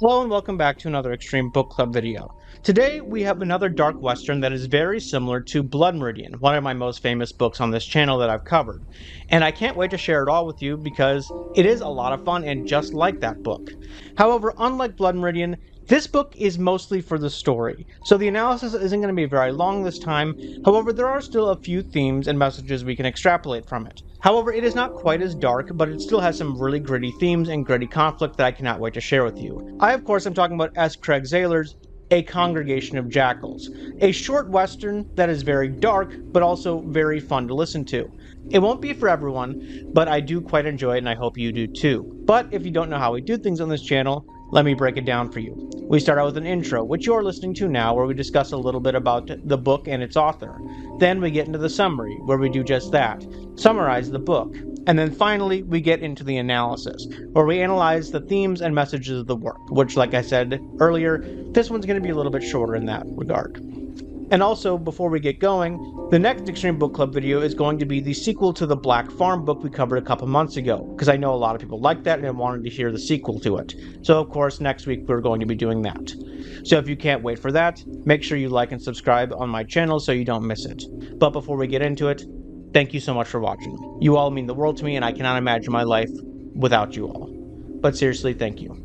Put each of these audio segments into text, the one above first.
Hello and welcome back to another Extreme Book Club video. Today we have another dark western that is very similar to Blood Meridian, one of my most famous books on this channel that I've covered. And I can't wait to share it all with you because it is a lot of fun and just like that book. However, unlike Blood Meridian, this book is mostly for the story, so the analysis isn't going to be very long this time. However, there are still a few themes and messages we can extrapolate from it. However, it is not quite as dark, but it still has some really gritty themes and gritty conflict that I cannot wait to share with you. I, of course, am talking about S. Craig Zahler's A Congregation of Jackals, a short western that is very dark, but also very fun to listen to. It won't be for everyone, but I do quite enjoy it and I hope you do too. But if you don't know how we do things on this channel, let me break it down for you. We start out with an intro, which you're listening to now, where we discuss a little bit about the book and its author. Then we get into the summary, where we do just that, summarize the book. And then finally, we get into the analysis, where we analyze the themes and messages of the work, which, like I said earlier, this one's going to be a little bit shorter in that regard. And also, before we get going, the next Extreme Book Club video is going to be the sequel to the Black Farm book we covered a couple months ago, because I know a lot of people liked that and wanted to hear the sequel to it. So of course, next week we're going to be doing that. So if you can't wait for that, make sure you like and subscribe on my channel so you don't miss it. But before we get into it, thank you so much for watching. You all mean the world to me and I cannot imagine my life without you all. But seriously, thank you.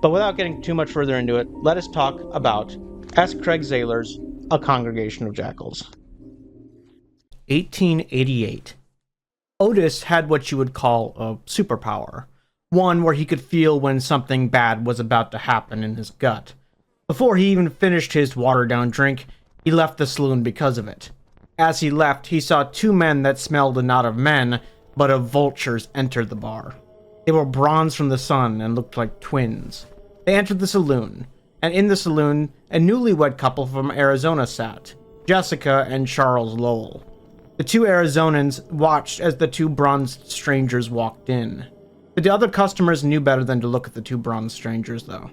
But without getting too much further into it, let us talk about S. Craig Zahler's A Congregation of Jackals. 1888. Otis had what you would call a superpower. One where he could feel when something bad was about to happen in his gut. Before he even finished his watered-down drink, he left the saloon because of it. As he left, he saw two men that smelled not of men, but of vultures enter the bar. They were bronze from the sun and looked like twins. They entered the saloon, and in the saloon, a newlywed couple from Arizona sat, Jessica and Charles Lowell. The two Arizonans watched as the two bronzed strangers walked in. But the other customers knew better than to look at the two bronzed strangers, though.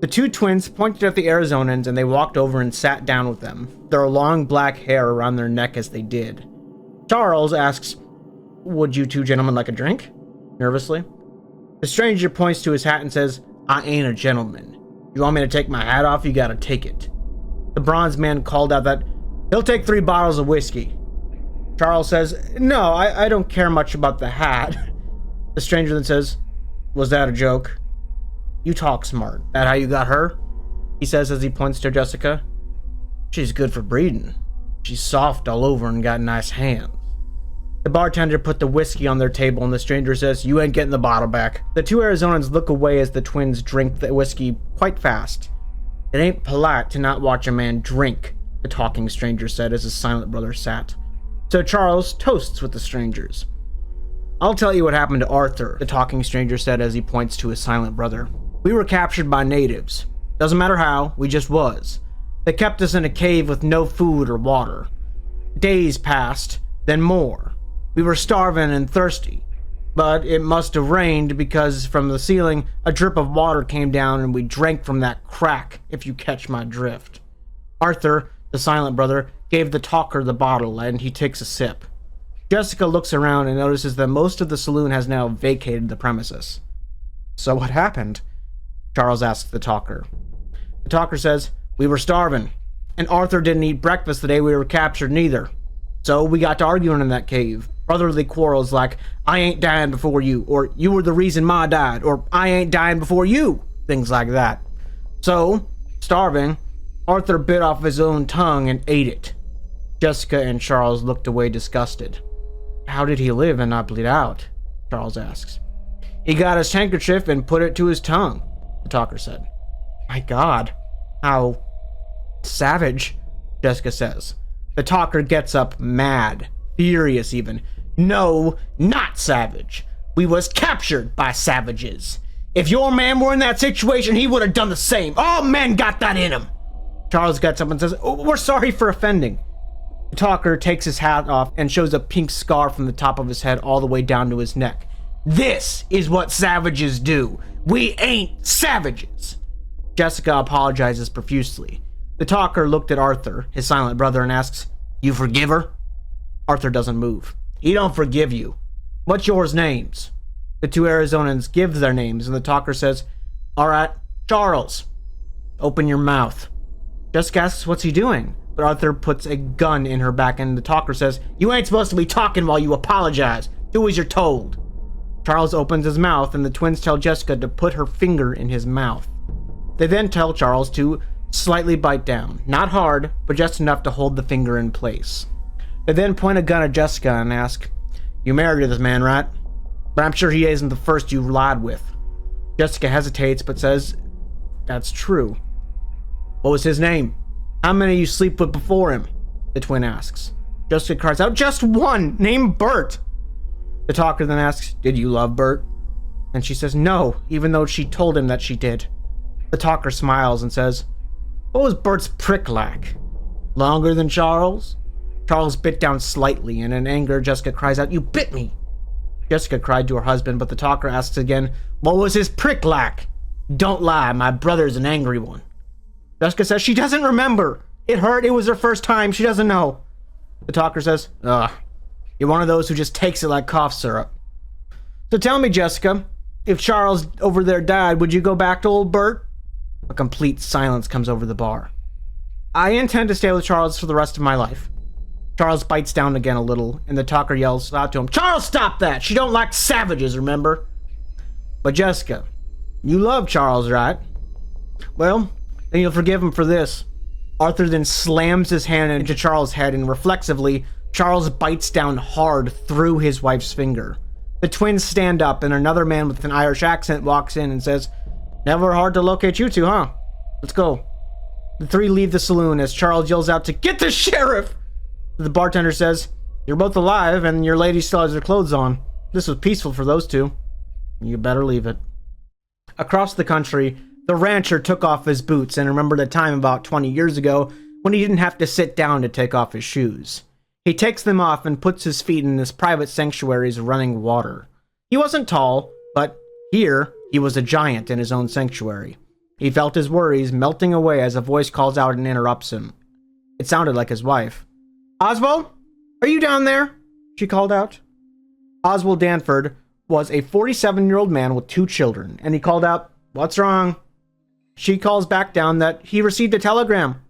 The two twins pointed at the Arizonans and they walked over and sat down with them, their long black hair around their neck as they did. Charles asks, "Would you two gentlemen like a drink?" nervously. The stranger points to his hat and says, "I ain't a gentleman. You want me to take my hat off? You gotta take it." The bronze man called out that he'll take 3 bottles of whiskey. Charles says, "No, I don't care much about the hat." The stranger then says, "Was that a joke?" "You talk smart. That how you got her?" he says as he points to Jessica. "She's good for breeding. She's soft all over and got nice hands." The bartender put the whiskey on their table and the stranger says, "You ain't getting the bottle back." The two Arizonans look away as the twins drink the whiskey quite fast. "It ain't polite to not watch a man drink," the talking stranger said as his silent brother sat. So Charles toasts with the strangers. "I'll tell you what happened to Arthur," the talking stranger said as he points to his silent brother. "We were captured by natives. Doesn't matter how, we just was. They kept us in a cave with no food or water. Days passed, then more. We were starving and thirsty. But it must have rained because from the ceiling a drip of water came down and we drank from that crack, if you catch my drift." Arthur, the silent brother, gave the talker the bottle and he takes a sip. Jessica looks around and notices that most of the saloon has now vacated the premises. "So what happened?" Charles asks the talker. The talker says, "We were starving, and Arthur didn't eat breakfast the day we were captured neither. So we got to arguing in that cave. Brotherly quarrels like, 'I ain't dying before you,' or 'You were the reason Ma died,' or 'I ain't dying before you,' things like that. So, starving, Arthur bit off his own tongue and ate it." Jessica and Charles looked away disgusted. "How did he live and not bleed out?" Charles asks. "He got his handkerchief and put it to his tongue," the talker said. "My God, how savage," Jessica says. The talker gets up mad, furious even. "No, not savage. We was captured by savages. If your man were in that situation, he would have done the same. All men got that in him." Charles gets up and says, "Oh, we're sorry for offending." The talker takes his hat off and shows a pink scar from the top of his head all the way down to his neck. "This is what savages do. We ain't savages." Jessica apologizes profusely. The talker looked at Arthur, his silent brother, and asks, "You forgive her?" Arthur doesn't move. "He don't forgive you. What's yours names?" The two Arizonans give their names, and the talker says, "All right, Charles, open your mouth. Jessica asks what's he doing, but Arthur puts a gun in her back and the talker says, you ain't supposed to be talking while you apologize. Do as you're told. Charles opens his mouth and the twins tell Jessica to put her finger in his mouth. They then tell Charles to slightly bite down. Not hard, but just enough to hold the finger in place. They then point a gun at Jessica and ask, you married to this man, right? But I'm sure he isn't the first you lied with. Jessica hesitates but says, that's true. What was his name? How many you sleep with before him? The twin asks. Jessica cries out, just one, named Bert. The talker then asks, did you love Bert? And she says no, even though she told him that she did. The talker smiles and says, what was Bert's prick like? Longer than Charles? Charles bit down slightly, and in anger, Jessica cries out, you bit me! Jessica cried to her husband, but the talker asks again, what was his prick like? Don't lie, my brother's an angry one. Jessica says she doesn't remember. It hurt, it was her first time, she doesn't know. The talker says, ugh, you're one of those who just takes it like cough syrup. So tell me, Jessica, if Charles over there died, would you go back to old Bert? A complete silence comes over the bar. I intend to stay with Charles for the rest of my life. Charles bites down again a little, and the talker yells out to him, Charles, stop that! She don't like savages, remember? But Jessica, you love Charles, right? Well, then you'll forgive him for this. Arthur then slams his hand into Charles' head, and reflexively, Charles bites down hard through his wife's finger. The twins stand up, and another man with an Irish accent walks in and says, never hard to locate you two, huh? Let's go. The three leave the saloon as Charles yells out to get the sheriff! The bartender says, you're both alive and your lady still has her clothes on. This was peaceful for those two. You better leave it. Across the country, the rancher took off his boots and remembered a time about 20 years ago when he didn't have to sit down to take off his shoes. He takes them off and puts his feet in his private sanctuary's running water. He wasn't tall, but here he was a giant in his own sanctuary. He felt his worries melting away as a voice calls out and interrupts him. It sounded like his wife. Oswald, are you down there? She called out. Oswald Danford was a 47-year-old man with 2 children, and he called out, what's wrong? She calls back down that he received a telegram.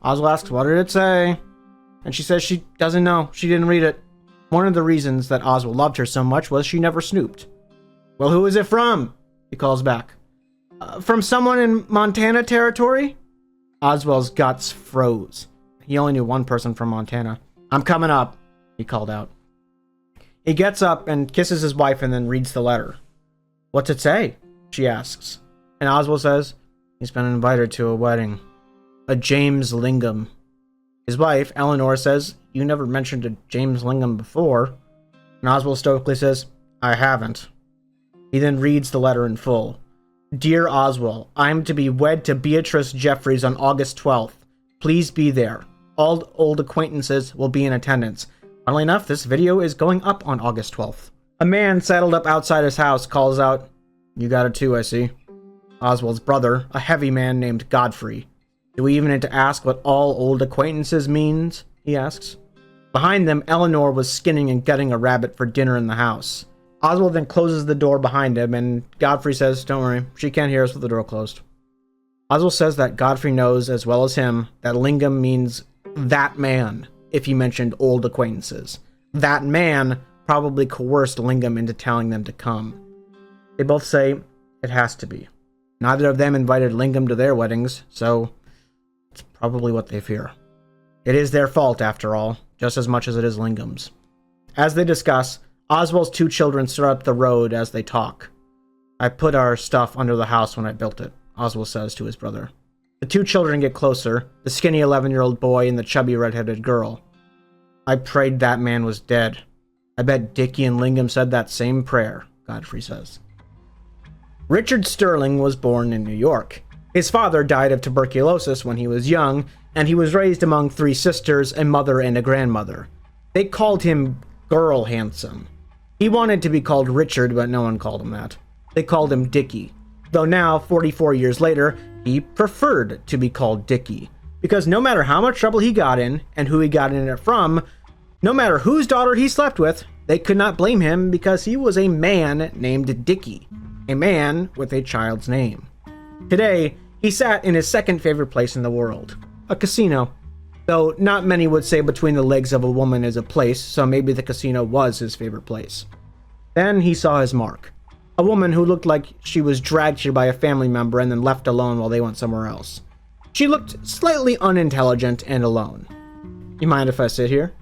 Oswald asks, what did it say? And she says she doesn't know. She didn't read it. One of the reasons that Oswald loved her so much was she never snooped. Well, who is it from? He calls back. From someone in Montana territory? Oswald's guts froze. He only knew one person from Montana. I'm coming up, he called out. He gets up and kisses his wife and then reads the letter. What's it say? She asks. And Oswald says, he's been invited to a wedding. A James Lingham. His wife, Eleanor, says, you never mentioned a James Lingham before. And Oswald stoically says, I haven't. He then reads the letter in full. Dear Oswald, I'm to be wed to Beatrice Jeffries on August 12th. Please be there. All old acquaintances will be in attendance. Funnily enough, this video is going up on August 12th. A man saddled up outside his house calls out, you got it too, I see. Oswald's brother, a heavy man named Godfrey. Do we even need to ask what all old acquaintances means? He asks. Behind them, Eleanor was skinning and gutting a rabbit for dinner in the house. Oswald then closes the door behind him, and Godfrey says, don't worry, she can't hear us with the door closed. Oswald says that Godfrey knows, as well as him, that Lingham means that man, if he mentioned old acquaintances. That man probably coerced Lingham into telling them to come. They both say it has to be. Neither of them invited Lingham to their weddings, so it's probably what they fear. It is their fault, after all, just as much as it is Lingham's. As they discuss, Oswald's 2 children start up the road as they talk. I put our stuff under the house when I built it, Oswald says to his brother. The 2 children get closer, the skinny 11-year-old boy and the chubby red-headed girl. I prayed that man was dead. I bet Dickie and Lingham said that same prayer, Godfrey says. Richard Sterling was born in New York. His father died of tuberculosis when he was young, and he was raised among 3 sisters, a mother and a grandmother. They called him Girl Handsome. He wanted to be called Richard, but no one called him that. They called him Dickie. Though now, 44 years later, he preferred to be called Dickie, because no matter how much trouble he got in, and who he got in it from, no matter whose daughter he slept with, they could not blame him because he was a man named Dickie, a man with a child's name. Today, he sat in his second favorite place in the world, a casino. Though not many would say between the legs of a woman is a place, so maybe the casino was his favorite place. Then he saw his mark. A woman who looked like she was dragged here by a family member and then left alone while they went somewhere else. She looked slightly unintelligent and alone. "You mind if I sit here?"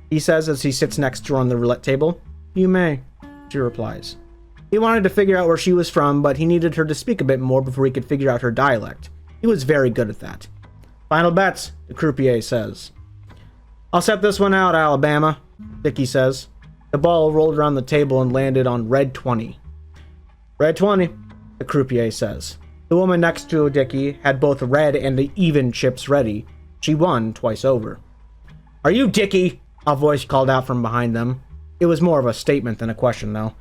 he says as he sits next to her on the roulette table. "You may," she replies. He wanted to figure out where she was from, but he needed her to speak a bit more before he could figure out her dialect. He was very good at that. "Final bets," the croupier says. "I'll set this one out, Alabama," Dickie says. The ball rolled around the table and landed on red 20. "Red 20, the croupier says. The woman next to Dickie had both red and the even chips ready. She won twice over. "Are you Dickie?" a voice called out from behind them. It was more of a statement than a question, though.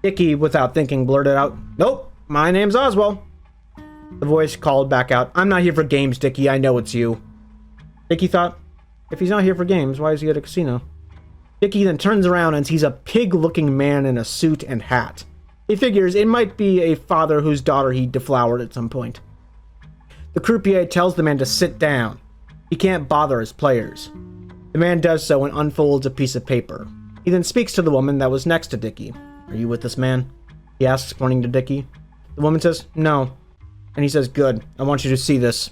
Dickie, without thinking, blurted out, "Nope, my name's Oswald." The voice called back out, "I'm not here for games, Dickie. I know it's you." Dickie thought, if he's not here for games, why is he at a casino? Dickie then turns around and sees a pig-looking man in a suit and hat. He figures it might be a father whose daughter he deflowered at some point. The croupier tells the man to sit down. He can't bother his players. The man does so and unfolds a piece of paper. He then speaks to the woman that was next to Dickie. "Are you with this man?" he asks, pointing to Dickie. The woman says, "No." And he says, "Good, I want you to see this."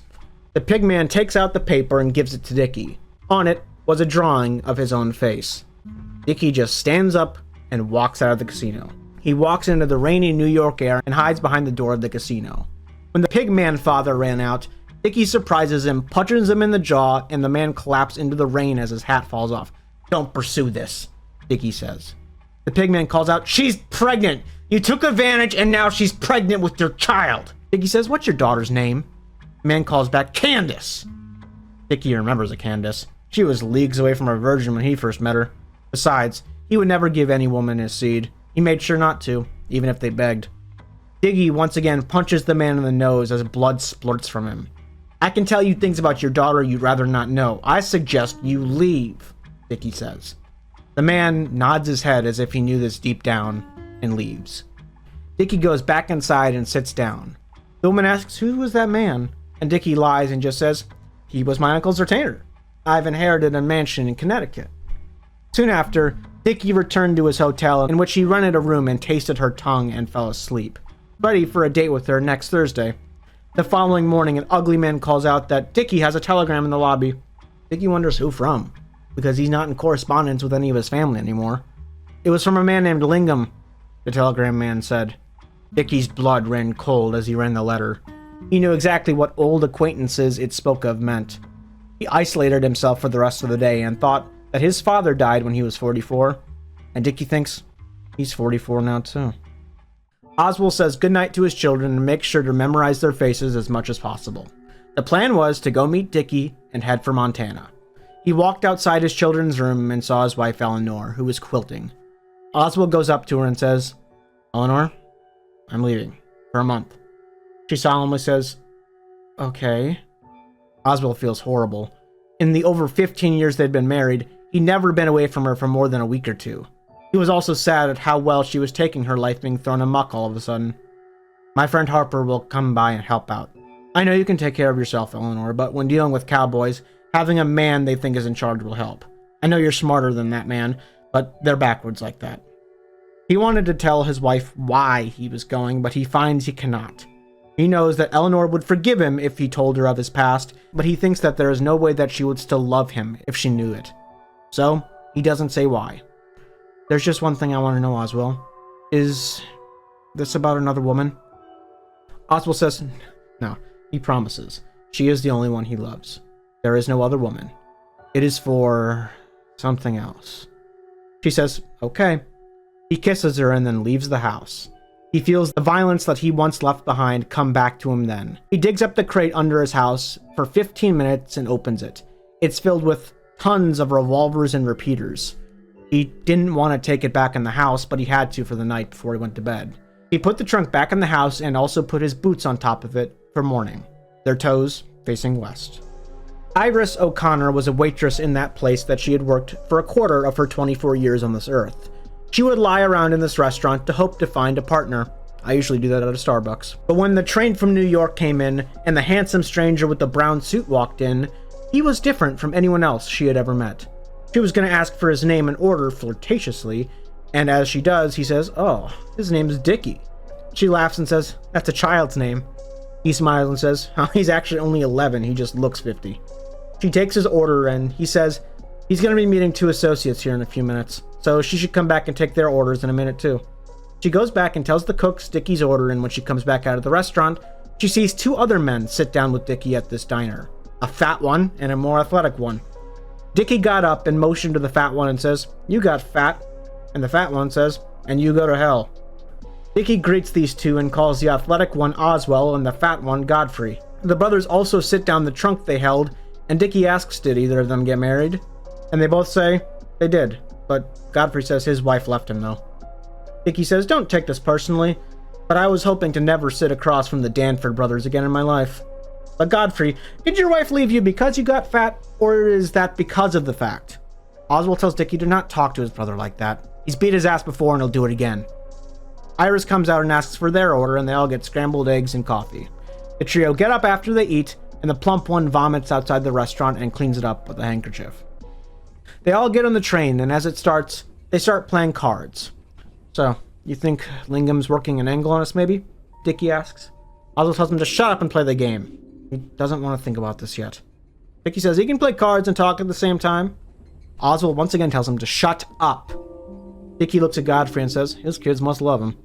The pig man takes out the paper and gives it to Dickie. On it was a drawing of his own face. Dickie just stands up and walks out of the casino. He walks into the rainy New York air and hides behind the door of the casino. When the pig man father ran out, Dickie surprises him, punches him in the jaw, and the man collapses into the rain as his hat falls off. "Don't pursue this," Dickie says. The pig man calls out, "She's pregnant! You took advantage and now she's pregnant with your child!" Dickie says, "What's your daughter's name?" The man calls back, "Candace!" Dickie remembers a Candace. She was leagues away from a virgin when he first met her. Besides, he would never give any woman his seed. He made sure not to, even if they begged. Dickie once again punches the man in the nose as blood splurts from him. "I can tell you things about your daughter you'd rather not know. I suggest you leave," Dickie says. The man nods his head as if he knew this deep down and leaves. Dickie goes back inside and sits down. The woman asks, "Who was that man?" And Dickie lies and just says, "He was my uncle's retainer. I've inherited a mansion in Connecticut." Soon after, Dickie returned to his hotel, in which he rented a room and tasted her tongue and fell asleep, ready for a date with her next Thursday. The following morning, an ugly man calls out that Dickie has a telegram in the lobby. Dickie wonders who from, because he's not in correspondence with any of his family anymore. "It was from a man named Lingham," the telegram man said. Dickie's blood ran cold as he read the letter. He knew exactly what old acquaintances it spoke of meant. He isolated himself for the rest of the day and thought that his father died when he was 44, and Dickie thinks he's 44 now too. Oswald says goodnight to his children and makes sure to memorize their faces as much as possible. The plan was to go meet Dickie and head for Montana. He walked outside his children's room and saw his wife Eleanor, who was quilting. Oswald goes up to her and says, "Eleanor, I'm leaving for a month." She solemnly says, "Okay." Oswald feels horrible. In the over 15 years they'd been married, he'd never been away from her for more than a week or two. He was also sad at how well she was taking her life being thrown amok all of a sudden. "My friend Harper will come by and help out. I know you can take care of yourself, Eleanor, but when dealing with cowboys, having a man they think is in charge will help. I know you're smarter than that man, but they're backwards like that." He wanted to tell his wife why he was going, but he finds he cannot. He knows that Eleanor would forgive him if he told her of his past, but he thinks that there is no way that she would still love him if she knew it. So, he doesn't say why. "There's just one thing I want to know, Oswald. Is this about another woman?" Oswald says no. He promises. She is the only one he loves. There is no other woman. It is for something else. She says, "Okay." He kisses her and then leaves the house. He feels the violence that he once left behind come back to him then. He digs up the crate under his house for 15 minutes and opens it. It's filled with tons of revolvers and repeaters. He didn't want to take it back in the house, but he had to for the night before he went to bed. He put the trunk back in the house and also put his boots on top of it for morning, their toes facing west. Iris O'Connor was a waitress in that place that she had worked for a quarter of her 24 years on this earth. She would lie around in this restaurant to hope to find a partner. I usually do that at a Starbucks. But when the train from New York came in and the handsome stranger with the brown suit walked in, he was different from anyone else she had ever met. She was going to ask for his name and order flirtatiously, and as she does, he says, "Oh, his name's Dickie." She laughs and says, "That's a child's name." He smiles and says, "Oh, he's actually only 11, he just looks 50. She takes his order and he says he's going to be meeting 2 associates here in a few minutes, so she should come back and take their orders in a minute too. She goes back and tells the cooks Dickie's order, and when she comes back out of the restaurant, she sees 2 other men sit down with Dickie at this diner. A fat one and a more athletic one. Dickie got up and motioned to the fat one and says, "You got fat." And the fat one says, "And you go to hell." Dickie greets these 2 and calls the athletic one Oswell and the fat one Godfrey. The brothers also sit down the trunk they held, and Dickie asks, did either of them get married? And they both say they did, but Godfrey says his wife left him though. Dickie says, "Don't take this personally, but I was hoping to never sit across from the Danford brothers again in my life." But Godfrey, did your wife leave you because you got fat, or is that because of the fact? Oswald tells Dickie to not talk to his brother like that. He's beat his ass before and he'll do it again. Iris comes out and asks for their order, and they all get scrambled eggs and coffee. The trio get up after they eat, and the plump one vomits outside the restaurant and cleans it up with a handkerchief. They all get on the train, and as it starts, they start playing cards. "So, you think Lingham's working an angle on us, maybe?" Dickie asks. Oswald tells him to shut up and play the game. He doesn't want to think about this yet. Dickie says he can play cards and talk at the same time. Oswald once again tells him to shut up. Dickie looks at Godfrey and says his kids must love him.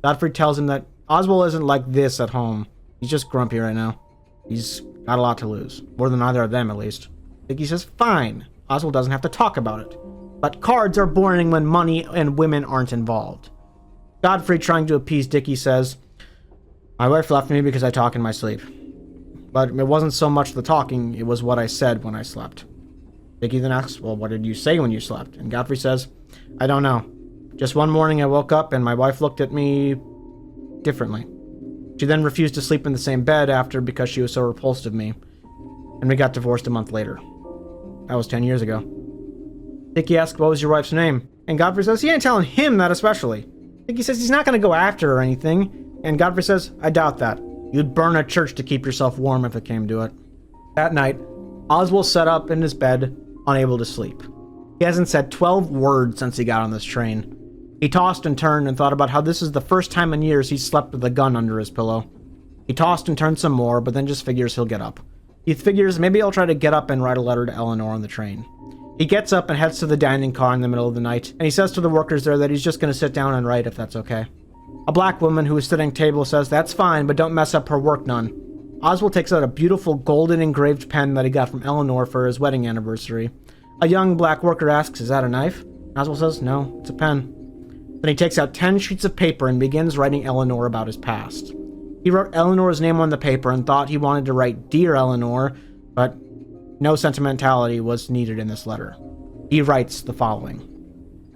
Godfrey tells him that Oswald isn't like this at home. He's just grumpy right now. He's got a lot to lose. More than either of them, at least. Dickie says, "Fine. Oswald doesn't have to talk about it. But cards are boring when money and women aren't involved." Godfrey, trying to appease Dickie, says, "My wife left me because I talk in my sleep. But it wasn't so much the talking, it was what I said when I slept." Dickie then asks, "Well, what did you say when you slept?" And Godfrey says, "I don't know. Just one morning I woke up and my wife looked at me differently. She then refused to sleep in the same bed after because she was so repulsed of me. And we got divorced a month later. That was 10 years ago." Dickie asks, "What was your wife's name?" And Godfrey says he ain't telling him that especially. Dickie says he's not going to go after her or anything. And Godfrey says, "I doubt that. You'd burn a church to keep yourself warm if it came to it." That night, Oswald sat up in his bed, unable to sleep. He hasn't said 12 words since he got on this train. He tossed and turned and thought about how this is the first time in years he's slept with a gun under his pillow. He tossed and turned some more, but then just figures he'll get up. He figures maybe he'll try to get up and write a letter to Eleanor on the train. He gets up and heads to the dining car in the middle of the night, and he says to the workers there that he's just going to sit down and write if that's okay. A black woman who is sitting at the table says, "That's fine, but don't mess up her work none." Oswald takes out a beautiful golden engraved pen that he got from Eleanor for his wedding anniversary. A young black worker asks, "Is that a knife?" Oswald says, "No, it's a pen." Then he takes out 10 sheets of paper and begins writing Eleanor about his past. He wrote Eleanor's name on the paper and thought he wanted to write "Dear Eleanor," but no sentimentality was needed in this letter. He writes the following.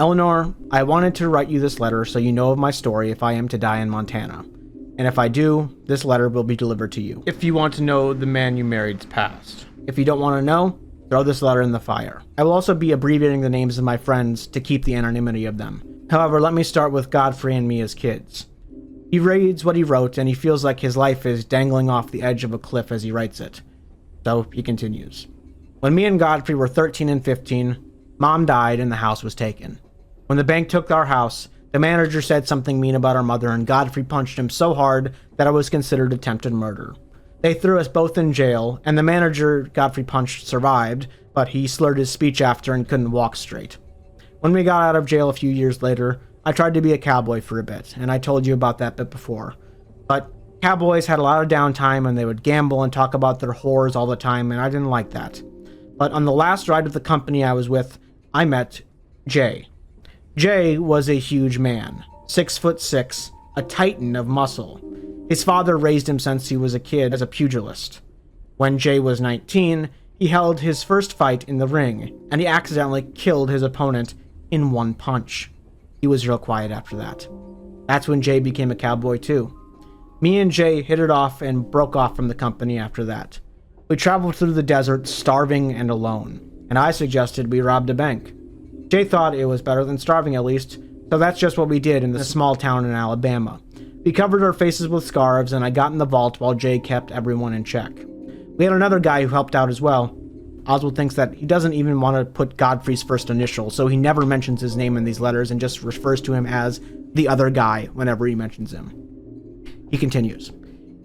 "Eleanor, I wanted to write you this letter so you know of my story if I am to die in Montana. And if I do, this letter will be delivered to you. If you want to know the man you married's past. If you don't want to know, throw this letter in the fire. I will also be abbreviating the names of my friends to keep the anonymity of them. However, let me start with Godfrey and me as kids." He reads what he wrote, and he feels like his life is dangling off the edge of a cliff as he writes it. So he continues. "When me and Godfrey were 13 and 15, Mom died and the house was taken. When the bank took our house, the manager said something mean about our mother, and Godfrey punched him so hard that it was considered attempted murder. They threw us both in jail, and the manager Godfrey punched survived, but he slurred his speech after and couldn't walk straight. When we got out of jail a few years later, I tried to be a cowboy for a bit, and I told you about that bit before. But cowboys had a lot of downtime, and they would gamble and talk about their whores all the time, and I didn't like that. But on the last ride of the company I was with, I met Jay. Jay was a huge man, 6'6", a titan of muscle. His father raised him since he was a kid as a pugilist. When Jay was 19, he held his first fight in the ring, and he accidentally killed his opponent in one punch. He was real quiet after that. That's when Jay became a cowboy too. Me and Jay hit it off and broke off from the company after that. We traveled through the desert, starving and alone, and I suggested we robbed a bank. Jay thought it was better than starving at least, so that's just what we did in this small town in Alabama. We covered our faces with scarves, and I got in the vault while Jay kept everyone in check. We had another guy who helped out as well. Oswald thinks that he doesn't even want to put Godfrey's first initial, so he never mentions his name in these letters and just refers to him as the other guy whenever he mentions him. He continues,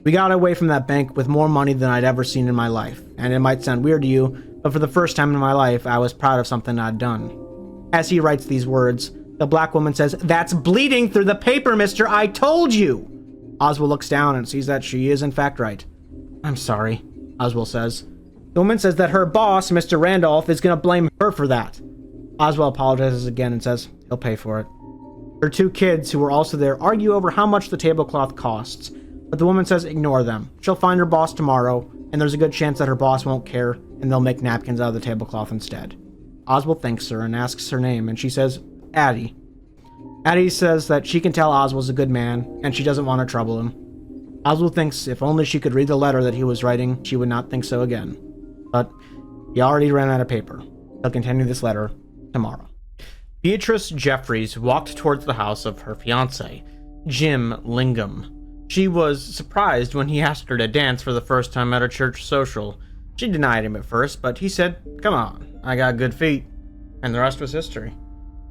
"We got away from that bank with more money than I'd ever seen in my life, and it might sound weird to you, but for the first time in my life, I was proud of something I'd done." As he writes these words, the black woman says, "That's bleeding through the paper, mister, I told you!" Oswald looks down and sees that she is in fact right. "I'm sorry," Oswald says. The woman says that her boss, Mr. Randolph, is going to blame her for that. Oswald apologizes again and says he'll pay for it. Her two kids, who were also there, argue over how much the tablecloth costs, but the woman says ignore them. She'll find her boss tomorrow, and there's a good chance that her boss won't care, and they'll make napkins out of the tablecloth instead. Oswald thanks her and asks her name, and she says, Addie. Addie says that she can tell Oswald's a good man, and she doesn't want to trouble him. Oswald thinks if only she could read the letter that he was writing, she would not think so again. But he already ran out of paper. He'll continue this letter tomorrow. Beatrice Jeffries walked towards the house of her fiancé, Jim Lingham. She was surprised when he asked her to dance for the first time at a church social. She denied him at first, but he said, "Come on, I got good feet." And the rest was history.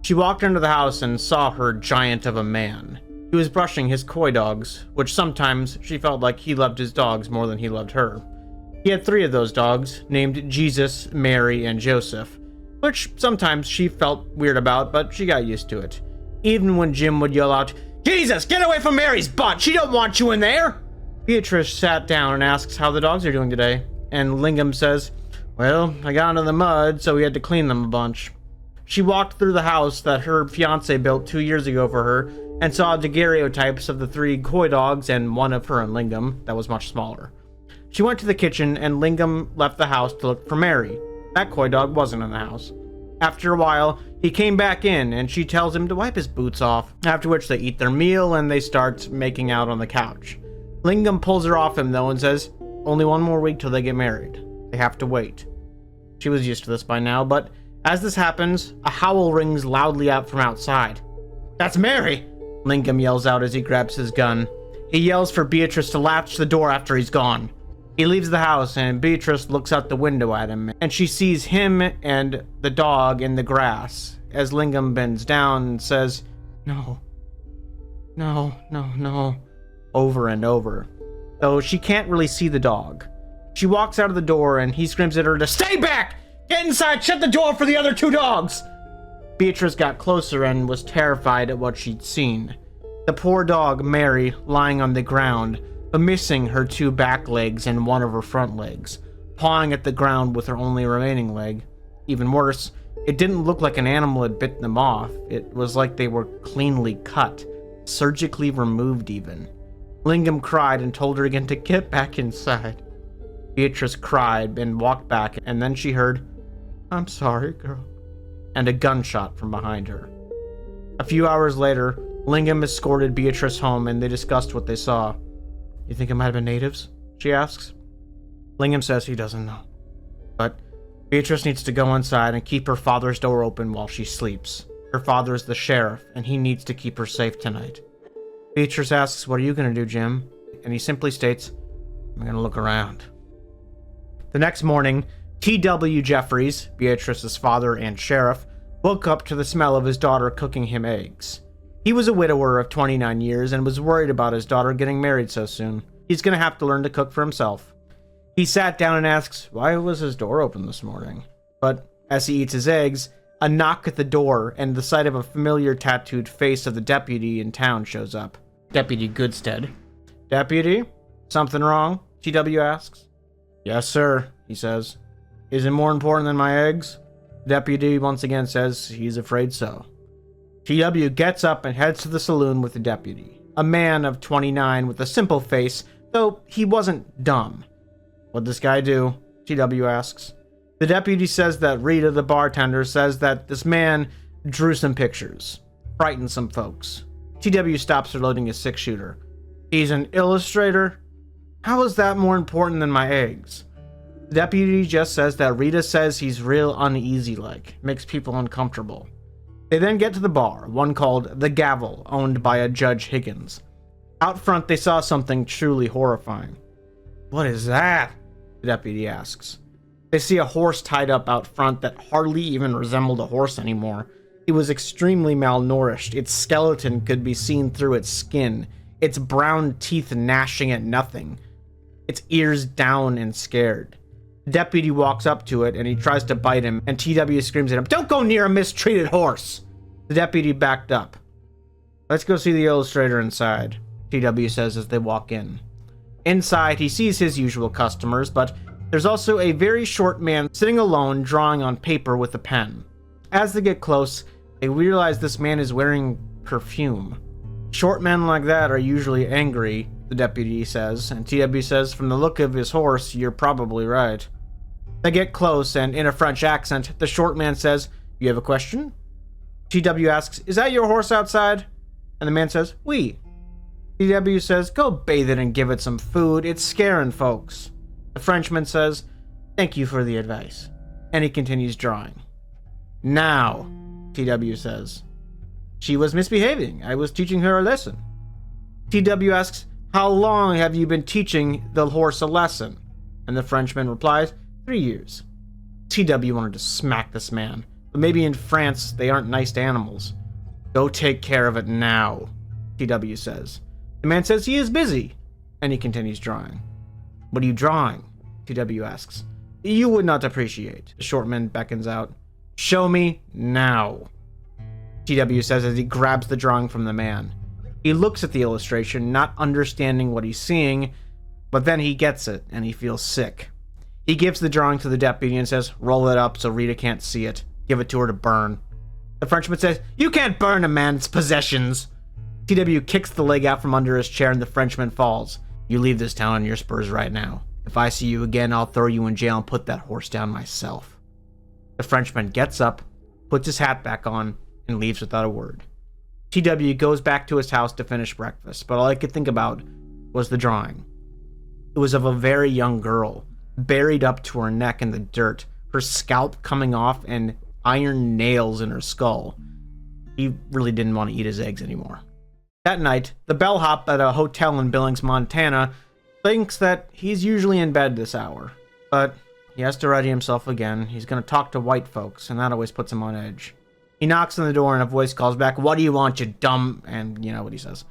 She walked into the house and saw her giant of a man. He was brushing his coy dogs, which sometimes she felt like he loved his dogs more than he loved her. He had 3 of those dogs, named Jesus, Mary, and Joseph, which sometimes she felt weird about, but she got used to it. Even when Jim would yell out, "Jesus, get away from Mary's butt! She don't want you in there!" Beatrice sat down and asks how the dogs are doing today, and Lingham says, "Well, I got into the mud, so we had to clean them a bunch." She walked through the house that her fiancé built 2 years ago for her, and saw daguerreotypes of the 3 coy dogs and one of her and Lingham that was much smaller. She went to the kitchen, and Lingham left the house to look for Mary. That coy dog wasn't in the house. After a while, he came back in, and she tells him to wipe his boots off, after which they eat their meal and they start making out on the couch. Lingham pulls her off him, though, and says, "Only 1 more week till they get married. They have to wait." She was used to this by now, but as this happens, a howl rings loudly out from outside. "That's Mary!" Lingham yells out as he grabs his gun. He yells for Beatrice to latch the door after he's gone. He leaves the house, and Beatrice looks out the window at him, and she sees him and the dog in the grass as Lingham bends down and says, "No, no, no, no," over and over, though she can't really see the dog. She walks out of the door, and he screams at her to stay back! Get inside! Shut the door for the other 2 dogs! Beatrice got closer and was terrified at what she'd seen. The poor dog, Mary, lying on the ground, but missing her 2 back legs and 1 of her front legs, pawing at the ground with her only remaining leg. Even worse, it didn't look like an animal had bitten them off. It was like they were cleanly cut, surgically removed even. Lingham cried and told her again to get back inside. Beatrice cried and walked back, and then she heard, "I'm sorry, girl," and a gunshot from behind her. A few hours later, Lingham escorted Beatrice home, and they discussed what they saw. "You think it might have been natives?" she asks. Lingham says he doesn't know. But Beatrice needs to go inside and keep her father's door open while she sleeps. Her father is the sheriff, and he needs to keep her safe tonight. Beatrice asks, "What are you going to do, Jim?" And he simply states, "I'm going to look around." The next morning, T.W. Jeffries, Beatrice's father and sheriff, woke up to the smell of his daughter cooking him eggs. He was a widower of 29 years and was worried about his daughter getting married so soon. He's going to have to learn to cook for himself. He sat down and asks why was his door open this morning. But as he eats his eggs, a knock at the door and the sight of a familiar tattooed face of the deputy in town shows up. Deputy Goodstead. "Deputy? Something wrong?" T.W. asks. "Yes, sir," he says. "Is it more important than my eggs?" The deputy once again says he's afraid so. T.W. gets up and heads to the saloon with the deputy, a man of 29 with a simple face, though he wasn't dumb. "What'd this guy do?" T.W. asks. The deputy says that Rita, the bartender, says that this man drew some pictures, frightened some folks. T.W. stops her loading his 6-shooter. "He's an illustrator? How is that more important than my eggs?" The deputy just says that Rita says he's real uneasy-like, makes people uncomfortable. They then get to the bar, one called The Gavel, owned by a Judge Higgins. Out front, they saw something truly horrifying. "What is that?" the deputy asks. They see a horse tied up out front that hardly even resembled a horse anymore. It was extremely malnourished. Its skeleton could be seen through its skin, its brown teeth gnashing at nothing, its ears down and scared. The deputy walks up to it and he tries to bite him, and TW screams at him, "Don't go near a mistreated horse!" The deputy backed up. "Let's go see the illustrator inside," TW says as they walk in. Inside, he sees his usual customers, but there's also a very short man sitting alone drawing on paper with a pen. As they get close, they realize this man is wearing perfume. "Short men like that are usually angry," the deputy says, and TW says, "From the look of his horse, you're probably right." They get close, and in a French accent, the short man says, "You have a question?" TW asks, "Is that your horse outside?" And the man says, "Oui." TW says, "Go bathe it and give it some food. It's scaring folks." The Frenchman says, "Thank you for the advice." And he continues drawing. "Now," TW says, "she was misbehaving. I was teaching her a lesson." TW asks, "How long have you been teaching the horse a lesson?" And the Frenchman replies, 3 years. TW wanted to smack this man, but maybe in France they aren't nice to animals. "Go take care of it now," TW says. The man says he is busy, and he continues drawing. "What are you drawing?" TW asks. "You would not appreciate." The short man beckons out. "Show me now," TW says as he grabs the drawing from the man. He looks at the illustration, not understanding what he's seeing, but then he gets it, and he feels sick. He gives the drawing to the deputy and says, "Roll it up so Rita can't see it. Give it to her to burn." The Frenchman says, "You can't burn a man's possessions." TW kicks the leg out from under his chair and the Frenchman falls. "You leave this town on your spurs right now. If I see you again, I'll throw you in jail and put that horse down myself." The Frenchman gets up, puts his hat back on, and leaves without a word. TW goes back to his house to finish breakfast, but all I could think about was the drawing. It was of a very young girl, buried up to her neck in the dirt, her scalp coming off and iron nails in her skull. He really didn't want to eat his eggs anymore. That night, the bellhop at a hotel in Billings, Montana, thinks that he's usually in bed this hour, but he has to ready himself again. He's going to talk to white folks, and that always puts him on edge. He knocks on the door and a voice calls back, "What do you want, you dumb?" And you know what he says.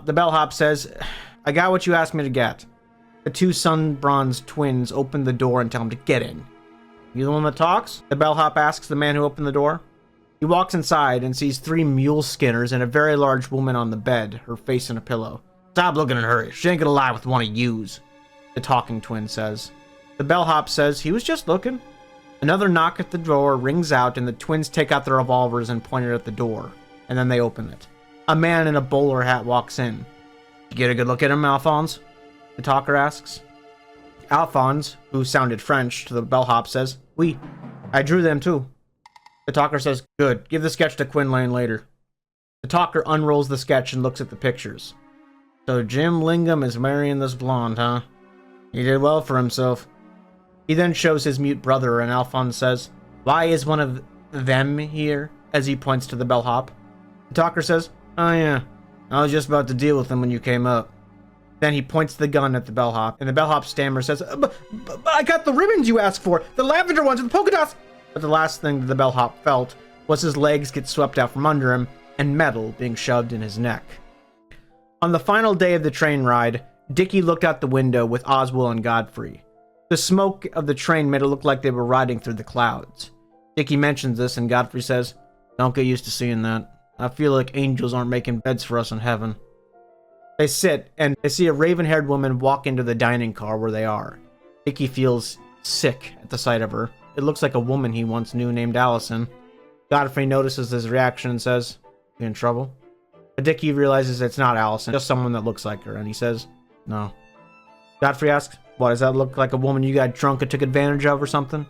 The bellhop says, "I got what you asked me to get." The two sun-bronzed twins open the door and tell him to get in. "You the one that talks?" the bellhop asks the man who opened the door. He walks inside and sees 3 mule skinners and a very large woman on the bed, her face in a pillow. "Stop looking at her. She ain't gonna lie with one of yous," the talking twin says. The bellhop says he was just looking. Another knock at the door rings out, and the twins take out their revolvers and point it at the door, and then they open it. A man in a bowler hat walks in. "You get a good look at him, Alphonse?" the talker asks. Alphonse, who sounded French to the bellhop, says, "Oui, I drew them too." The talker says, "Good, give the sketch to Quinlan later." The talker unrolls the sketch and looks at the pictures. "So Jim Lingham is marrying this blonde, huh? He did well for himself." He then shows his mute brother, and Alphonse says, "Why is one of them here?" as he points to the bellhop. The talker says, "Oh yeah, I was just about to deal with him when you came up." Then he points the gun at the bellhop, and the bellhop stammers says, but I got the ribbons you asked for, the lavender ones with the polka dots." But the last thing that the bellhop felt was his legs get swept out from under him, and metal being shoved in his neck. On the final day of the train ride, Dickie looked out the window with Oswald and Godfrey. The smoke of the train made it look like they were riding through the clouds. Dickie mentions this, and Godfrey says, "Don't get used to seeing that. I feel like angels aren't making beds for us in heaven." They sit, and they see a raven-haired woman walk into the dining car where they are. Dickie feels sick at the sight of her. It looks like a woman he once knew named Allison. Godfrey notices his reaction and says, "You in trouble?" But Dickie realizes it's not Allison, just someone that looks like her, and he says, "No." Godfrey asks, "What, does that look like a woman you got drunk and took advantage of or something?"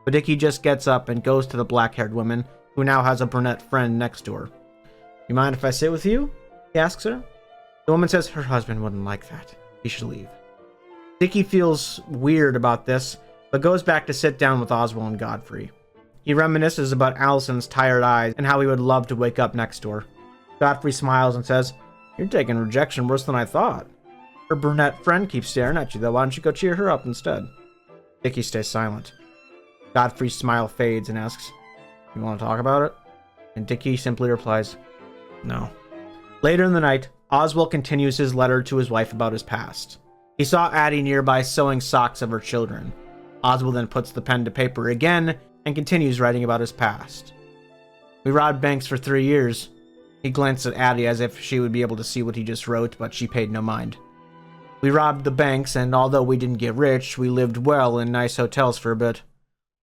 But Dickie just gets up and goes to the black-haired woman, who now has a brunette friend next to her. "You mind if I sit with you?" he asks her. The woman says her husband wouldn't like that. He should leave. Dickie feels weird about this, but goes back to sit down with Oswald and Godfrey. He reminisces about Allison's tired eyes and how he would love to wake up next to her. Godfrey smiles and says, You're taking rejection worse than I thought. Her brunette friend keeps staring at you, though. Why don't you go cheer her up instead? Dickie stays silent. Godfrey's smile fades and asks, "You want to talk about it?" And Dickie simply replies, "No." Later in the night, Oswald continues his letter to his wife about his past. He saw Addie nearby sewing socks of her children. Oswald then puts the pen to paper again and continues writing about his past. "We robbed banks for 3 years. He glanced at Addie as if she would be able to see what he just wrote, but she paid no mind. "We robbed the banks, and although we didn't get rich, we lived well in nice hotels for a bit.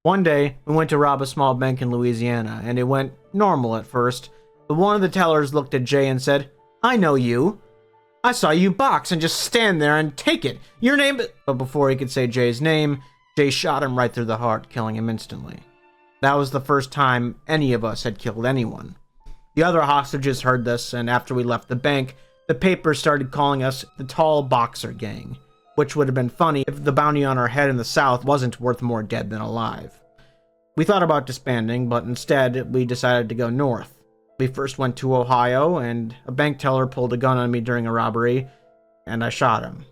One day, we went to rob a small bank in Louisiana, and it went normal at first, but one of the tellers looked at Jay and said, 'I know you. I saw you box and just stand there and take it. Your name—' But before he could say Jay's name, Jay shot him right through the heart, killing him instantly. That was the first time any of us had killed anyone. The other hostages heard this, and after we left the bank, the paper started calling us the Tall Boxer Gang, which would have been funny if the bounty on our head in the South wasn't worth more dead than alive. We thought about disbanding, but instead, we decided to go north. We first went to Ohio, and a bank teller pulled a gun on me during a robbery, and I shot him.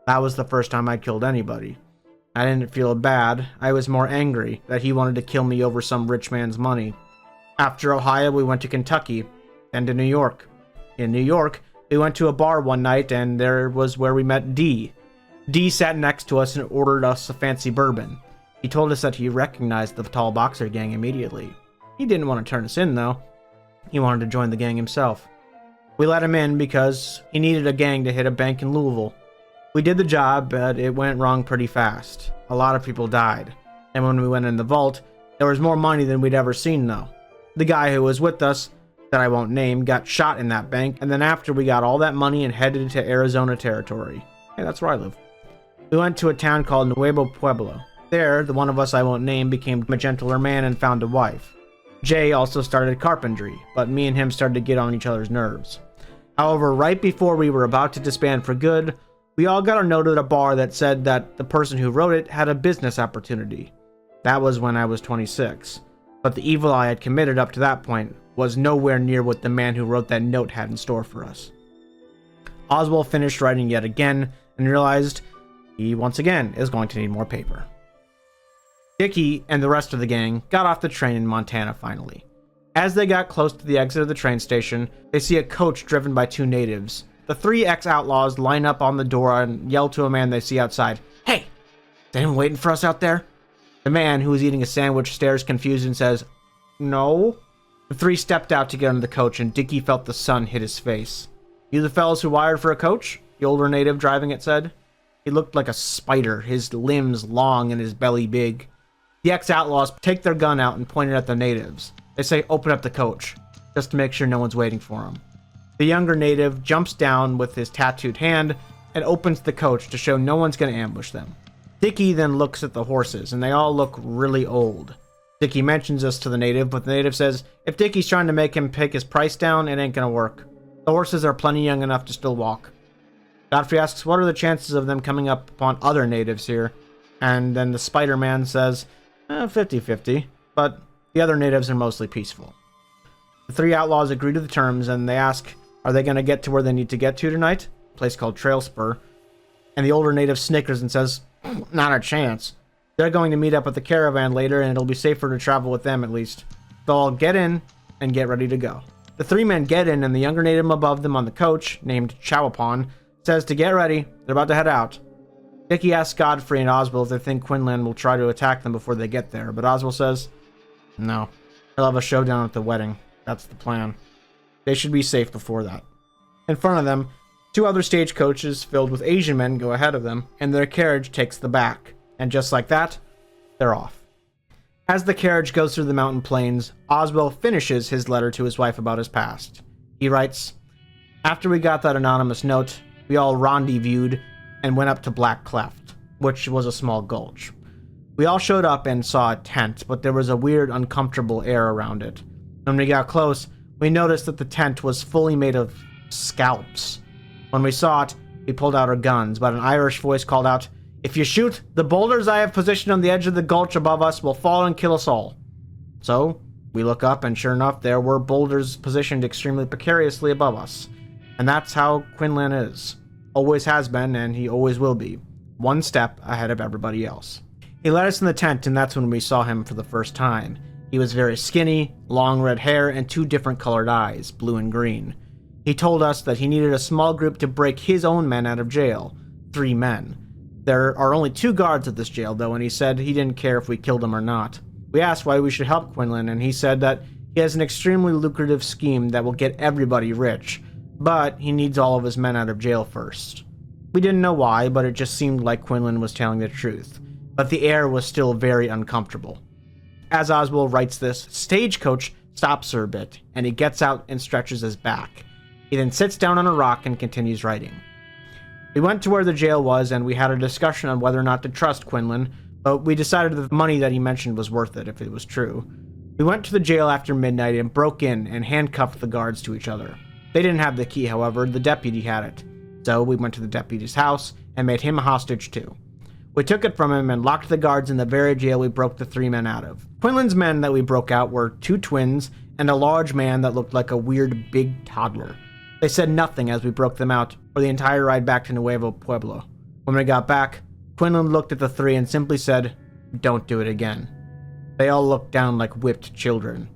That was the first time I'd killed anybody. I didn't feel bad. I was more angry that he wanted to kill me over some rich man's money. After Ohio, we went to Kentucky, then to New York. In New York, we went to a bar one night, and there was where we met Dee. Dee sat next to us and ordered us a fancy bourbon. He told us that he recognized the Tall Boxer Gang immediately. He didn't want to turn us in, though. He wanted to join the gang himself. We let him in because he needed a gang to hit a bank in Louisville. We did the job, but it went wrong pretty fast. A lot of people died. And when we went in the vault, there was more money than we'd ever seen, though. The guy who was with us, that I won't name, got shot in that bank, and then after we got all that money and headed to Arizona territory. Hey, that's where I live. We went to a town called Nuevo Pueblo. There, the one of us I won't name became a gentler man and found a wife. Jay also started carpentry, but me and him started to get on each other's nerves. However, right before we were about to disband for good, we all got a note at a bar that said that the person who wrote it had a business opportunity. That was when I was 26. But the evil I had committed up to that point was nowhere near what the man who wrote that note had in store for us. Oswald finished writing yet again and realized he once again is going to need more paper. Dickie and the rest of the gang got off the train in Montana finally. As they got close to the exit of the train station, they see a coach driven by 2 natives. The 3 ex-outlaws line up on the door and yell to a man they see outside, "Hey, is anyone waiting for us out there?" The man, who is eating a sandwich, stares confused and says, "No." The 3 stepped out to get on the coach, and Dickie felt the sun hit his face. "You the fellas who wired for a coach?" the older native driving it said. He looked like a spider, his limbs long and his belly big. The ex-outlaws take their gun out and point it at the natives. They say, "Open up the coach," just to make sure no one's waiting for him. The younger native jumps down with his tattooed hand and opens the coach to show no one's going to ambush them. Dickie then looks at the horses, and they all look really old. Dickie mentions this to the native, but the native says if Dickie's trying to make him pick his price down, it ain't going to work. The horses are plenty young enough to still walk. Godfrey asks what are the chances of them coming up upon other natives here, and then the Spider-Man says 50-50, but the other natives are mostly peaceful. The 3 outlaws agree to the terms, and they ask, are they going to get to where they need to get to tonight? A place called Trail Spur. And the older native snickers and says, "Not a chance. They're going to meet up with the caravan later, and it'll be safer to travel with them at least. They'll all get in and get ready to go." The 3 men get in, and the younger native above them on the coach, named Chowapon, says to get ready. They're about to head out. Dickie asks Godfrey and Oswald if they think Quinlan will try to attack them before they get there, but Oswald says, no. They'll have a showdown at the wedding. That's the plan. They should be safe before that. In front of them, 2 other stagecoaches filled with Asian men go ahead of them, and their carriage takes the back. And just like that, they're off. As the carriage goes through the mountain plains, Oswald finishes his letter to his wife about his past. He writes, "After we got that anonymous note, we all rendezvoused and went up to Black Cleft, which was a small gulch. We all showed up and saw a tent, but there was a weird, uncomfortable air around it. When we got close, we noticed that the tent was fully made of scalps. When we saw it, we pulled out our guns, but an Irish voice called out, 'If you shoot, the boulders I have positioned on the edge of the gulch above us will fall and kill us all.' So, we look up, and sure enough, there were boulders positioned extremely precariously above us. And that's how Quinlan is. Always has been, and he always will be. One step ahead of everybody else. He led us in the tent, and that's when we saw him for the first time. He was very skinny, long red hair, and 2 different colored eyes, blue and green. He told us that he needed a small group to break his own men out of jail. 3 men. There are only 2 guards at this jail, though, and he said he didn't care if we killed them or not. We asked why we should help Quinlan, and he said that he has an extremely lucrative scheme that will get everybody rich, but he needs all of his men out of jail first. We didn't know why, but it just seemed like Quinlan was telling the truth. But the air was still very uncomfortable. As Oswald writes this, Stagecoach stops for a bit, and he gets out and stretches his back. He then sits down on a rock and continues writing. We went to where the jail was, and we had a discussion on whether or not to trust Quinlan, but we decided that the money that he mentioned was worth it if it was true. We went to the jail after midnight and broke in and handcuffed the guards to each other. They didn't have the key, however, the deputy had it. So we went to the deputy's house and made him a hostage too. We took it from him and locked the guards in the very jail we broke the 3 men out of. Quinlan's men that we broke out were 2 twins and a large man that looked like a weird big toddler. They said nothing as we broke them out for the entire ride back to Nuevo Pueblo. When we got back, Quinlan looked at the 3 and simply said, "Don't do it again." They all looked down like whipped children.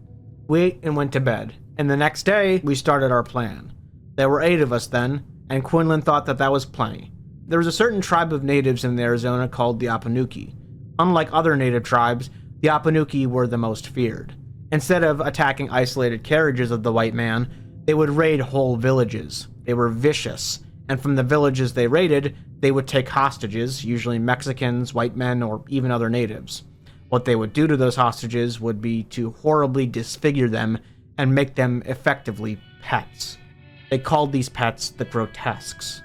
We ate and went to bed, and the next day we started our plan. There were 8 of us then, and Quinlan thought that that was plenty. There was a certain tribe of natives in Arizona called the Apanuki. Unlike other native tribes, the Apanuki were the most feared. Instead of attacking isolated carriages of the white man, they would raid whole villages. They were vicious, and from the villages they raided, they would take hostages, usually Mexicans, white men, or even other natives. What they would do to those hostages would be to horribly disfigure them and make them effectively pets. They called these pets the grotesques.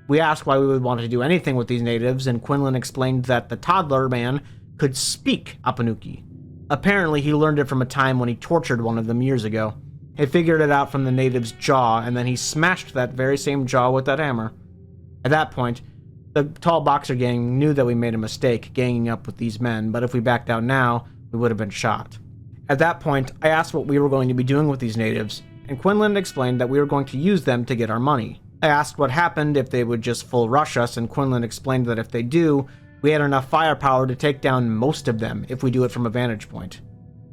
We asked why we would want to do anything with these natives, and Quinlan explained that the toddler man could speak Apanuki. Apparently, he learned it from a time when he tortured one of them years ago. He figured it out from the native's jaw, and then he smashed that very same jaw with that hammer. At that point, the tall boxer gang knew that we made a mistake ganging up with these men, but if we backed out now, we would have been shot. At that point, I asked what we were going to be doing with these natives, and Quinlan explained that we were going to use them to get our money. I asked what happened if they would just full rush us, and Quinlan explained that if they do, we had enough firepower to take down most of them if we do it from a vantage point.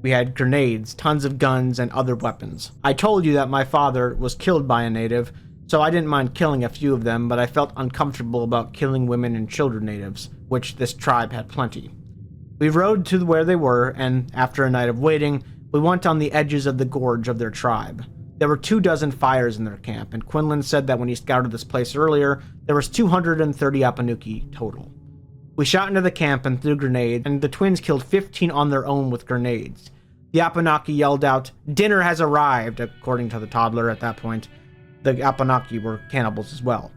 We had grenades, tons of guns, and other weapons. I told you that my father was killed by a native, so I didn't mind killing a few of them, but I felt uncomfortable about killing women and children natives, which this tribe had plenty. We rode to where they were, and after a night of waiting, we went on the edges of the gorge of their tribe. There were 24 fires in their camp, and Quinlan said that when he scouted this place earlier, there was 230 Apanuki total. We shot into the camp and threw grenades, and the twins killed 15 on their own with grenades. The Apanuki yelled out, "Dinner has arrived," according to the toddler at that point. The Apanuki were cannibals as well.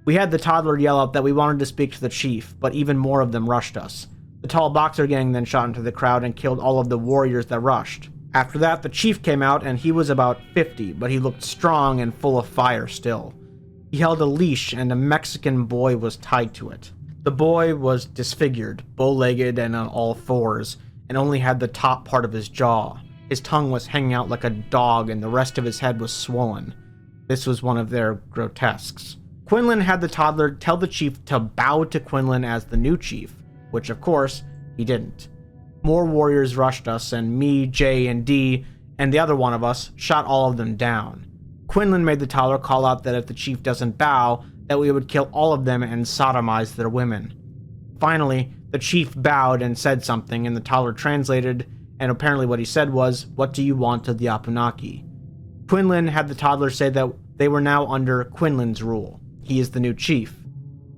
We had the toddler yell out that we wanted to speak to the chief, but even more of them rushed us. The tall boxer gang then shot into the crowd and killed all of the warriors that rushed. After that, the chief came out, and he was about 50, but he looked strong and full of fire still. He held a leash, and a Mexican boy was tied to it. The boy was disfigured, bow-legged and on all fours, and only had the top part of his jaw. His tongue was hanging out like a dog, and the rest of his head was swollen. This was one of their grotesques. Quinlan had the toddler tell the chief to bow to Quinlan as the new chief, which of course, he didn't. More warriors rushed us, and me, Jay, and D, and the other one of us, shot all of them down. Quinlan made the toddler call out that if the chief doesn't bow, that we would kill all of them and sodomize their women. Finally, the chief bowed and said something, and the toddler translated, and apparently what he said was, "What do you want of the Apanuki?" Quinlan had the toddler say that they were now under Quinlan's rule. He is the new chief.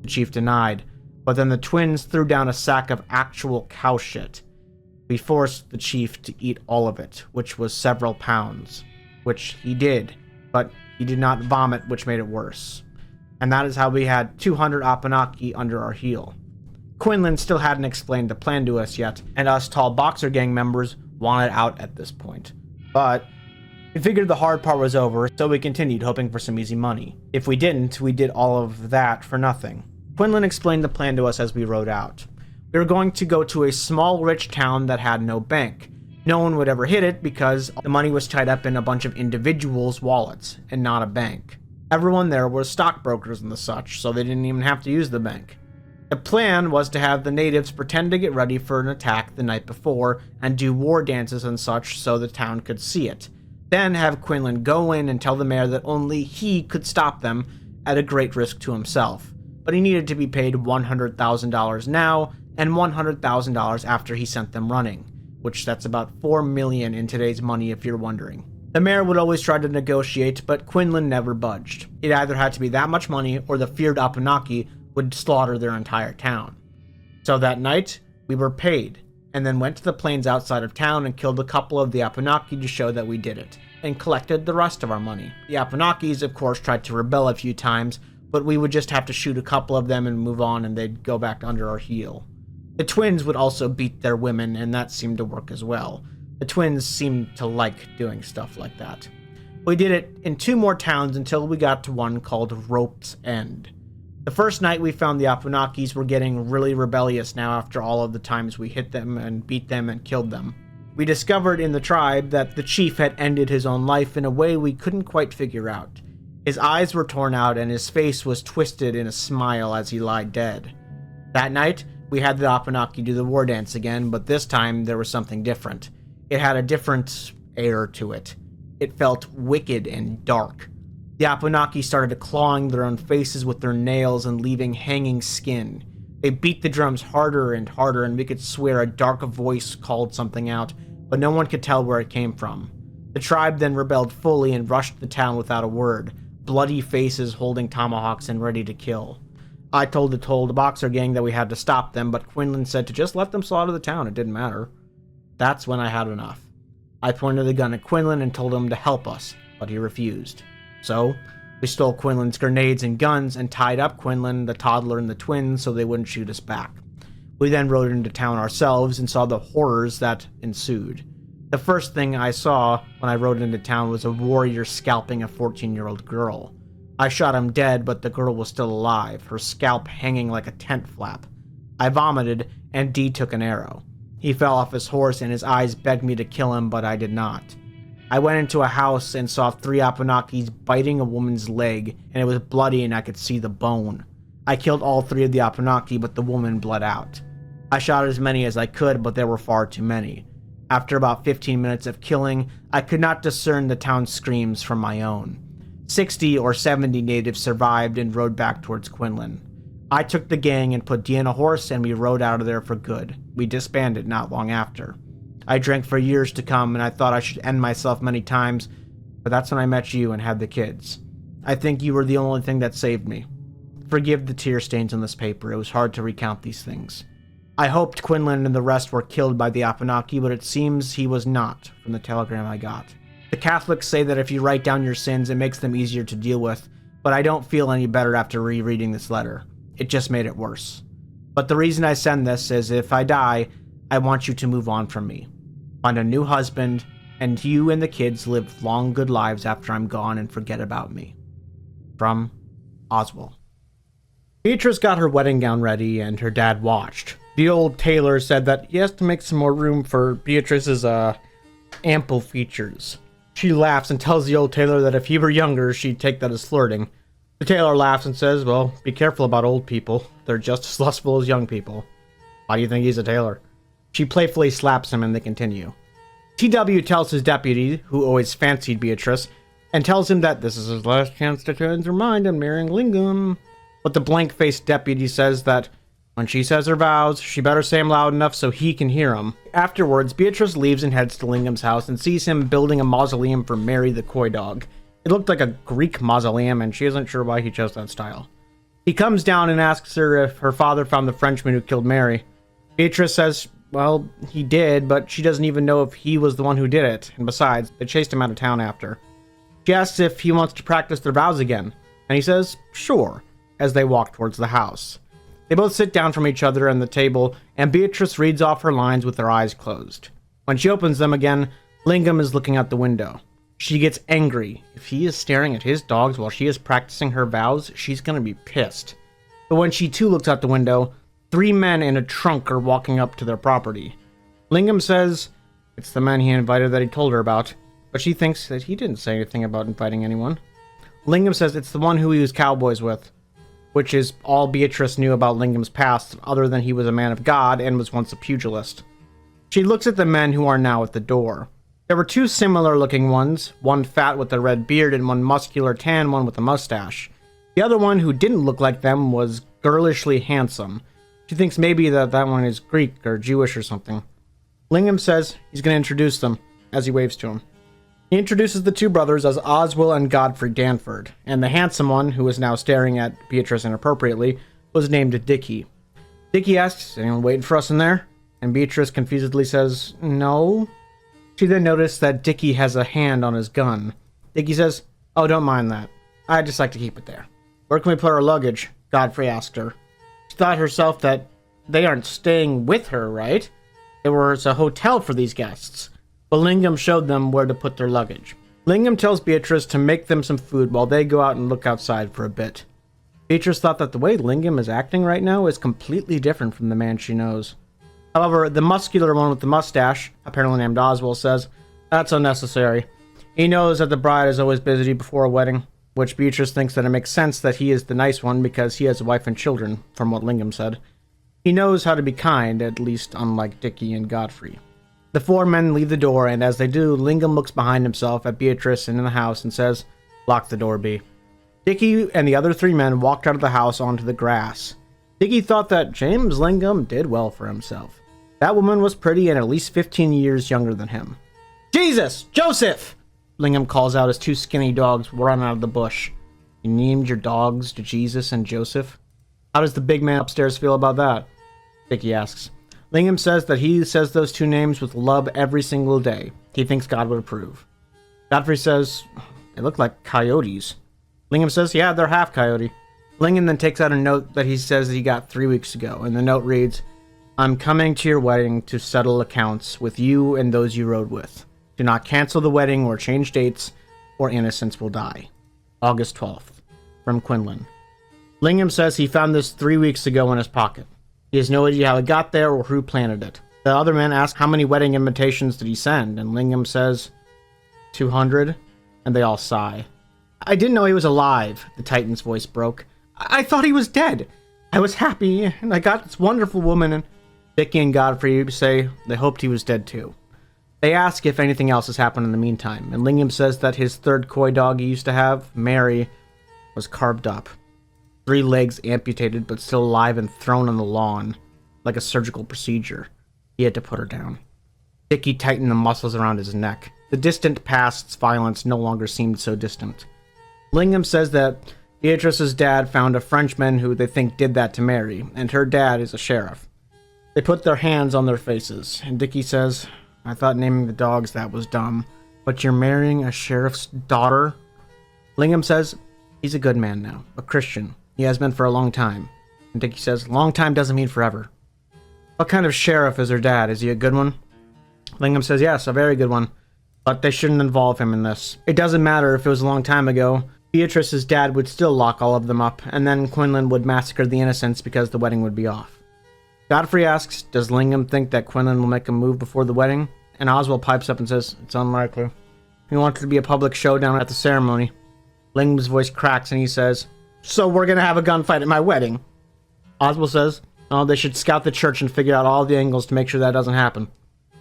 The chief denied, but then the twins threw down a sack of actual cow shit. We forced the chief to eat all of it, which was several pounds, which he did, but he did not vomit, which made it worse. And that is how we had 200 Apanuki under our heel. Quinlan still hadn't explained the plan to us yet, and us tall boxer gang members wanted out at this point. But we figured the hard part was over, so we continued hoping for some easy money. If we didn't, we did all of that for nothing. Quinlan explained the plan to us as we rode out. We were going to go to a small rich town that had no bank. No one would ever hit it because the money was tied up in a bunch of individuals' wallets and not a bank. Everyone there was stockbrokers and the such, so they didn't even have to use the bank. The plan was to have the natives pretend to get ready for an attack the night before and do war dances and such so the town could see it. Then have Quinlan go in and tell the mayor that only he could stop them at a great risk to himself, but he needed to be paid $100,000 now and $100,000 after he sent them running, which that's about $4 million in today's money if you're wondering. The mayor would always try to negotiate, but Quinlan never budged. It either had to be that much money or the feared Abenaki would slaughter their entire town. So that night, we were paid, and then went to the plains outside of town and killed a couple of the Abenaki to show that we did it, and collected the rest of our money. The Abenakis, of course, tried to rebel a few times, but we would just have to shoot a couple of them and move on, and they'd go back under our heel. The twins would also beat their women, and that seemed to work as well. The twins seemed to like doing stuff like that. We did it in 2 more towns until we got to one called Rope's End. The first night we found the Abenakis were getting really rebellious now after all of the times we hit them and beat them and killed them. We discovered in the tribe that the chief had ended his own life in a way we couldn't quite figure out. His eyes were torn out and his face was twisted in a smile as he lied dead. That night, we had the Abenaki do the war dance again, but this time there was something different. It had a different air to it. It felt wicked and dark. The Abenaki started clawing their own faces with their nails and leaving hanging skin. They beat the drums harder and harder, and we could swear a dark voice called something out, but no one could tell where it came from. The tribe then rebelled fully and rushed the town without a word, bloody faces holding tomahawks and ready to kill. I told the Pugsr gang that we had to stop them, but Quinlan said to just let them slaughter the town, it didn't matter. That's when I had enough. I pointed the gun at Quinlan and told him to help us, but he refused. So, we stole Quinlan's grenades and guns and tied up Quinlan, the toddler, and the twins so they wouldn't shoot us back. We then rode into town ourselves and saw the horrors that ensued. The first thing I saw when I rode into town was a warrior scalping a 14-year-old girl. I shot him dead, but the girl was still alive, her scalp hanging like a tent flap. I vomited, and D took an arrow. He fell off his horse and his eyes begged me to kill him, but I did not. I went into a house and saw 3 Abenakis biting a woman's leg, and it was bloody and I could see the bone. I killed all 3 of the Abenaki, but the woman bled out. I shot as many as I could, but there were far too many. After about 15 minutes of killing, I could not discern the town's screams from my own. 60 or 70 natives survived and rode back towards Quinlan. I took the gang and put D on a horse and we rode out of there for good. We disbanded not long after. I drank for years to come, and I thought I should end myself many times, but that's when I met you and had the kids. I think you were the only thing that saved me. Forgive the tear stains on this paper, it was hard to recount these things. I hoped Quinlan and the rest were killed by the Abenaki, but it seems he was not, from the telegram I got. The Catholics say that if you write down your sins, it makes them easier to deal with, but I don't feel any better after rereading this letter. It just made it worse. But the reason I send this is if I die, I want you to move on from me. Find a new husband, and you and the kids live long good lives after I'm gone and forget about me. From Oswald. Beatrice got her wedding gown ready and her dad watched. The old tailor said that he has to make some more room for Beatrice's ample features. She laughs and tells the old tailor that if he were younger, she'd take that as flirting. The tailor laughs and says, well, be careful about old people. They're just as lustful as young people. Why do you think he's a tailor? She playfully slaps him and they continue. TW tells his deputy, who always fancied Beatrice, and tells him that this is his last chance to change her mind on marrying Lingam. But the blank-faced deputy says that when she says her vows, she better say them loud enough so he can hear them. Afterwards, Beatrice leaves and heads to Lingham's house and sees him building a mausoleum for Mary the Coy Dog. It looked like a Greek mausoleum and she isn't sure why he chose that style. He comes down and asks her if her father found the Frenchman who killed Mary. Beatrice says, well, he did, but she doesn't even know if he was the one who did it, and besides, they chased him out of town after. She asks if he wants to practice their vows again, and he says, sure, as they walk towards the house. They both sit down from each other at the table, and Beatrice reads off her lines with her eyes closed. When she opens them again, Lingam is looking out the window. She gets angry. If he is staring at his dogs while she is practicing her vows, she's gonna be pissed. But when she too looks out the window, 3 men in a trunk are walking up to their property. Lingam says it's the men he invited that he told her about, but she thinks that he didn't say anything about inviting anyone. Lingham says it's the one who he was cowboys with, which is all Beatrice knew about Lingham's past, other than he was a man of God and was once a pugilist. She looks at the men who are now at the door. There were two similar-looking ones, one fat with a red beard and one muscular tan one with a mustache. The other one, who didn't look like them, was girlishly handsome. She thinks maybe that one is Greek or Jewish or something. Lingham says he's going to introduce them, as he waves to him. He introduces the two brothers as Oswell and Godfrey Danford, and the handsome one, who is now staring at Beatrice inappropriately, was named Dickie. Dickie asks, anyone waiting for us in there? And Beatrice confusedly says, no. She then noticed that Dickie has a hand on his gun. Dickie says, oh, don't mind that. I'd just like to keep it there. Where can we put our luggage? Godfrey asked her. She thought herself that they aren't staying with her, right? There was a hotel for these guests. But Lingham showed them where to put their luggage. Lingham tells Beatrice to make them some food while they go out and look outside for a bit. Beatrice thought that the way Lingham is acting right now is completely different from the man she knows. However, the muscular one with the mustache, apparently named Oswald, says, that's unnecessary. He knows that the bride is always busy before a wedding, which Beatrice thinks that it makes sense that he is the nice one because he has a wife and children, from what Lingham said. He knows how to be kind, at least unlike Dickie and Godfrey. The four men leave the door, and as they do, Lingham looks behind himself at Beatrice and in the house and says, lock the door, B. Dickie and the other three men walked out of the house onto the grass. Dickie thought that James Lingham did well for himself. That woman was pretty and at least 15 years younger than him. Jesus! Joseph! Lingham calls out as two skinny dogs run out of the bush. You named your dogs to Jesus and Joseph? How does the big man upstairs feel about that? Dickie asks. Lingham says that he says those two names with love every single day. He thinks God would approve. Godfrey says, they look like coyotes. Lingham says, yeah, they're half coyote. Lingham then takes out a note that he says that he got 3 weeks ago, and the note reads, I'm coming to your wedding to settle accounts with you and those you rode with. Do not cancel the wedding or change dates, or innocents will die. August 12th. From Quinlan. Lingham says he found this 3 weeks ago in his pocket. He has no idea how it got there or who planted it. The other men ask how many wedding invitations did he send, and Lingham says 200, and they all sigh. I didn't know he was alive, the Titan's voice broke. I thought he was dead. I was happy, and I got this wonderful woman, and Dickie and Godfrey say they hoped he was dead too. They ask if anything else has happened in the meantime, and Lingham says that his third coy dog he used to have, Mary, was carved up. 3 legs amputated but still alive and thrown on the lawn, like a surgical procedure. He had to put her down. Dickie tightened the muscles around his neck. The distant past's violence no longer seemed so distant. Lingham says that Beatrice's dad found a Frenchman who they think did that to Mary, and her dad is a sheriff. They put their hands on their faces, and Dickie says, I thought naming the dogs that was dumb, but you're marrying a sheriff's daughter? Lingham says, he's a good man now, a Christian. He has been for a long time. And Dickie says, long time doesn't mean forever. What kind of sheriff is her dad? Is he a good one? Lingham says, yes, a very good one. But they shouldn't involve him in this. It doesn't matter if it was a long time ago. Beatrice's dad would still lock all of them up, and then Quinlan would massacre the innocents because the wedding would be off. Godfrey asks, does Lingham think that Quinlan will make a move before the wedding? And Oswald pipes up and says, it's unlikely. He wants it to be a public showdown at the ceremony. Lingham's voice cracks and he says, so we're gonna have a gunfight at my wedding. Oswald says, oh, they should scout the church and figure out all the angles to make sure that doesn't happen.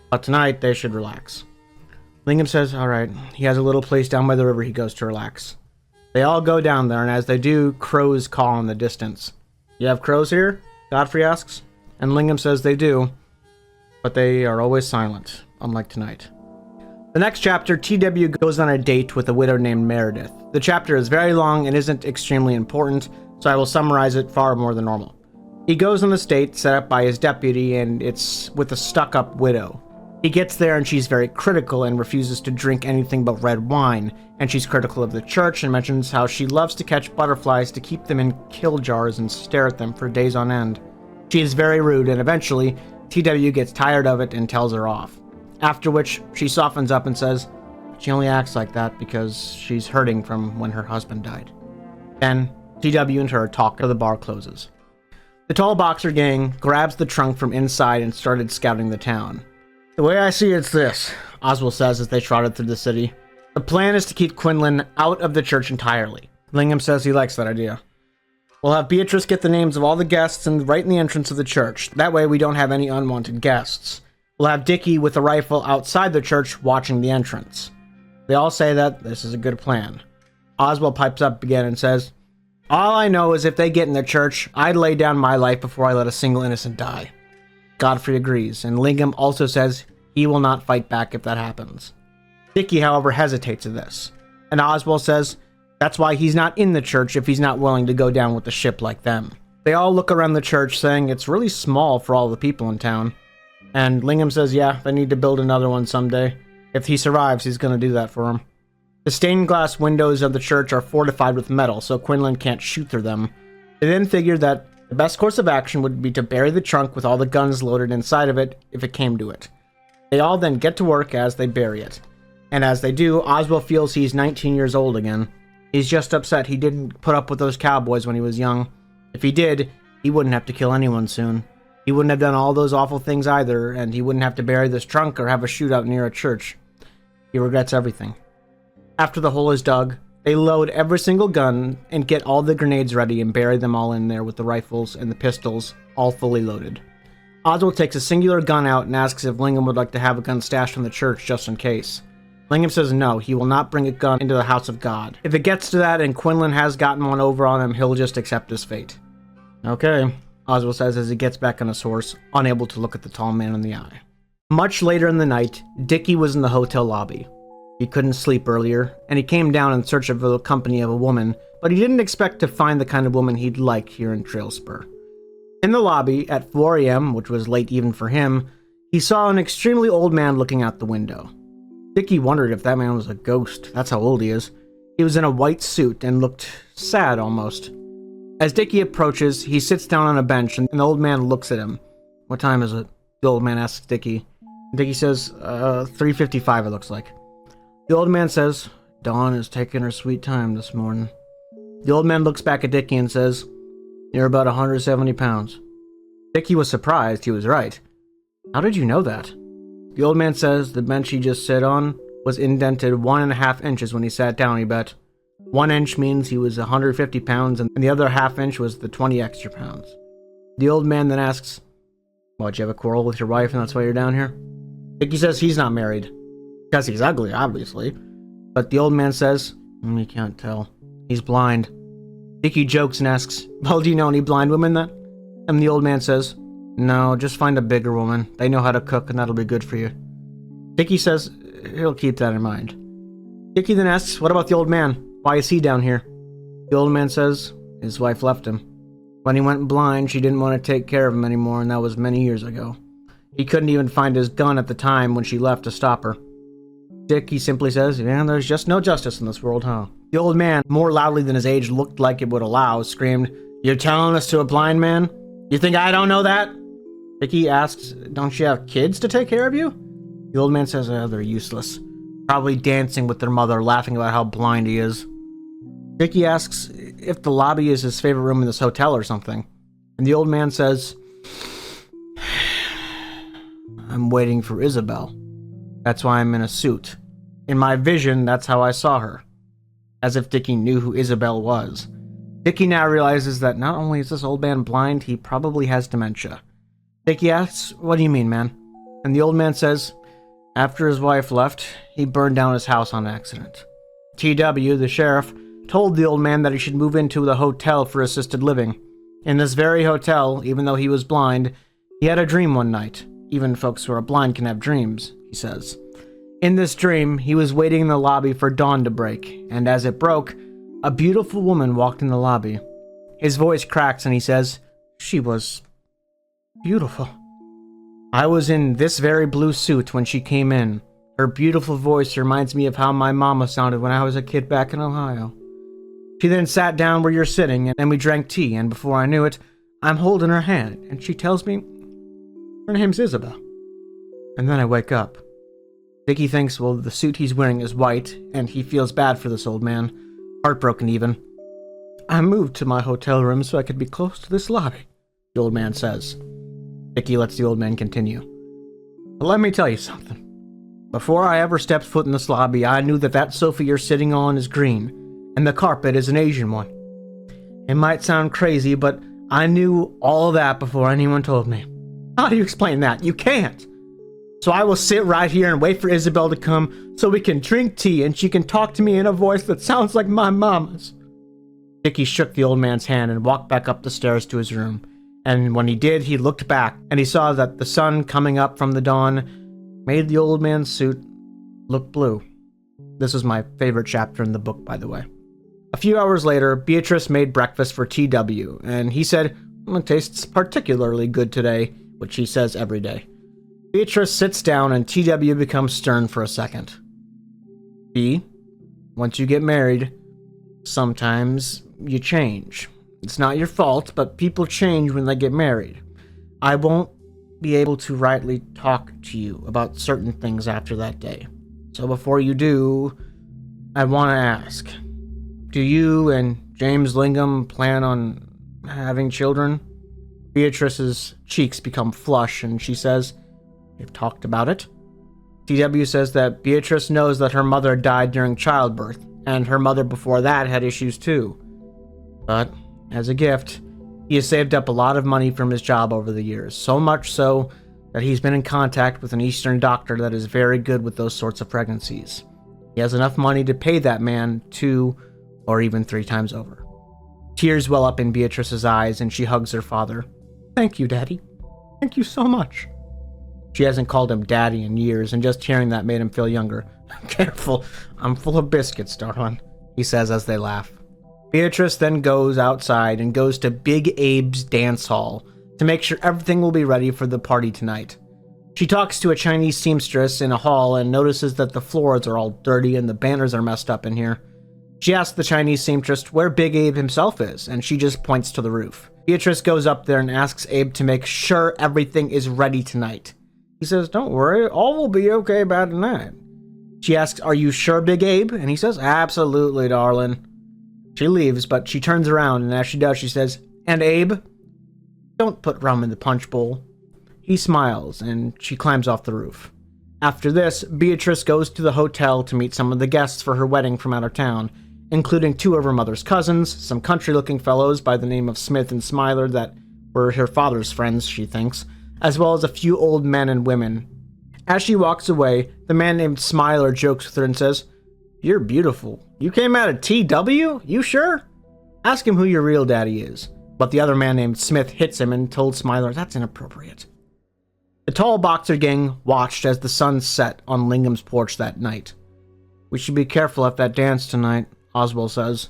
But tonight, they should relax. Lingham says, alright, he has a little place down by the river he goes to relax. They all go down there, and as they do, crows call in the distance. You have crows here? Godfrey asks. And Lingham says they do, but they are always silent, unlike tonight. The next chapter, TW goes on a date with a widow named Meredith. The chapter is very long and isn't extremely important, so I will summarize it far more than normal. He goes on this date set up by his deputy, and it's with a stuck-up widow. He gets there and she's very critical and refuses to drink anything but red wine, and she's critical of the church and mentions how she loves to catch butterflies to keep them in kill jars and stare at them for days on end. She is very rude, and eventually, TW gets tired of it and tells her off. After which, she softens up and says she only acts like that because she's hurting from when her husband died. Then, TW and her talk till the bar closes. The tall boxer gang grabs the trunk from inside and started scouting the town. The way I see it's this, Oswald says as they trotted through the city. The plan is to keep Quinlan out of the church entirely. Lingham says he likes that idea. We'll have Beatrice get the names of all the guests and right in the entrance of the church. That way we don't have any unwanted guests. We'll have Dickie with a rifle outside the church watching the entrance. They all say that this is a good plan. Oswald pipes up again and says, all I know is if they get in the church, I'd lay down my life before I let a single innocent die. Godfrey agrees, and Lingham also says he will not fight back if that happens. Dickie, however, hesitates at this, and Oswald says that's why he's not in the church if he's not willing to go down with the ship like them. They all look around the church saying it's really small for all the people in town, and Lingham says yeah, they need to build another one someday. If he survives, he's going to do that for him. The stained glass windows of the church are fortified with metal, so Quinlan can't shoot through them. They then figured that the best course of action would be to bury the trunk with all the guns loaded inside of it if it came to it. They all then get to work as they bury it. And as they do, Oswald feels he's 19 years old again. He's just upset he didn't put up with those cowboys when he was young. If he did, he wouldn't have to kill anyone soon. He wouldn't have done all those awful things either, and he wouldn't have to bury this trunk or have a shootout near a church. He regrets everything. After the hole is dug, they load every single gun and get all the grenades ready and bury them all in there with the rifles and the pistols all fully loaded. Oswald takes a singular gun out and asks if Lingham would like to have a gun stashed in the church just in case. Lingham says no, he will not bring a gun into the house of God. If it gets to that and Quinlan has gotten one over on him, he'll just accept his fate. Okay, Oswald says as he gets back on his horse, unable to look at the tall man in the eye. Much later in the night, Dickie was in the hotel lobby. He couldn't sleep earlier, and he came down in search of the company of a woman, but he didn't expect to find the kind of woman he'd like here in Trailspur. In the lobby, at 4 a.m., which was late even for him, he saw an extremely old man looking out the window. Dickie wondered if that man was a ghost. That's how old he is. He was in a white suit and looked sad almost. As Dickie approaches, he sits down on a bench and the old man looks at him. What time is it? The old man asks Dickie. Dickie says, 3:55 it looks like. The old man says, Dawn is taking her sweet time this morning. The old man looks back at Dickie and says, you're about 170 pounds. Dickie was surprised. He was right. How did you know that? The old man says the bench he just sat on was indented 1.5 inches when he sat down, he bet. 1 inch means he was 150 pounds, and the other half inch was the 20 extra pounds. The old man then asks, what, you have a quarrel with your wife and that's why you're down here? Dickie says he's not married. Because he's ugly, obviously. But the old man says, you can't tell. He's blind. Dickie jokes and asks, well, do you know any blind women then? And the old man says, no, just find a bigger woman. They know how to cook and that'll be good for you. Dickie says he'll keep that in mind. Dickie then asks, what about the old man? Why is he down here? The old man says his wife left him. When he went blind, she didn't want to take care of him anymore, and that was many years ago. He couldn't even find his gun at the time when she left to stop her. Dickie simply says, yeah, there's just no justice in this world, huh? The old man, more loudly than his age looked like it would allow, screamed, you're telling this to a blind man? You think I don't know that? Dickie asks, don't you have kids to take care of you? The old man says, they're useless. Probably dancing with their mother, laughing about how blind he is. Dickie asks if the lobby is his favorite room in this hotel or something. And the old man says, I'm waiting for Isabel. That's why I'm in a suit. In my vision, that's how I saw her. As if Dickie knew who Isabel was. Dickie now realizes that not only is this old man blind, he probably has dementia. Dickie asks, what do you mean, man? And the old man says, after his wife left, he burned down his house on accident. T.W., the sheriff, told the old man that he should move into the hotel for assisted living. In this very hotel, even though he was blind, he had a dream one night. Even folks who are blind can have dreams, he says. In this dream, he was waiting in the lobby for dawn to break, and as it broke, a beautiful woman walked in the lobby. His voice cracks and he says, she was beautiful. I was in this very blue suit when she came in. Her beautiful voice reminds me of how my mama sounded when I was a kid back in Ohio. She then sat down where you're sitting, and we drank tea, and before I knew it, I'm holding her hand, and she tells me her name's Isabel. And then I wake up. Dickie thinks, well, the suit he's wearing is white, and he feels bad for this old man, heartbroken even. I moved to my hotel room so I could be close to this lobby, the old man says. Dickie lets the old man continue. But let me tell you something. Before I ever stepped foot in this lobby, I knew that sofa you're sitting on is green, and the carpet is an Asian one. It might sound crazy, but I knew all that before anyone told me. How do you explain that? You can't. So I will sit right here and wait for Isabel to come so we can drink tea and she can talk to me in a voice that sounds like my mama's. Dickie shook the old man's hand and walked back up the stairs to his room. And when he did, he looked back and he saw that the sun coming up from the dawn made the old man's suit look blue. This was my favorite chapter in the book, by the way. A few hours later, Beatrice made breakfast for TW, and he said, "It tastes particularly good today," which he says every day. Beatrice sits down and TW becomes stern for a second. B, once you get married, sometimes you change. It's not your fault, but people change when they get married. I won't be able to rightly talk to you about certain things after that day. So before you do, I want to ask, do you and James Lingham plan on having children? Beatrice's cheeks become flush and she says, "We've talked about it." TW says that Beatrice knows that her mother died during childbirth, and her mother before that had issues too. But, as a gift, he has saved up a lot of money from his job over the years, so much so that he's been in contact with an Eastern doctor that is very good with those sorts of pregnancies. He has enough money to pay that man 2 or even 3 times over. Tears well up in Beatrice's eyes and she hugs her father. "Thank you, Daddy. Thank you so much." She hasn't called him Daddy in years, and just hearing that made him feel younger. "Careful, I'm full of biscuits, darling," he says as they laugh. Beatrice then goes outside and goes to Big Abe's dance hall to make sure everything will be ready for the party tonight. She talks to a Chinese seamstress in a hall and notices that the floors are all dirty and the banners are messed up in here. She asks the Chinese seamstress where Big Abe himself is, and she just points to the roof. Beatrice goes up there and asks Abe to make sure everything is ready tonight. He says, "Don't worry, all will be okay by tonight." She asks, "Are you sure, Big Abe?" And he says, "Absolutely, darling." She leaves, but she turns around, and as she does, she says, "And Abe, don't put rum in the punch bowl." He smiles, and she climbs off the roof. After this, Beatrice goes to the hotel to meet some of the guests for her wedding from out of town, including 2 of her mother's cousins, some country-looking fellows by the name of Smith and Smiler that were her father's friends, she thinks, as well as a few old men and women. As she walks away, the man named Smiler jokes with her and says, "You're beautiful. You came out of TW? You sure? Ask him who your real daddy is." But the other man named Smith hits him and told Smiler that's inappropriate. The tall boxer gang watched as the sun set on Lingham's porch that night. "We should be careful at that dance tonight," Oswald says.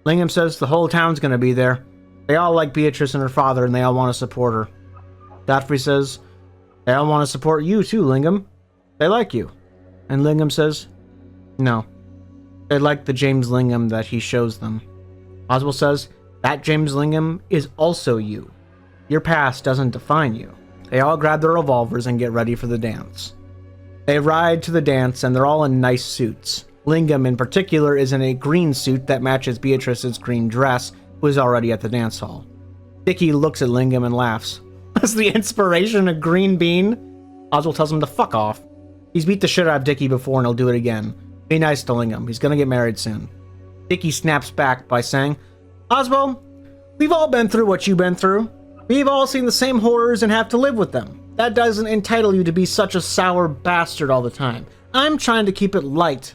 Lingham says the whole town's gonna be there. They all like Beatrice and her father, and they all want to support her. Godfrey says, "They all want to support you too, Lingham. They like you." And Lingham says, "No. They like the James Lingham that he shows them." Oswald says, "That James Lingham is also you. Your past doesn't define you." They all grab their revolvers and get ready for the dance. They ride to the dance, and they're all in nice suits. Lingham, in particular, is in a green suit that matches Beatrice's green dress, who is already at the dance hall. Dickie looks at Lingham and laughs. "Was the inspiration a green bean?" Oswald tells him to fuck off. He's beat the shit out of Dickie before and he'll do it again. Be nice to Lingham. He's gonna get married soon. Dickie snaps back by saying, "Oswald, we've all been through what you've been through. We've all seen the same horrors and have to live with them. That doesn't entitle you to be such a sour bastard all the time. I'm trying to keep it light.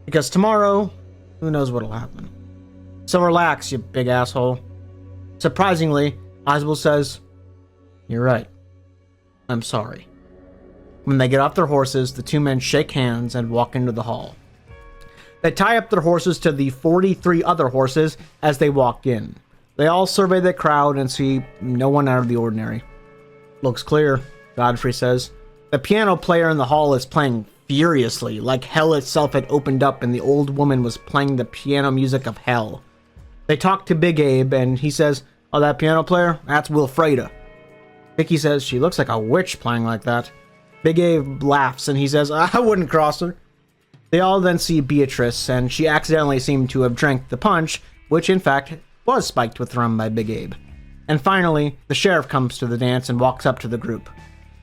Because tomorrow, who knows what'll happen. So relax, you big asshole." Surprisingly, Oswald says, "You're right. I'm sorry." When they get off their horses, the 2 men shake hands and walk into the hall. They tie up their horses to the 43 other horses as they walk in. They all survey the crowd and see no one out of the ordinary. "Looks clear," Godfrey says. The piano player in the hall is playing furiously, like hell itself had opened up and the old woman was playing the piano music of hell. They talk to Big Abe and he says, "Oh, that piano player? That's Wilfreda." Vicky says she looks like a witch playing like that. Big Abe laughs and he says, "I wouldn't cross her." They all then see Beatrice, and she accidentally seemed to have drank the punch, which in fact was spiked with rum by Big Abe. And finally, the sheriff comes to the dance and walks up to the group.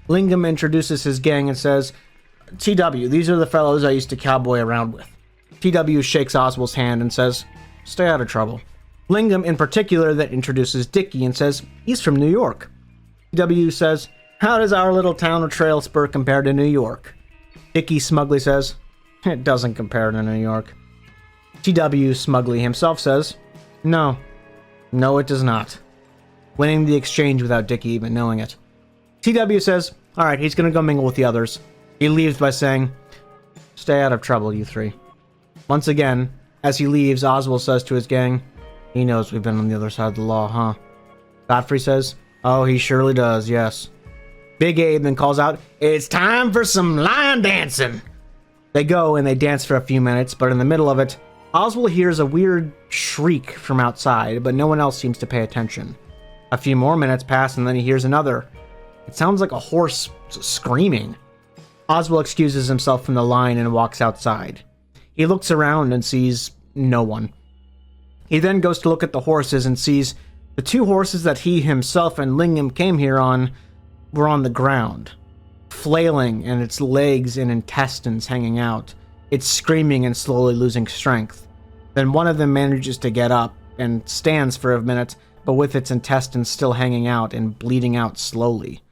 Lingham introduces his gang and says, "TW, these are the fellows I used to cowboy around with." TW shakes Oswald's hand and says, "Stay out of trouble." Lingham in particular then introduces Dickie and says he's from New York. TW says, "How does our little town of Trailspur compare to New York?" Dickie smugly says, "It doesn't compare to New York." TW smugly himself says, No, it does not," winning the exchange without Dickie even knowing it. TW says, alright, he's gonna go mingle with the others. He leaves by saying, "Stay out of trouble, you three." Once again, as he leaves, Oswald says to his gang, "He knows we've been on the other side of the law, huh?" Godfrey says, "Oh, he surely does, yes." Big Abe then calls out, "It's time for some line dancing." They go and they dance for a few minutes, but in the middle of it, Oswald hears a weird shriek from outside, but no one else seems to pay attention. A few more minutes pass and then he hears another. It sounds like a horse screaming. Oswald excuses himself from the line and walks outside. He looks around and sees no one. He then goes to look at the horses and sees the two horses that he himself and Lingham came here on were on the ground, flailing and its legs and intestines hanging out. It's screaming and slowly losing strength. Then one of them manages to get up and stands for a minute, but with its intestines still hanging out and bleeding out slowly.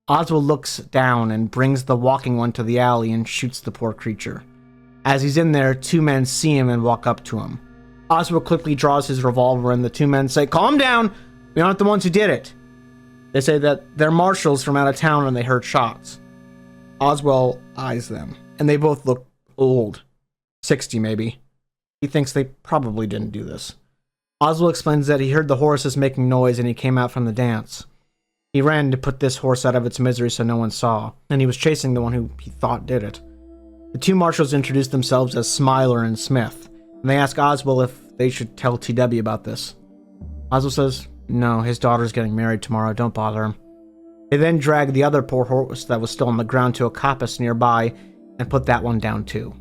Oswald looks down and brings the walking one to the alley and shoots the poor creature. As he's in there, two men see him and walk up to him. Oswald quickly draws his revolver and the two men say, "Calm down, we aren't the ones who did it." They say that they're marshals from out of town and they heard shots. Oswald eyes them, and they both look old. 60 maybe. He thinks they probably didn't do this. Oswald explains that he heard the horses making noise and he came out from the dance. He ran to put this horse out of its misery so no one saw, and he was chasing the one who he thought did it. The two marshals introduce themselves as Smiler and Smith, and they ask Oswald if they should tell TW about this. Oswald says, "No, his daughter's getting married tomorrow, don't bother him." They then drag the other poor horse that was still on the ground to a coppice nearby and put that one down too.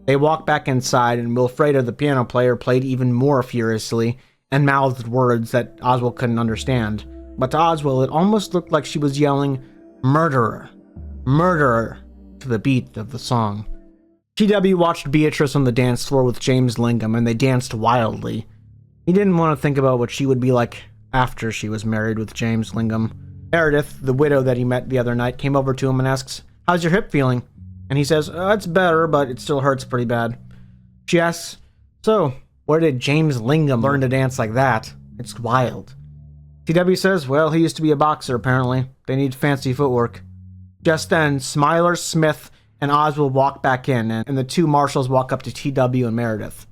They walked back inside and Wilfredo, the piano player, played even more furiously and mouthed words that Oswald couldn't understand. But to Oswald, it almost looked like she was yelling, "Murderer! Murderer!" to the beat of the song. TW watched Beatrice on the dance floor with James Lingham and they danced wildly. He didn't want to think about what she would be like after she was married with James Lingham. Meredith, the widow that he met the other night, came over to him and asks, "How's your hip feeling?" And he says, "It's better, but it still hurts pretty bad." She asks, "So, where did James Lingham learn to dance like that? It's wild." TW says, "Well, he used to be a boxer, apparently. They need fancy footwork." Just then, Smiler, Smith, and Oswald walk back in, and the two marshals walk up to TW and Meredith.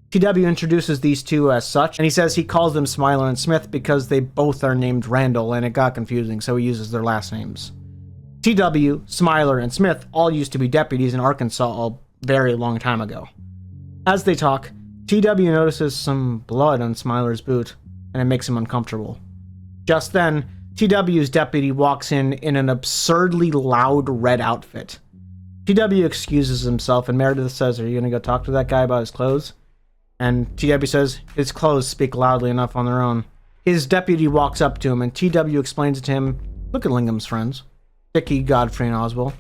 TW introduces these two as such, and he says he calls them Smiler and Smith because they both are named Randall, and it got confusing, so he uses their last names. TW, Smiler, and Smith all used to be deputies in Arkansas a very long time ago. As they talk, TW notices some blood on Smiler's boot, and it makes him uncomfortable. Just then, TW's deputy walks in an absurdly loud red outfit. TW excuses himself, and Meredith says, "Are you going to go talk to that guy about his clothes?" And TW says, "His clothes speak loudly enough on their own." His deputy walks up to him, and TW explains to him, "Look at Lingham's friends. Dickie, Godfrey, and Oswald.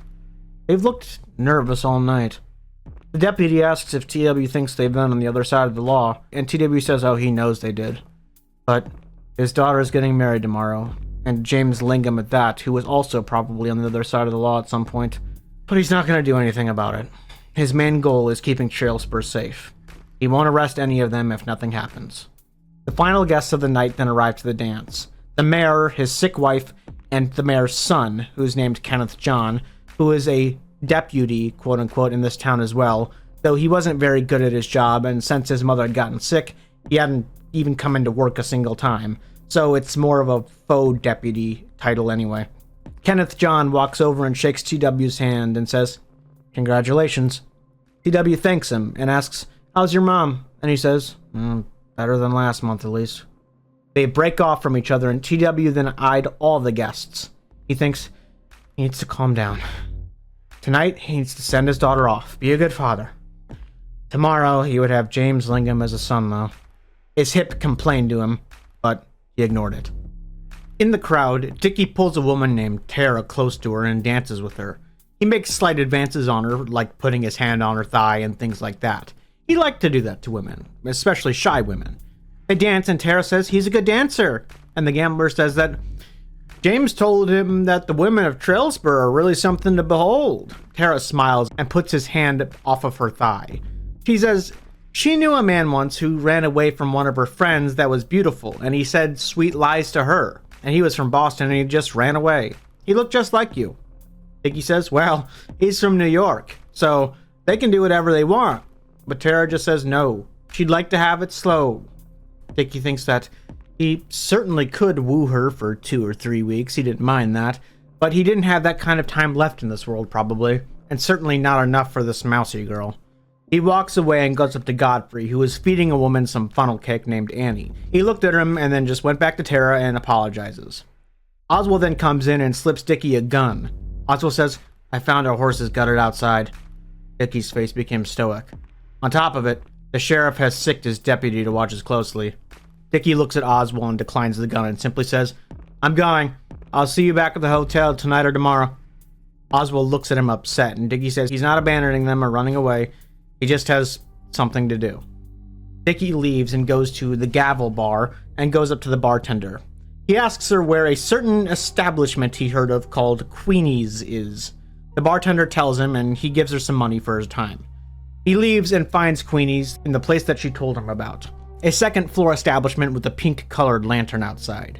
They've looked nervous all night." The deputy asks if TW thinks they've been on the other side of the law, and TW says, oh, he knows they did. But his daughter is getting married tomorrow, and James Lingham at that, who was also probably on the other side of the law at some point. But he's not going to do anything about it. His main goal is keeping Trailspur safe. He won't arrest any of them if nothing happens. The final guests of the night then arrive to the dance. The mayor, his sick wife, and the mayor's son, who's named Kenneth John, who is a deputy, quote-unquote, in this town as well, though he wasn't very good at his job, and since his mother had gotten sick, he hadn't even come into work a single time, so it's more of a faux deputy title anyway. Kenneth John walks over and shakes TW's hand and says, "Congratulations." TW thanks him and asks, "How's your mom?" And he says, "Better than last month at least." They break off from each other, and TW then eyed all the guests. He thinks he needs to calm down. Tonight, he needs to send his daughter off, be a good father. Tomorrow, he would have James Lingham as a son, though. His hip complained to him, but he ignored it. In the crowd, Dickie pulls a woman named Tara close to her and dances with her. He makes slight advances on her, like putting his hand on her thigh and things like that. He liked to do that to women, especially shy women. They dance, and Tara says he's a good dancer, and the gambler says that James told him that the women of Trailspur are really something to behold. Tara smiles and puts his hand off of her thigh. She says she knew a man once who ran away from one of her friends that was beautiful, and he said sweet lies to her, and he was from Boston and he just ran away. He looked just like you. Dickie says, well, he's from New York, so they can do whatever they want. But Tara just says no. She'd like to have it slow. Dickie thinks that he certainly could woo her for 2 or 3 weeks. He didn't mind that. But he didn't have that kind of time left in this world, probably. And certainly not enough for this mousy girl. He walks away and goes up to Godfrey, who is feeding a woman some funnel cake named Annie. He looked at him and then just went back to Tara and apologizes. Oswald then comes in and slips Dickie a gun. Oswald says, I found our horses gutted outside. Dickie's face became stoic. On top of it, the sheriff has sicked his deputy to watch us closely. Dickie looks at Oswald and declines the gun and simply says, I'm going. I'll see you back at the hotel tonight or tomorrow. Oswald looks at him upset, and Dickie says he's not abandoning them or running away. He just has something to do. Dickie leaves and goes to the Gavel Bar and goes up to the bartender. He asks her where a certain establishment he heard of called Queenie's is. The bartender tells him, and he gives her some money for his time. He leaves and finds Queenie's in the place that she told him about. A second-floor establishment with a pink-colored lantern outside.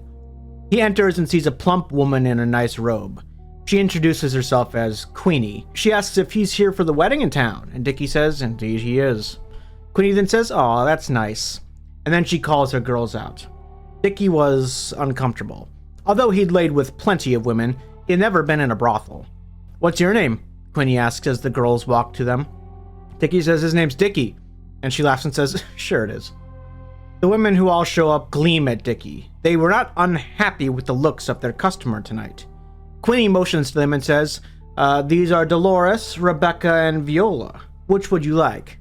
He enters and sees a plump woman in a nice robe. She introduces herself as Queenie. She asks if he's here for the wedding in town, and Dickie says, indeed he is. Queenie then says, aw, that's nice. And then she calls her girls out. Dickie was uncomfortable. Although he'd laid with plenty of women, he had never been in a brothel. What's your name? Queenie asks as the girls walk to them. Dickie says his name's Dickie, and she laughs and says, sure it is. The women who all show up gleam at Dickie. They were not unhappy with the looks of their customer tonight. Queenie motions to them and says, these are Dolores, Rebecca, and Viola. Which would you like?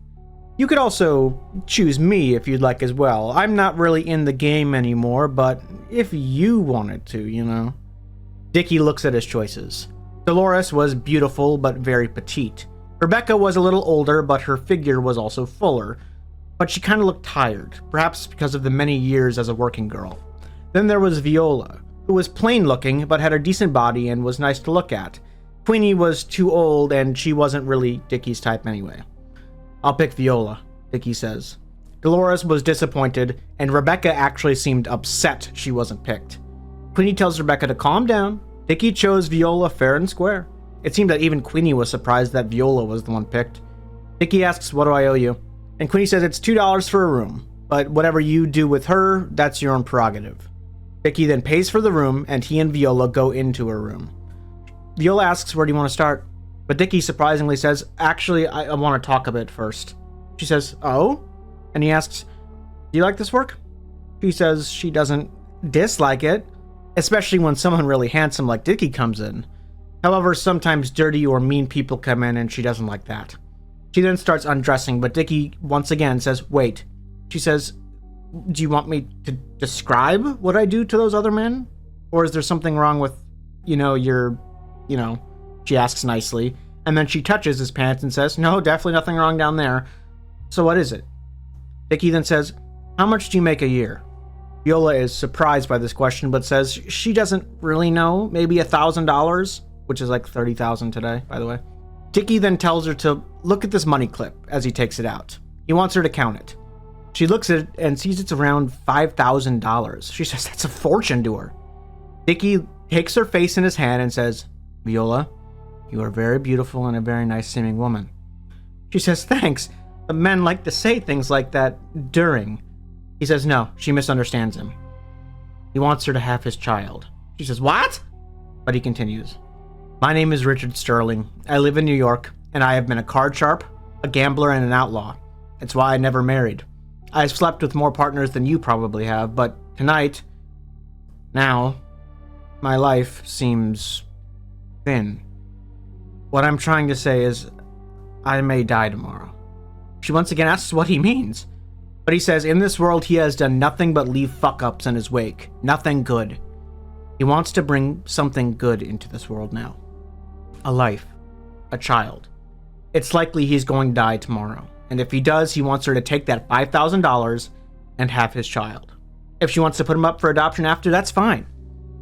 You could also choose me if you'd like as well. I'm not really in the game anymore, but if you wanted to, you know. Dickie looks at his choices. Dolores was beautiful but very petite. Rebecca was a little older, but her figure was also fuller. But she kind of looked tired, perhaps because of the many years as a working girl. Then there was Viola, who was plain looking but had a decent body and was nice to look at. Queenie was too old and she wasn't really Dickie's type anyway. I'll pick Viola, Dickie says. Dolores was disappointed, and Rebecca actually seemed upset she wasn't picked. Queenie tells Rebecca to calm down. Dickie chose Viola fair and square. It seemed that even Queenie was surprised that Viola was the one picked. Dickie asks, what do I owe you? And Queenie says it's $2 for a room, but whatever you do with her, that's your own prerogative. Dickie then pays for the room, and he and Viola go into her room. Viola asks, where do you want to start? But Dickie surprisingly says, actually, I want to talk a bit first. She says, oh? And he asks, do you like this work? She says she doesn't dislike it, especially when someone really handsome like Dickie comes in. However, sometimes dirty or mean people come in and she doesn't like that. She then starts undressing, but Dickie once again says, wait. She says, do you want me to describe what I do to those other men? Or is there something wrong with, she asks nicely. And then she touches his pants and says, no, definitely nothing wrong down there. So what is it? Dickie then says, how much do you make a year? Viola is surprised by this question, but says she doesn't really know, maybe $1,000, which is like 30,000 today, by the way. Dickie then tells her to look at this money clip as he takes it out. He wants her to count it. She looks at it and sees it's around $5,000. She says that's a fortune to her. Dickie takes her face in his hand and says, Viola, you are very beautiful and a very nice seeming woman. She says, thanks. But men like to say things like that during. He says no, she misunderstands him. He wants her to have his child. She says, what? But he continues. My name is Richard Sterling. I live in New York, and I have been a card sharp, a gambler, and an outlaw. It's why I never married. I've slept with more partners than you probably have, but tonight, now, my life seems thin. What I'm trying to say is, I may die tomorrow. She once again asks what he means. But he says in this world he has done nothing but leave fuck-ups in his wake. Nothing good. He wants to bring something good into this world now. A life. A child. It's likely he's going to die tomorrow. And if he does, he wants her to take that $5,000 and have his child. If she wants to put him up for adoption after, that's fine.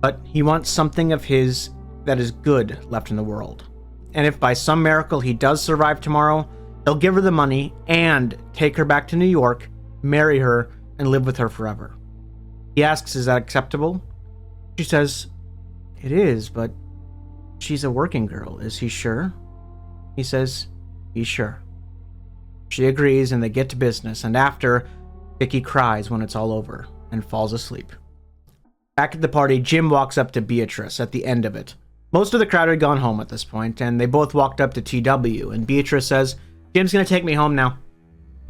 But he wants something of his that is good left in the world. And if by some miracle he does survive tomorrow, he'll give her the money and take her back to New York, marry her, and live with her forever. He asks, is that acceptable? She says, it is, but she's a working girl. Is he sure? He says, he's sure. She agrees and they get to business, and after, Vicky cries when it's all over and falls asleep. Back at the party, Jim walks up to Beatrice at the end of it. Most of the crowd had gone home at this point, and they both walked up to TW, and Beatrice says, Jim's gonna take me home now.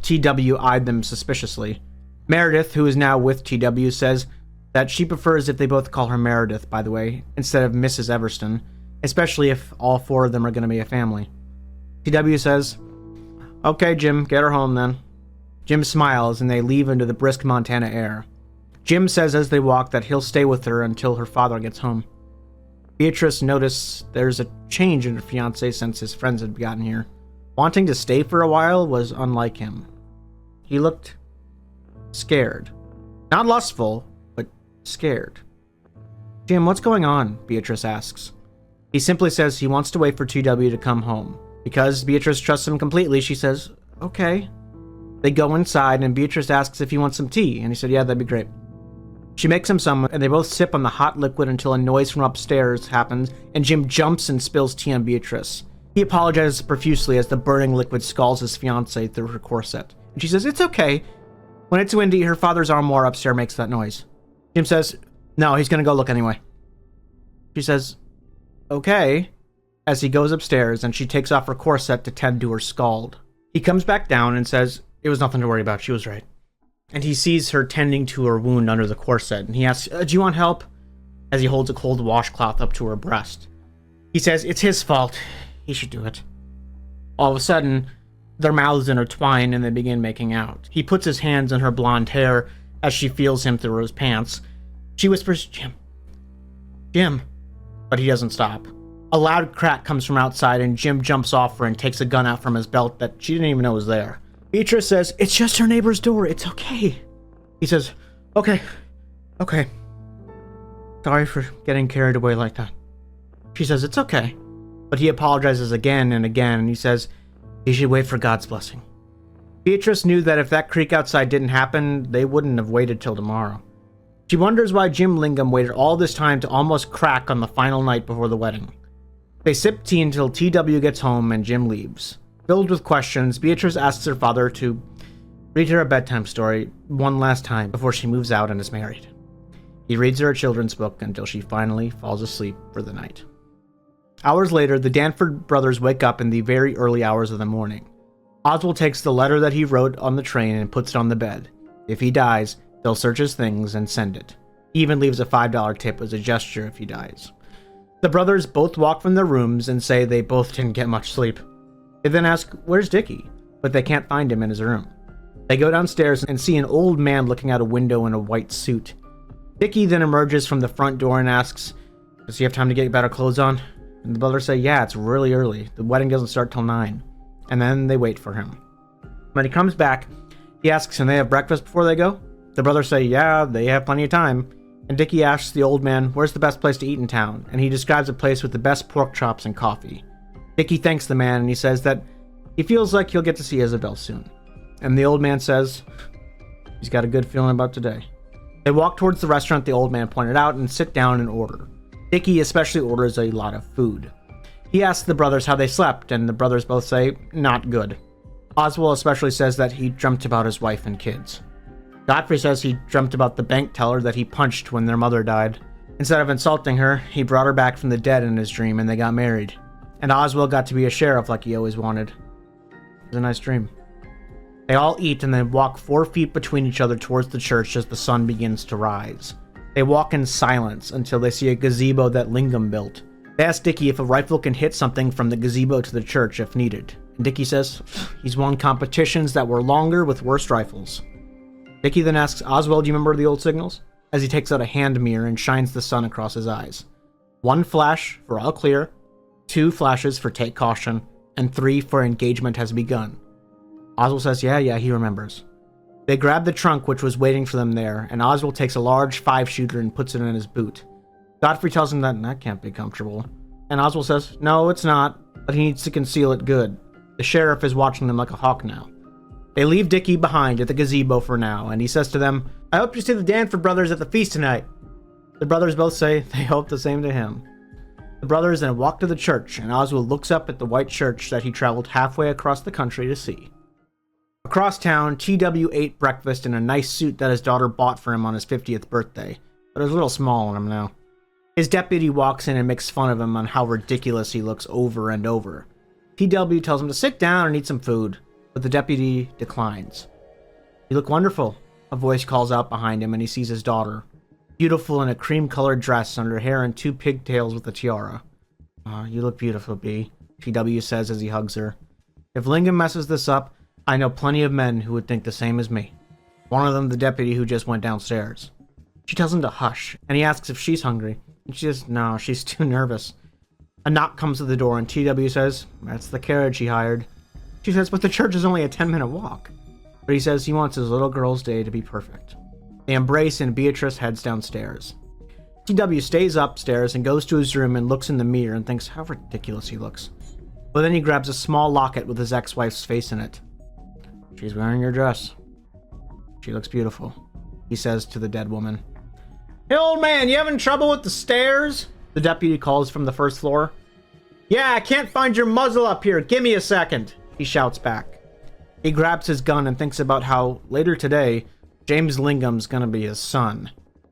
TW eyed them suspiciously. Meredith, who is now with TW, says that she prefers if they both call her Meredith, by the way, instead of Mrs. Everston, especially if all four of them are gonna be a family. TW says, okay, Jim, get her home then. Jim smiles, and they leave into the brisk Montana air. Jim says as they walk that he'll stay with her until her father gets home. Beatrice noticed there's a change in her fiancé since his friends had gotten here. Wanting to stay for a while was unlike him. He looked scared. Not lustful, but scared. Jim, what's going on? Beatrice asks. He simply says he wants to wait for TW to come home. Because Beatrice trusts him completely, she says, okay. They go inside, and Beatrice asks if he wants some tea, and he said, yeah, that'd be great. She makes him some, and they both sip on the hot liquid until a noise from upstairs happens, and Jim jumps and spills tea on Beatrice. He apologizes profusely as the burning liquid scalds his fiancée through her corset. And she says, it's okay. When it's windy, her father's armoire upstairs makes that noise. Jim says, no, he's gonna go look anyway. She says, okay, as he goes upstairs, and she takes off her corset to tend to her scald. He comes back down and says, it was nothing to worry about, she was right. And he sees her tending to her wound under the corset, and he asks, do you want help? As he holds a cold washcloth up to her breast. He says, it's his fault. He should do it. All of a sudden, their mouths intertwine and they begin making out. He puts his hands in her blonde hair as she feels him through his pants. She whispers, Jim. Jim. But he doesn't stop. A loud crack comes from outside, and Jim jumps off her and takes a gun out from his belt that she didn't even know was there. Beatrice says, it's just her neighbor's door, it's okay. He says, okay. Sorry for getting carried away like that. She says, it's okay. But he apologizes again and again, and he says, he should wait for God's blessing. Beatrice knew that if that creak outside didn't happen, they wouldn't have waited till tomorrow. She wonders why Jim Lingham waited all this time to almost crack on the final night before the wedding. They sip tea until TW gets home and Jim leaves. Filled with questions, Beatrice asks her father to read her a bedtime story one last time before she moves out and is married. He reads her a children's book until she finally falls asleep for the night. Hours later, the Danford brothers wake up in the very early hours of the morning. Oswald takes the letter that he wrote on the train and puts it on the bed. If he dies, they'll search his things and send it. He even leaves a $5 tip as a gesture if he dies. The brothers both walk from their rooms and say they both didn't get much sleep. They then ask, where's Dickie? But they can't find him in his room. They go downstairs and see an old man looking out a window in a white suit. Dickie then emerges from the front door and asks, does he have time to get better clothes on? And the brothers say, yeah, it's really early. The wedding doesn't start till 9. And then they wait for him. When he comes back, he asks, can they have breakfast before they go? The brothers say, yeah, they have plenty of time. And Dickie asks the old man, where's the best place to eat in town? And he describes a place with the best pork chops and coffee. Dickie thanks the man, and he says that he feels like he'll get to see Isabel soon. And the old man says he's got a good feeling about today. They walk towards the restaurant the old man pointed out and sit down and order. Dickie especially orders a lot of food. He asks the brothers how they slept, and the brothers both say, not good. Oswald especially says that he dreamt about his wife and kids. Godfrey says he dreamt about the bank teller that he punched when their mother died. Instead of insulting her, he brought her back from the dead in his dream, and they got married. And Oswald got to be a sheriff like he always wanted. It was a nice dream. They all eat and then walk 4 feet between each other towards the church as the sun begins to rise. They walk in silence until they see a gazebo that Lingham built. They ask Dickie if a rifle can hit something from the gazebo to the church if needed. And Dickie says he's won competitions that were longer with worse rifles. Dickie then asks Oswald, do you remember the old signals? As he takes out a hand mirror and shines the sun across his eyes. 1 flash for all clear, 2 flashes for take caution, and 3 for engagement has begun. Oswald says, yeah, he remembers. They grab the trunk, which was waiting for them there, and Oswald takes a large 5-shooter and puts it in his boot. Godfrey tells him that can't be comfortable. And Oswald says, no, it's not, but he needs to conceal it good. The sheriff is watching them like a hawk now. They leave Dickie behind at the gazebo for now, and he says to them, I hope you see the Danford brothers at the feast tonight. The brothers both say they hope the same to him. The brothers then walk to the church, and Oswald looks up at the white church that he traveled halfway across the country to see. Across town, TW ate breakfast in a nice suit that his daughter bought for him on his 50th birthday, but it was a little small on him now. His deputy walks in and makes fun of him on how ridiculous he looks over and over. TW tells him to sit down and eat some food, but the deputy declines. You look wonderful, a voice calls out behind him, and he sees his daughter, beautiful in a cream-colored dress under hair and 2 pigtails with a tiara. You look beautiful, B, TW says as he hugs her. If Lingham messes this up, I know plenty of men who would think the same as me. One of them the deputy who just went downstairs. She tells him to hush, and he asks if she's hungry, and she says no, she's too nervous. A knock comes to the door, and TW says, that's the carriage he hired. She says, but the church is only a 10-minute walk. But he says he wants his little girl's day to be perfect. They embrace, and Beatrice heads downstairs. TW stays upstairs and goes to his room and looks in the mirror and thinks how ridiculous he looks. But then he grabs a small locket with his ex-wife's face in it. She's wearing your dress. She looks beautiful, he says to the dead woman. Hey, old man, you having trouble with the stairs? The deputy calls from the first floor. Yeah, I can't find your muzzle up here. Give me a second, he shouts back. He grabs his gun and thinks about how, later today, James Lingham's gonna be his son.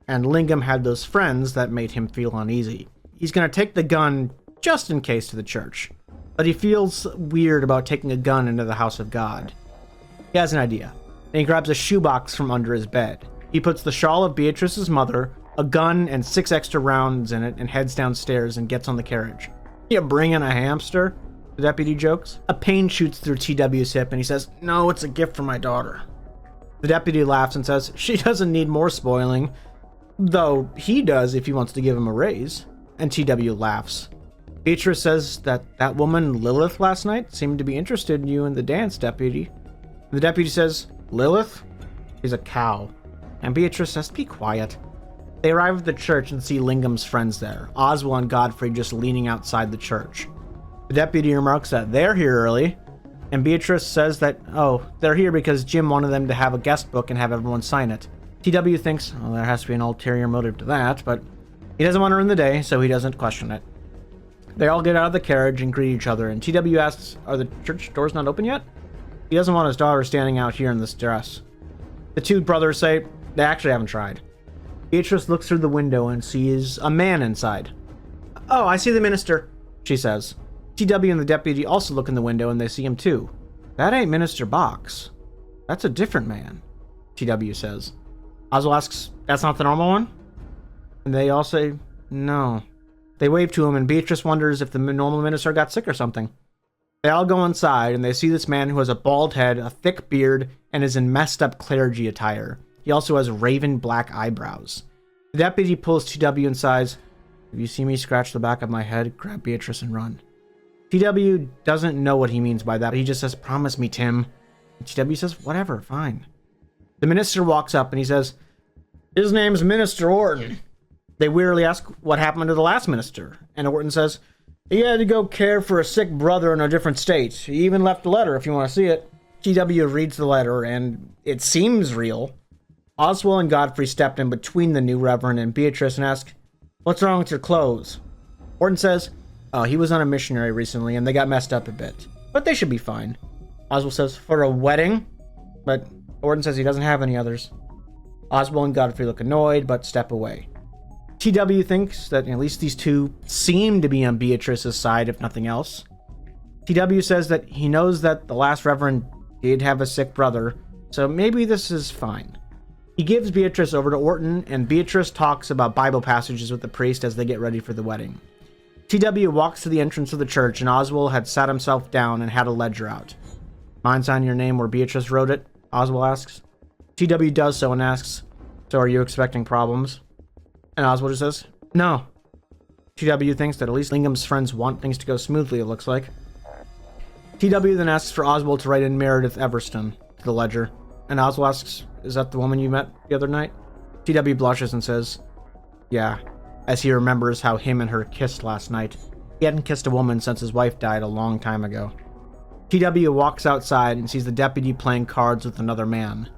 And Lingham had those friends that made him feel uneasy. He's gonna take the gun just in case to the church. But he feels weird about taking a gun into the house of God. He has an idea, and he grabs a shoebox from under his bed. He puts the shawl of Beatrice's mother, a gun, and 6 extra rounds in it, and heads downstairs and gets on the carriage. You bringing a hamster? The deputy jokes. A pain shoots through TW's hip, and he says, no, it's a gift from my daughter. The deputy laughs and says, she doesn't need more spoiling, though he does if he wants to give him a raise. And TW laughs. Beatrice says that woman Lilith last night seemed to be interested in you in the dance, deputy. The deputy says, Lilith? She's a cow. And Beatrice says, be quiet. They arrive at the church and see Lingham's friends there, Oswald and Godfrey just leaning outside the church. The deputy remarks that they're here early, and Beatrice says that, they're here because Jim wanted them to have a guest book and have everyone sign it. TW thinks, there has to be an ulterior motive to that, but he doesn't want to ruin the day, so he doesn't question it. They all get out of the carriage and greet each other, and TW asks, are the church doors not open yet? He doesn't want his daughter standing out here in this dress. The 2 brothers say they actually haven't tried. Beatrice looks through the window and sees a man inside. Oh, I see the minister, she says. TW and the deputy also look in the window and they see him too. That ain't Minister Box. That's a different man, TW says. Oswald asks, that's not the normal one? And they all say, no. They wave to him and Beatrice wonders if the normal minister got sick or something. They all go inside, and they see this man who has a bald head, a thick beard, and is in messed up clergy attire. He also has raven black eyebrows. The deputy pulls TW and sighs, if you see me scratch the back of my head, grab Beatrice and run. TW doesn't know what he means by that, but he just says, promise me, Tim. And TW says, whatever, fine. The minister walks up and he says, his name's Minister Orton. They wearily ask what happened to the last minister, and Orton says, he had to go care for a sick brother in a different state. He even left a letter if you want to see it. TW reads the letter, and it seems real. Oswald and Godfrey stepped in between the new reverend and Beatrice and asked, what's wrong with your clothes? Orton says, he was on a missionary recently, and they got messed up a bit. But they should be fine. Oswald says, for a wedding? But Orton says he doesn't have any others. Oswald and Godfrey look annoyed, but step away. TW thinks that at least these 2 seem to be on Beatrice's side, if nothing else. TW says that he knows that the last reverend did have a sick brother, so maybe this is fine. He gives Beatrice over to Orton, and Beatrice talks about Bible passages with the priest as they get ready for the wedding. TW walks to the entrance of the church, and Oswald had sat himself down and had a ledger out. Mind sign your name where Beatrice wrote it? Oswald asks. TW does so and asks, so are you expecting problems? And Oswald just says, no. TW thinks that at least Lingham's friends want things to go smoothly, it looks like. TW then asks for Oswald to write in Meredith Everston to the ledger, and Oswald asks, is that the woman you met the other night? TW blushes and says, yeah, as he remembers how him and her kissed last night. He hadn't kissed a woman since his wife died a long time ago. TW walks outside and sees the deputy playing cards with another man.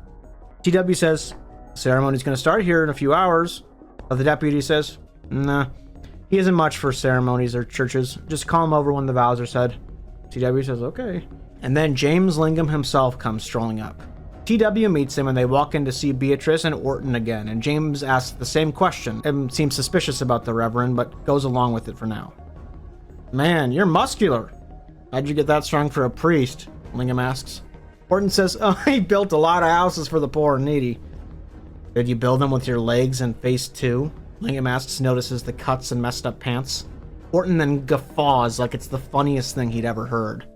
TW says, ceremony's gonna start here in a few hours. But the deputy says, nah, he isn't much for ceremonies or churches. Just call him over when the vows are said. TW says, okay. And then James Lingham himself comes strolling up. TW meets him and they walk in to see Beatrice and Orton again, and James asks the same question and seems suspicious about the Reverend, but goes along with it for now. Man, you're muscular. How'd you get that strong for a priest? Lingham asks. Orton says, oh, he built a lot of houses for the poor and needy. Did you build them with your legs and face too? Lingham asks, notices the cuts and messed up pants. Orton then guffaws like it's the funniest thing he'd ever heard.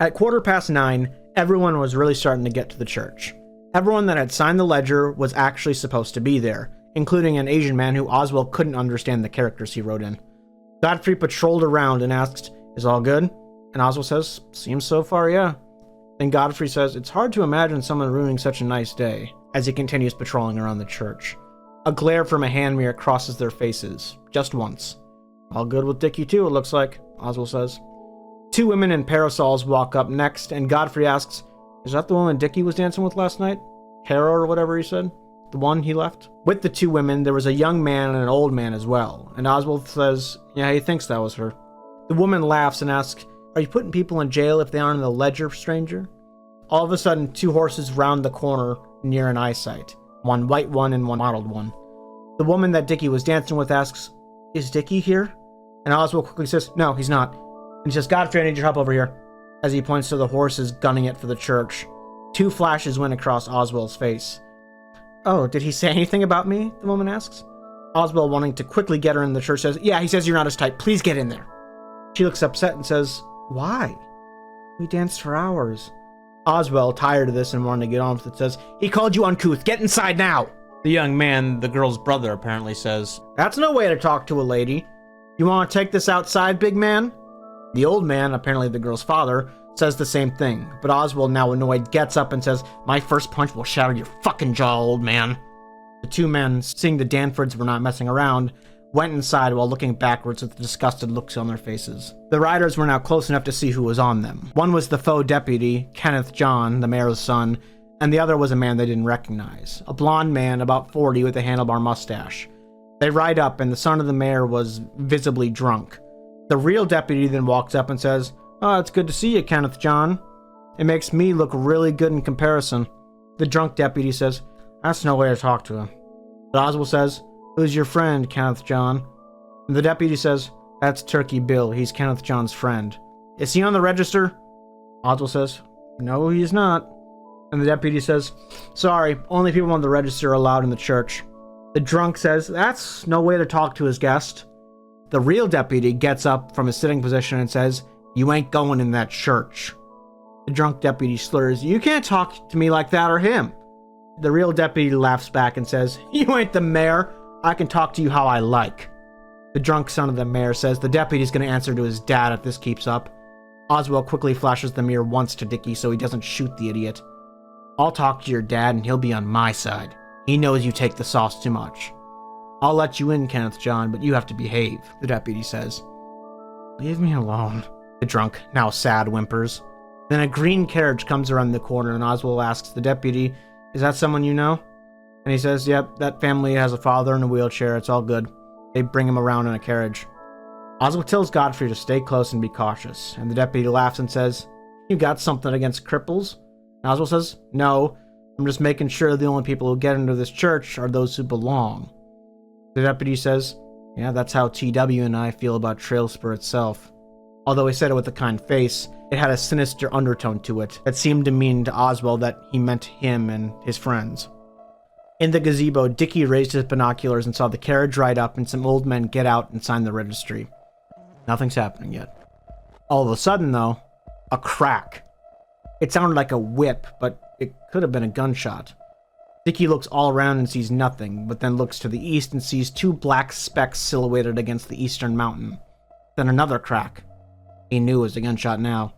At 9:15, everyone was really starting to get to the church. Everyone that had signed the ledger was actually supposed to be there, including an Asian man who Oswald couldn't understand the characters he wrote in. Godfrey patrolled around and asked, is all good? And Oswald says, seems so far, yeah. Then Godfrey says, it's hard to imagine someone ruining such a nice day, as he continues patrolling around the church. A glare from a hand mirror crosses their faces, just once. All good with Dickie too, it looks like, Oswald says. Two women in parasols walk up next, and Godfrey asks, is that the woman Dickie was dancing with last night? Kara or whatever he said? The one he left? With the two women, there was a young man and an old man as well, and Oswald says, yeah, he thinks that was her. The woman laughs and asks, are you putting people in jail if they aren't in the ledger, stranger? All of a sudden, two horses round the corner near an eyesight. One white one and one mottled one. The woman that Dickie was dancing with asks, is Dickie here? And Oswald quickly says, no, he's not. And he says, Godfrey, I need your help over here. As he points to the horses gunning it for the church. Two flashes went across Oswald's face. Oh, did he say anything about me? The woman asks. Oswald, wanting to quickly get her in the church, says, yeah, he says you're not his type. Please get in there. She looks upset and says, why? We danced for hours. Oswald, tired of this and wanting to get on with it, says, he called you uncouth. Get inside now. The young man, the girl's brother, apparently says, that's no way to talk to a lady. You want to take this outside, big man? The old man, apparently the girl's father, says the same thing, but Oswald, now annoyed, gets up and says, my first punch will shatter your fucking jaw, old man. The two men, seeing the Danfords were not messing around, went inside while looking backwards with disgusted looks on their faces. The riders were now close enough to see who was on them. One was the faux deputy, Kenneth John, the mayor's son, and the other was a man they didn't recognize, a blonde man about 40 with a handlebar mustache. They ride up, and the son of the mayor was visibly drunk. The real deputy then walks up and says, oh, it's good to see you, Kenneth John. It makes me look really good in comparison. The drunk deputy says, that's no way to talk to him. But Oswald says, who's your friend, Kenneth John? And the deputy says, that's Turkey Bill. He's Kenneth John's friend. Is he on the register? Oswald says, no, he's not. And the deputy says, sorry, only people on the register are allowed in the church. The drunk says, that's no way to talk to his guest. The real deputy gets up from his sitting position and says, you ain't going in that church. The drunk deputy slurs, you can't talk to me like that or him. The real deputy laughs back and says, you ain't the mayor. I can talk to you how I like. The drunk son of the mayor says the deputy's going to answer to his dad if this keeps up. Oswald quickly flashes the mirror once to Dickie so he doesn't shoot the idiot. I'll talk to your dad and he'll be on my side. He knows you take the sauce too much. I'll let you in, Kenneth John, but you have to behave, the deputy says. Leave me alone, the drunk, now sad, whimpers. Then a green carriage comes around the corner and Oswald asks the deputy, is that someone you know? And he says, yep, that family has a father in a wheelchair, it's all good. They bring him around in a carriage. Oswald tells Godfrey to stay close and be cautious, and the deputy laughs and says, you got something against cripples? And Oswald says, no, I'm just making sure the only people who get into this church are those who belong. The deputy says, yeah, that's how TW and I feel about Trailspur itself. Although he said it with a kind face, it had a sinister undertone to it that seemed to mean to Oswald that he meant him and his friends. In the gazebo, Dickie raised his binoculars and saw the carriage ride up and some old men get out and sign the registry. Nothing's happening yet. All of a sudden, though, a crack. It sounded like a whip, but it could have been a gunshot. Dickie looks all around and sees nothing, but then looks to the east and sees two black specks silhouetted against the eastern mountain. Then another crack. He knew it was a gunshot now.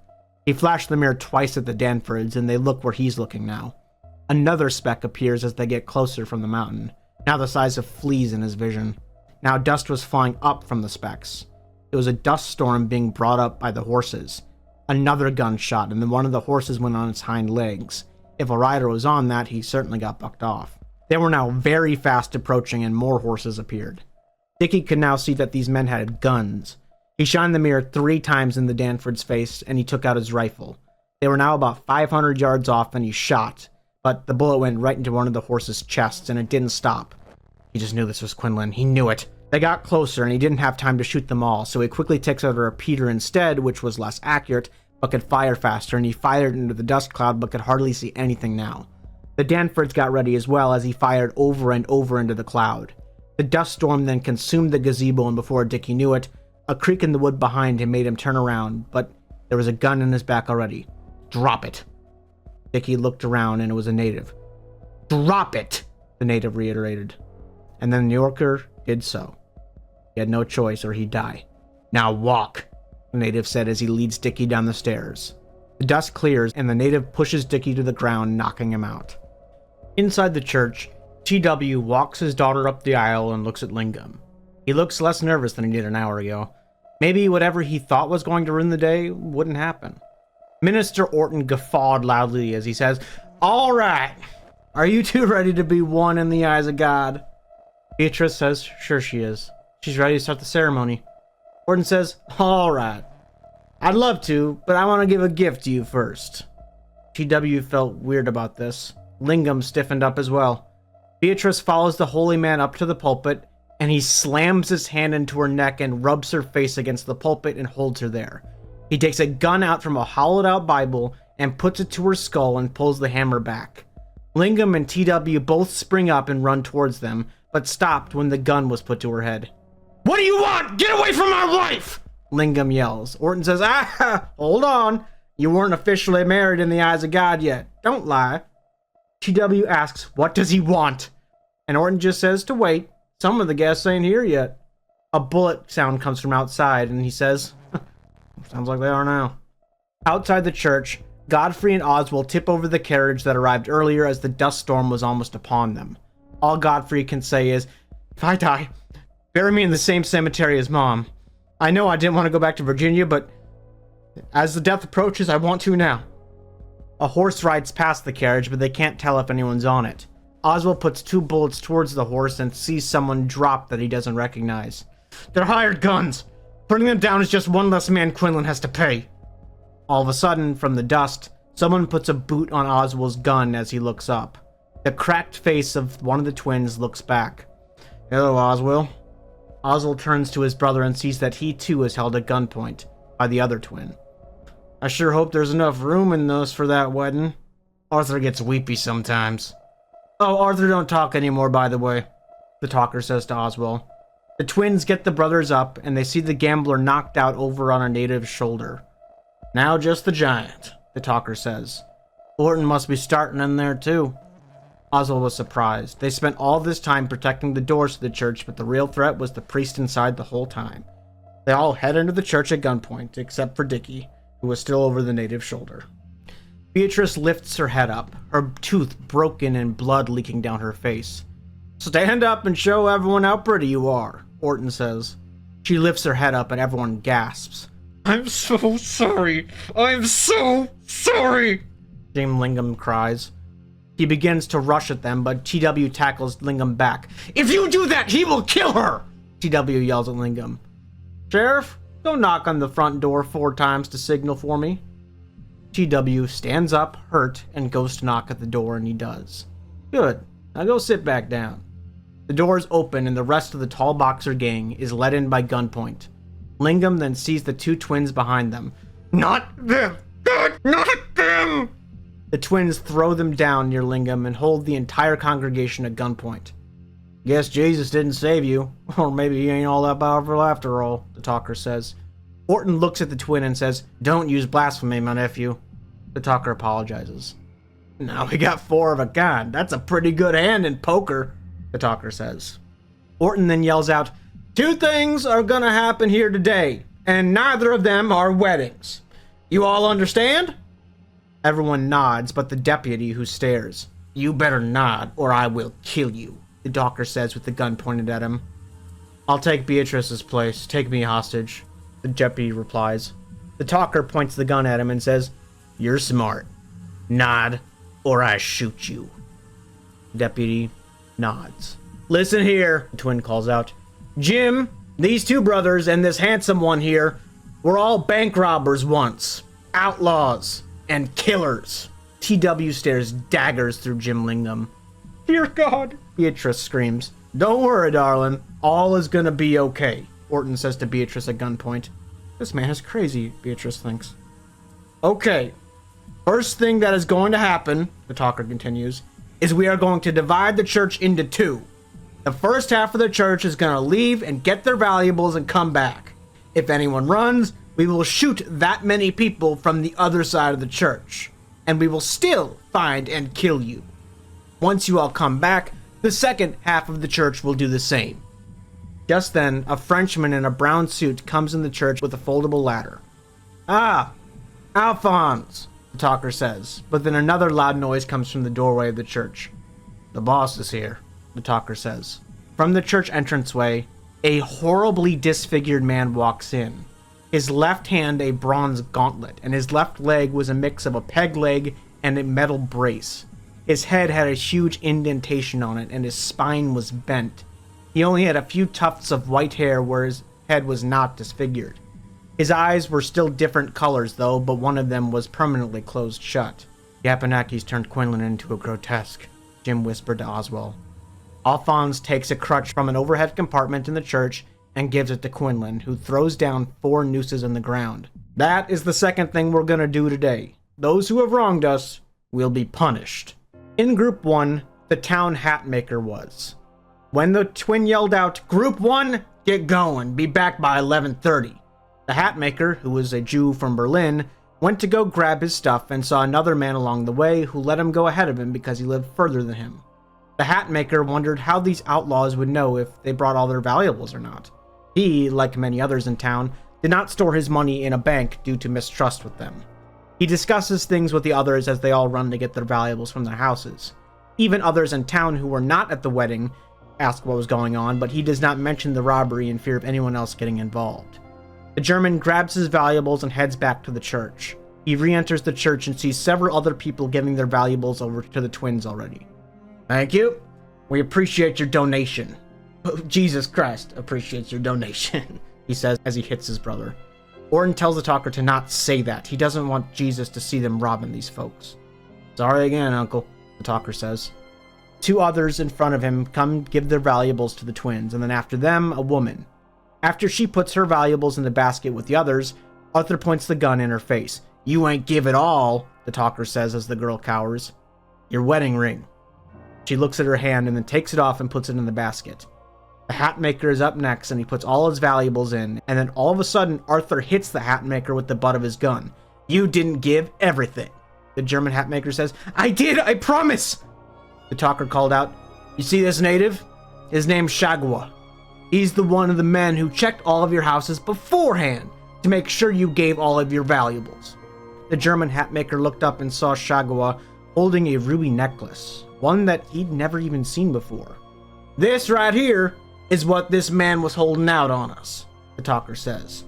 He flashed the mirror twice at the Danfords, and they look where he's looking now. Another speck appears as they get closer from the mountain, now the size of fleas in his vision. Now dust was flying up from the specks. It was a dust storm being brought up by the horses. Another gunshot, and then one of the horses went on its hind legs. If a rider was on that, he certainly got bucked off. They were now very fast approaching, and more horses appeared. Dickie could now see that these men had guns. He shined the mirror 3 times in the Danford's face, and he took out his rifle. They were now about 500 yards off, and he shot, but the bullet went right into one of the horse's chests, and it didn't stop. He just knew this was Quinlan. He knew it. They got closer, and he didn't have time to shoot them all, so he quickly takes out a repeater instead, which was less accurate, but could fire faster, and he fired into the dust cloud, but could hardly see anything now. The Danfords got ready as well as he fired over and over into the cloud. The dust storm then consumed the gazebo, and before Dickie knew it, a creak in the wood behind him made him turn around, but there was a gun in his back already. "Drop it." Dickie looked around, and it was a native. "Drop it," the native reiterated. And then the New Yorker did so. He had no choice or he'd die. "Now walk," the native said as he leads Dickie down the stairs. The dust clears, and the native pushes Dickie to the ground, knocking him out. Inside the church, TW walks his daughter up the aisle and looks at Lingam. He looks less nervous than he did an hour ago. Maybe whatever he thought was going to ruin the day wouldn't happen. Minister Orton guffawed loudly as he says, "All right, are you two ready to be one in the eyes of God?" Beatrice says, "Sure she is. She's ready to start the ceremony." Orton says, "All right. I'd love to, but I want to give a gift to you first." TW felt weird about this. Lingam stiffened up as well. Beatrice follows the holy man up to the pulpit, and he slams his hand into her neck and rubs her face against the pulpit and holds her there. He takes a gun out from a hollowed-out Bible and puts it to her skull and pulls the hammer back. Lingam and TW both spring up and run towards them, but stopped when the gun was put to her head. "What do you want? Get away from my wife!" Lingam yells. Orton says, Hold on. You weren't officially married in the eyes of God yet. Don't lie." TW asks, "What does he want?" And Orton just says to wait. Some of the guests ain't here yet. A bullet sound comes from outside, and he says, "Sounds like they are now." Outside the church, Godfrey and Oswald tip over the carriage that arrived earlier as the dust storm was almost upon them. All Godfrey can say is, "If I die, bury me in the same cemetery as Mom. I know I didn't want to go back to Virginia, but as the death approaches, I want to now." A horse rides past the carriage, but they can't tell if anyone's on it. Oswald puts 2 bullets towards the horse and sees someone drop that he doesn't recognize. "They're hired guns. Putting them down is just one less man Quinlan has to pay." All of a sudden, from the dust, someone puts a boot on Oswald's gun as he looks up. The cracked face of one of the twins looks back. "Hello, Oswald." Oswald turns to his brother and sees that he too is held at gunpoint by the other twin. "I sure hope there's enough room in those for that wedding. Arthur gets weepy sometimes." "Oh, Arthur don't talk anymore, by the way," the talker says to Oswald. The twins get the brothers up, and they see the gambler knocked out over on a native's shoulder. "Now just the giant," the talker says. "Orton must be starting in there too." Oswald was surprised. They spent all this time protecting the doors to the church, but the real threat was the priest inside the whole time. They all head into the church at gunpoint, except for Dickie, who was still over the native's shoulder. Beatrice lifts her head up, her tooth broken and blood leaking down her face. "Stand up and show everyone how pretty you are," Orton says. She lifts her head up and everyone gasps. "I'm so sorry. I'm so sorry," Dame Lingam cries. He begins to rush at them, but TW tackles Lingam back. "If you do that, he will kill her!" TW yells at Lingam. "Sheriff, go knock on the front door 4 times to signal for me." TW stands up, hurt, and goes to knock at the door, and he does. "Good. Now go sit back down." The doors open, and the rest of the tall Pugsr gang is led in by gunpoint. Lingam then sees the 2 twins behind them. "Not them! God, not them!" The twins throw them down near Lingam and hold the entire congregation at gunpoint. "Guess Jesus didn't save you, or maybe he ain't all that powerful after all," the talker says. Orton looks at the twin and says, "Don't use blasphemy, my nephew." The talker apologizes. "Now we got 4 of a kind. That's a pretty good hand in poker," the talker says. Orton then yells out, "2 things are gonna happen here today, and neither of them are weddings. You all understand? Everyone nods, but the deputy, who stares. You better nod, or I will kill you, the doctor says with the gun pointed at him. I'll take Beatrice's place. Take me hostage, the deputy replies. The talker points the gun at him and says, You're smart. Nod, or I shoot you. The deputy nods. Listen here, the twin calls out. Jim, these two brothers, and this handsome one here, were all bank robbers once. Outlaws and killers. TW stares daggers through Jim Lingham. Dear God, Beatrice screams. Don't worry, darling. All is gonna be okay, Orton says to Beatrice at gunpoint. This man is crazy, Beatrice thinks. Okay, first thing that is going to happen, the talker continues, is we are going to divide the church into two. The first half of the church is going to leave and get their valuables and come back. If anyone runs, we will shoot that many people from the other side of the church, and we will still find and kill you. Once you all come back, the second half of the church will do the same. Just then, a Frenchman in a brown suit comes in the church with a foldable ladder. Ah, Alphonse, the talker says, but then another loud noise comes from the doorway of the church. The boss is here, the talker says. From the church entranceway, a horribly disfigured man walks in. His left hand a bronze gauntlet, and his left leg was a mix of a peg leg and a metal brace. His head had a huge indentation on it, and his spine was bent. He only had a few tufts of white hair where his head was not disfigured. His eyes were still different colors, though, but one of them was permanently closed shut. The Abenakis turned Quinlan into a grotesque, Jim whispered to Oswald. Alphonse takes a crutch from an overhead compartment in the church and gives it to Quinlan, who throws down 4 nooses on the ground. That is the second thing we're gonna do today. Those who have wronged us will be punished. In Group 1, the town hat maker was. When the twin yelled out, Group 1, get going, be back by 11:30. The hat maker, who was a Jew from Berlin, went to go grab his stuff and saw another man along the way who let him go ahead of him because he lived further than him. The hat maker wondered how these outlaws would know if they brought all their valuables or not. He, like many others in town, did not store his money in a bank due to mistrust with them. He discusses things with the others as they all run to get their valuables from their houses. Even others in town who were not at the wedding ask what was going on, but he does not mention the robbery in fear of anyone else getting involved. The German grabs his valuables and heads back to the church. He re-enters the church and sees several other people giving their valuables over to the twins already. Thank you. We appreciate your donation. Oh, Jesus Christ appreciates your donation, he says as he hits his brother. Orton tells the talker to not say that. He doesn't want Jesus to see them robbing these folks. Sorry again, Uncle, the talker says. 2 others in front of him come give their valuables to the twins, and then after them, a woman. After she puts her valuables in the basket with the others, Arthur points the gun in her face. You ain't give it all, the talker says as the girl cowers. Your wedding ring. She looks at her hand and then takes it off and puts it in the basket. The hat maker is up next and he puts all his valuables in, and then all of a sudden Arthur hits the hat maker with the butt of his gun. You didn't give everything, the German hat maker says. I did, I promise! The talker called out, You see this native? His name's Shagwa. He's the one of the men who checked all of your houses beforehand to make sure you gave all of your valuables. The German hat maker looked up and saw Shagwa holding a ruby necklace, one that he'd never even seen before. This right here is what this man was holding out on us, the talker says.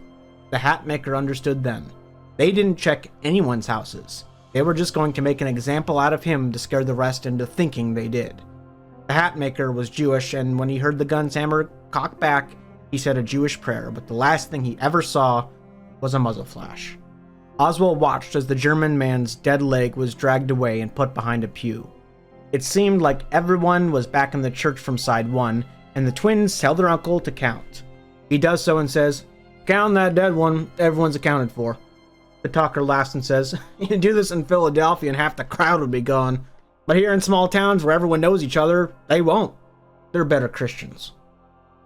The hat maker understood then. They didn't check anyone's houses. They were just going to make an example out of him to scare the rest into thinking they did. The hat maker was Jewish, and when he heard the gun's hammer cock back, he said a Jewish prayer, but the last thing he ever saw was a muzzle flash. Oswald watched as the German man's dead leg was dragged away and put behind a pew. It seemed like everyone was back in the church from side 1, and the twins tell their uncle to count. He does so and says, Count that dead one, everyone's accounted for. The talker laughs and says, You do this in Philadelphia and half the crowd would be gone. But here in small towns where everyone knows each other, they won't. They're better Christians.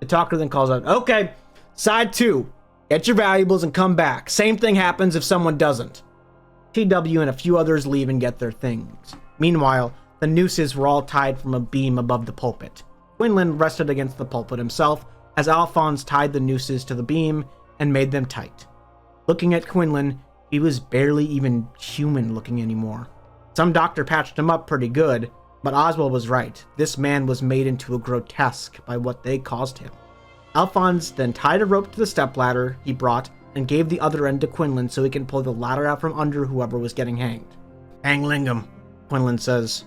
The talker then calls out, Okay, side 2. Get your valuables and come back. Same thing happens if someone doesn't. TW and a few others leave and get their things. Meanwhile, the nooses were all tied from a beam above the pulpit. Quinlan rested against the pulpit himself as Alphonse tied the nooses to the beam and made them tight. Looking at Quinlan, he He was barely even human looking anymore. Some doctor patched him up pretty good, but Oswald was right. This man was made into a grotesque by what they caused him. Alphonse then tied a rope to the stepladder he brought and gave the other end to Quinlan so he can pull the ladder out from under whoever was getting hanged. "Hang Lingham," Quinlan says.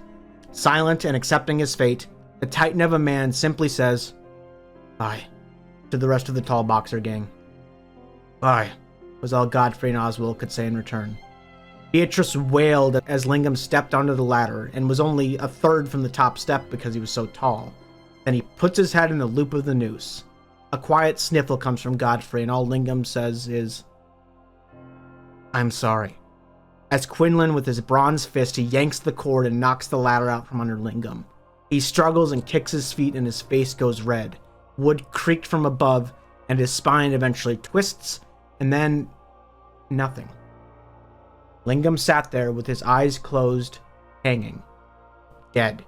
Silent and accepting his fate, the titan of a man simply says, "Bye," to the rest of the tall boxer gang. "Bye," was all Godfrey and Oswald could say in return. Beatrice wailed as Lingham stepped onto the ladder and was only a third from the top step because he was so tall. Then he puts his head in the loop of the noose. A quiet sniffle comes from Godfrey, and all Lingham says is, "I'm sorry." As Quinlan, with his bronze fist, he yanks the cord and knocks the ladder out from under Lingham. He struggles and kicks his feet, and his face goes red. Wood creaked from above, and his spine eventually twists, and then nothing. Lingham sat there with his eyes closed, hanging. Dead.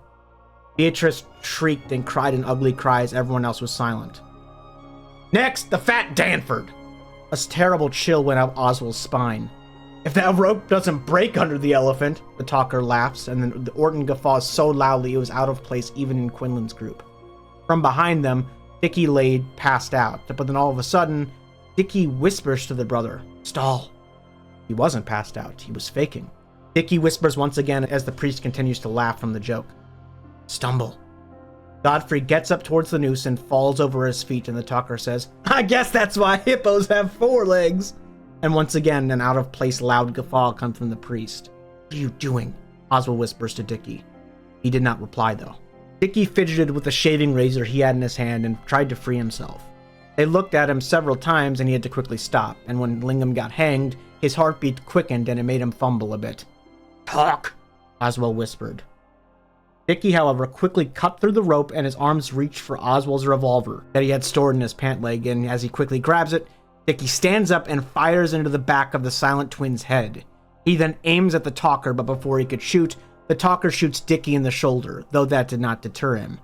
Beatrice shrieked and cried an ugly cry as everyone else was silent. "Next, the fat Danford!" A terrible chill went up Oswald's spine. "If that rope doesn't break under the elephant," the talker laughs, and then the Orton guffaws so loudly it was out of place even in Quinlan's group. From behind them, Dickie laid passed out, but then all of a sudden, Dickie whispers to the brother, "Stall." He wasn't passed out, he was faking. Dickie whispers once again as the priest continues to laugh from the joke. "Stumble." Godfrey gets up towards the noose and falls over his feet, and the talker says, "I guess that's why hippos have 4 legs." And once again, an out-of-place loud guffaw comes from the priest. "What are you doing?" Oswald whispers to Dickie. He did not reply, though. Dickie fidgeted with the shaving razor he had in his hand and tried to free himself. They looked at him several times and he had to quickly stop, and when Lingham got hanged, his heartbeat quickened and it made him fumble a bit. "Talk," Oswald whispered. Dickie, however, quickly cut through the rope and his arms reached for Oswald's revolver that he had stored in his pant leg, and as he quickly grabs it, Dickie stands up and fires into the back of the silent twin's head. He then aims at the talker, but before he could shoot, the talker shoots Dickie in the shoulder, though that did not deter him.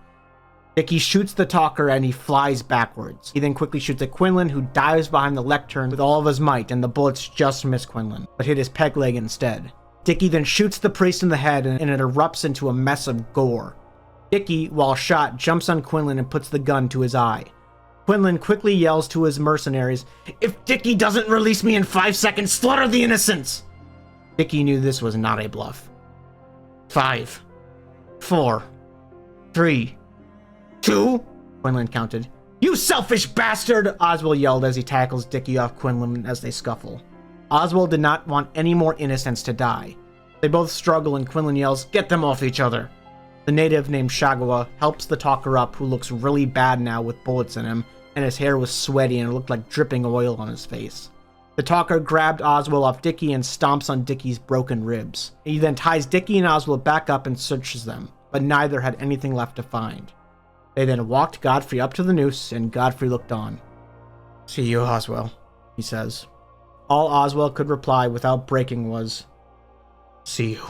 Dickie shoots the talker and he flies backwards. He then quickly shoots at Quinlan, who dives behind the lectern with all of his might, and the bullets just miss Quinlan, but hit his peg leg instead. Dickie then shoots the priest in the head and it erupts into a mess of gore. Dickie, while shot, jumps on Quinlan and puts the gun to his eye. Quinlan quickly yells to his mercenaries, "If Dickie doesn't release me in 5 seconds, slaughter the innocents!" Dickie knew this was not a bluff. 5, 4, 3, 2, Quinlan counted. "You selfish bastard!" Oswald yelled as he tackles Dickie off Quinlan as they scuffle. Oswald did not want any more innocents to die. They both struggle and Quinlan yells, "Get them off each other!" The native named Shagawa helps the talker up, who looks really bad now with bullets in him, and his hair was sweaty and it looked like dripping oil on his face. The talker grabbed Oswald off Dickie and stomps on Dickie's broken ribs. He then ties Dickie and Oswald back up and searches them, but neither had anything left to find. They then walked Godfrey up to the noose, and Godfrey looked on. "See you, Oswald," he says. All Oswald could reply without breaking was, "See you."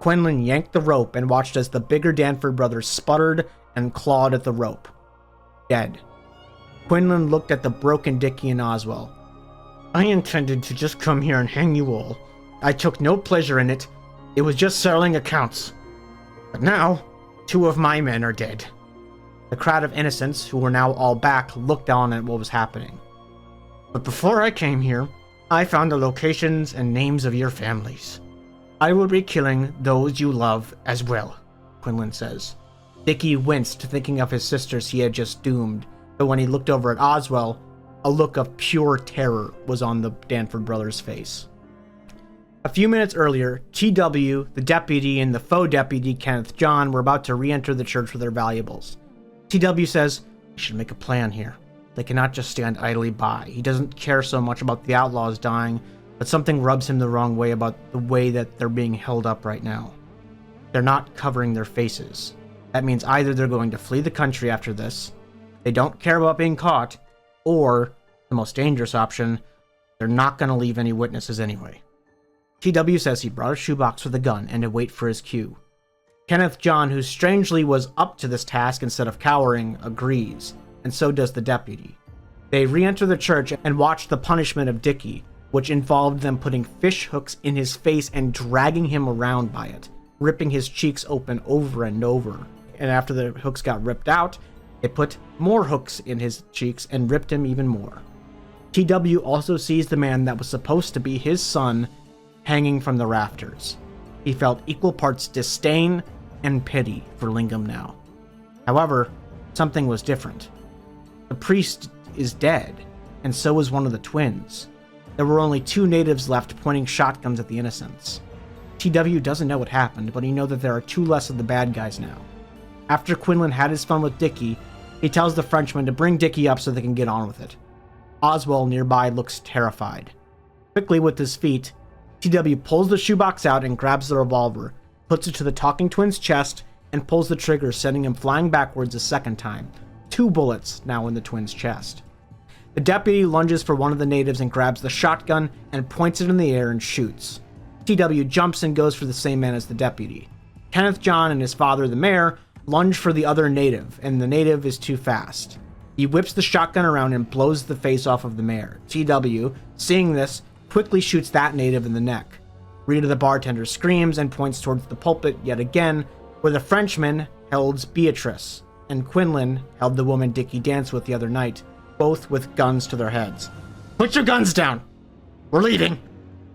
Quinlan yanked the rope and watched as the bigger Danford brothers sputtered and clawed at the rope. Dead. Quinlan looked at the broken Dickie and Oswald. "I intended to just come here and hang you all. I took no pleasure in it. It was just settling accounts. But now, 2 of my men are dead." The crowd of innocents, who were now all back, looked on at what was happening. "But before I came here, I found the locations and names of your families. I will be killing those you love as well," Quinlan says. Dickie winced, thinking of his sisters he had just doomed, but when he looked over at Oswald, a look of pure terror was on the Danford brothers' face. A few minutes earlier, TW, the deputy, and the faux deputy, Kenneth John, were about to re-enter the church with their valuables. TW says, "We should make a plan here. They cannot just stand idly by. He doesn't care so much about the outlaws dying, but something rubs him the wrong way about the way that they're being held up right now. They're not covering their faces. That means either they're going to flee the country after this, they don't care about being caught, or, the most dangerous option, they're not going to leave any witnesses anyway." TW says he brought a shoebox with a gun and to wait for his cue. Kenneth John, who strangely was up to this task instead of cowering, agrees, and so does the deputy. They re-enter the church and watch the punishment of Dickie. which involved them putting fish hooks in his face and dragging him around by it, ripping his cheeks open over and over. And after the hooks got ripped out, they put more hooks in his cheeks and ripped him even more. TW also sees the man that was supposed to be his son hanging from the rafters. He felt equal parts disdain and pity for Lingam now. However, something was different. The priest is dead, and so is one of the twins. There were only 2 natives left pointing shotguns at the innocents. TW doesn't know what happened, but he knows that there are 2 less of the bad guys now. After Quinlan had his fun with Dickie, he tells the Frenchman to bring Dickie up so they can get on with it. Oswald nearby looks terrified. Quickly with his feet, TW pulls the shoebox out and grabs the revolver, puts it to the talking twin's chest, and pulls the trigger, sending him flying backwards a second time. 2 bullets now in the twin's chest. The deputy lunges for one of the natives and grabs the shotgun and points it in the air and shoots. TW jumps and goes for the same man as the deputy. Kenneth John and his father, the mayor, lunge for the other native, and the native is too fast. He whips the shotgun around and blows the face off of the mayor. TW, seeing this, quickly shoots that native in the neck. Rita the bartender screams and points towards the pulpit yet again, where the Frenchman held Beatrice, and Quinlan held the woman Dickie danced with the other night, both with guns to their heads. "Put your guns down! We're leaving!"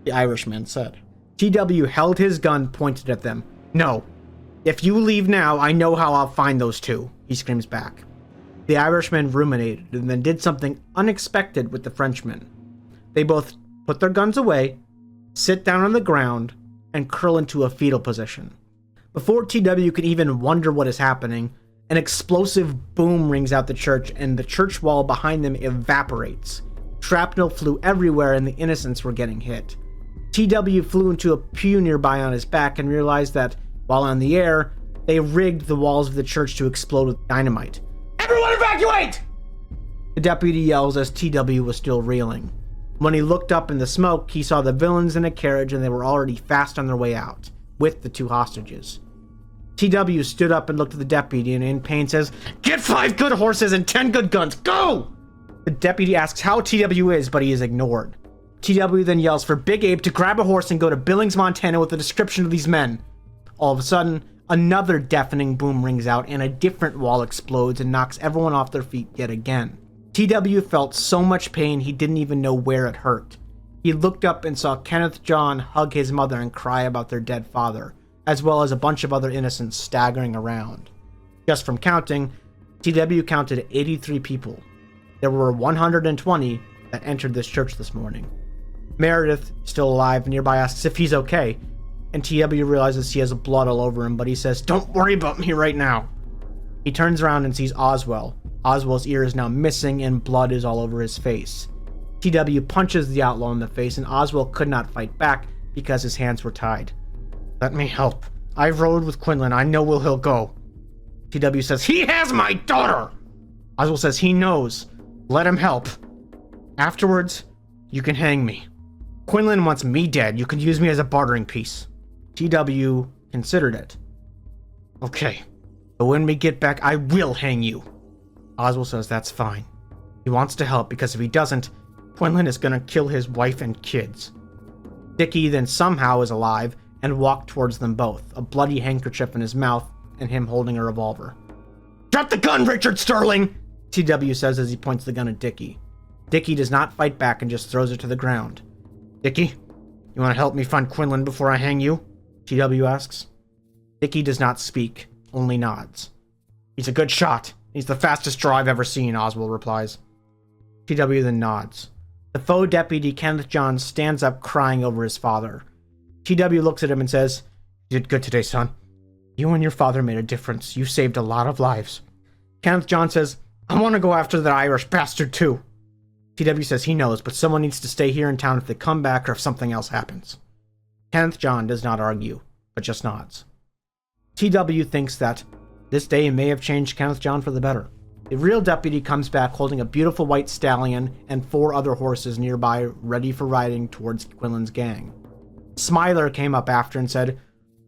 the Irishman said. TW held his gun pointed at them. "No. If you leave now, I know how I'll find those 2, he screams back. The Irishman ruminated and then did something unexpected with the Frenchman. They both put their guns away, sit down on the ground, and curl into a fetal position. Before TW could even wonder what is happening, an explosive boom rings out the church and the church wall behind them evaporates. Shrapnel flew everywhere and the innocents were getting hit. TW flew into a pew nearby on his back and realized that, while on the air, they rigged the walls of the church to explode with dynamite. "Everyone evacuate!" The deputy yells as TW was still reeling. When he looked up in the smoke, he saw the villains in a carriage and they were already fast on their way out, with the 2 hostages. TW stood up and looked at the deputy and in pain says, "Get 5 good horses and 10 good guns, go!" The deputy asks how TW is, but he is ignored. TW then yells for Big Abe to grab a horse and go to Billings, Montana with a description of these men. All of a sudden, another deafening boom rings out and a different wall explodes and knocks everyone off their feet yet again. TW felt so much pain he didn't even know where it hurt. He looked up and saw Kenneth John hug his mother and cry about their dead father, as well as a bunch of other innocents staggering around. Just from counting, TW counted 83 people. There were 120 that entered this church this morning. Meredith, still alive, nearby asks if he's okay, and TW realizes he has blood all over him, but he says, "Don't worry about me right now." He turns around and sees Oswald. Oswald's ear is now missing and blood is all over his face. TW punches the outlaw in the face and Oswald could not fight back because his hands were tied. "Let me help. I rode with Quinlan. I know where he'll go." TW says, "He has my daughter!" Oswald says he knows. Let him help. Afterwards, you can hang me. Quinlan wants me dead. You can use me as a bartering piece. TW considered it. "Okay, but when we get back, I will hang you." Oswald says that's fine. He wants to help because if he doesn't, Quinlan is gonna kill his wife and kids. Dickie then somehow is alive and walked towards them both, a bloody handkerchief in his mouth and him holding a revolver. "Drop the gun, Richard Sterling!" TW says as he points the gun at Dickie. Dickie does not fight back and just throws it to the ground. "Dickie, you want to help me find Quinlan before I hang you?" TW asks. Dickie does not speak, only nods. "He's a good shot. He's the fastest draw I've ever seen," Oswald replies. TW then nods. The faux deputy Kenneth John stands up crying over his father. TW looks at him and says, "You did good today, son. You and your father made a difference. You saved a lot of lives." Kenneth John says, "I want to go after that Irish bastard too." TW says he knows, but someone needs to stay here in town if they come back or if something else happens. Kenneth John does not argue, but just nods. TW thinks that this day may have changed Kenneth John for the better. The real deputy comes back holding a beautiful white stallion and 4 other horses nearby ready for riding towards Quinlan's gang. Smiler came up after and said,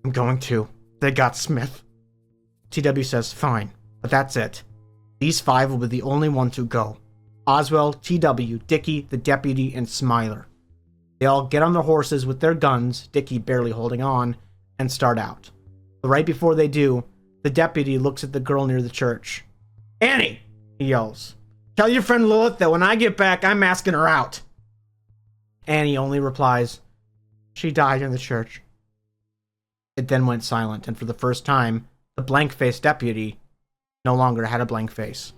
"I'm going too. They got Smith." TW says, "Fine, but that's it. These 5 will be the only ones who go. Oswald, TW, Dickie, the deputy, and Smiler." They all get on their horses with their guns, Dickie barely holding on, and start out. But right before they do, the deputy looks at the girl near the church. "Annie!" he yells. "Tell your friend Lilith that when I get back, I'm asking her out." Annie only replies, "She died in the church." It then went silent, and for the first time, the blank-faced deputy no longer had a blank face.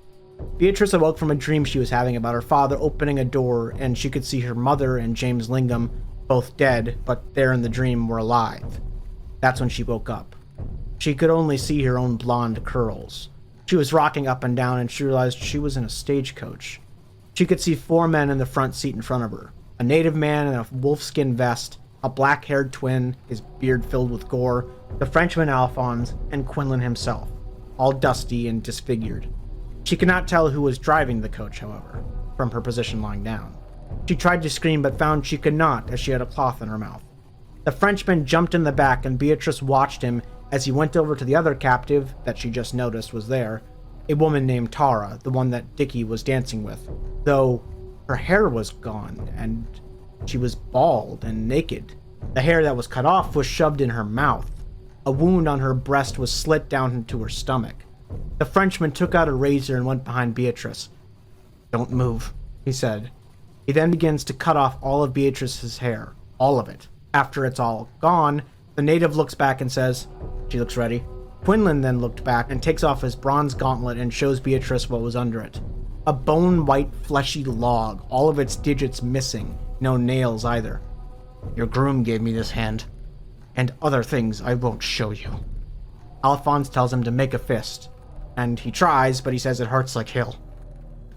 Beatrice awoke from a dream she was having about her father opening a door, and she could see her mother and James Lingham, both dead, but there in the dream were alive. That's when she woke up. She could only see her own blonde curls. She was rocking up and down, and she realized she was in a stagecoach. She could see 4 men in the front seat in front of her. A native man in a wolfskin vest, a black-haired twin, his beard filled with gore, the Frenchman Alphonse, and Quinlan himself, all dusty and disfigured. She could not tell who was driving the coach, however, from her position lying down. She tried to scream but found she could not, as she had a cloth in her mouth. The Frenchman jumped in the back, and Beatrice watched him as he went over to the other captive that she just noticed was there, a woman named Tara, the one that Dickie was dancing with, though her hair was gone, and she was bald and naked. The hair that was cut off was shoved in her mouth. A wound on her breast was slit down into her stomach. The Frenchman took out a razor and went behind Beatrice. "Don't move," he said. He then begins to cut off all of Beatrice's hair. All of it. After it's all gone, the native looks back and says, "She looks ready." Quinlan then looked back and takes off his bronze gauntlet and shows Beatrice what was under it. A bone-white, fleshy log, all of its digits missing, no nails either. "Your groom gave me this hand, and other things I won't show you." Alphonse tells him to make a fist, and he tries, but he says it hurts like hell.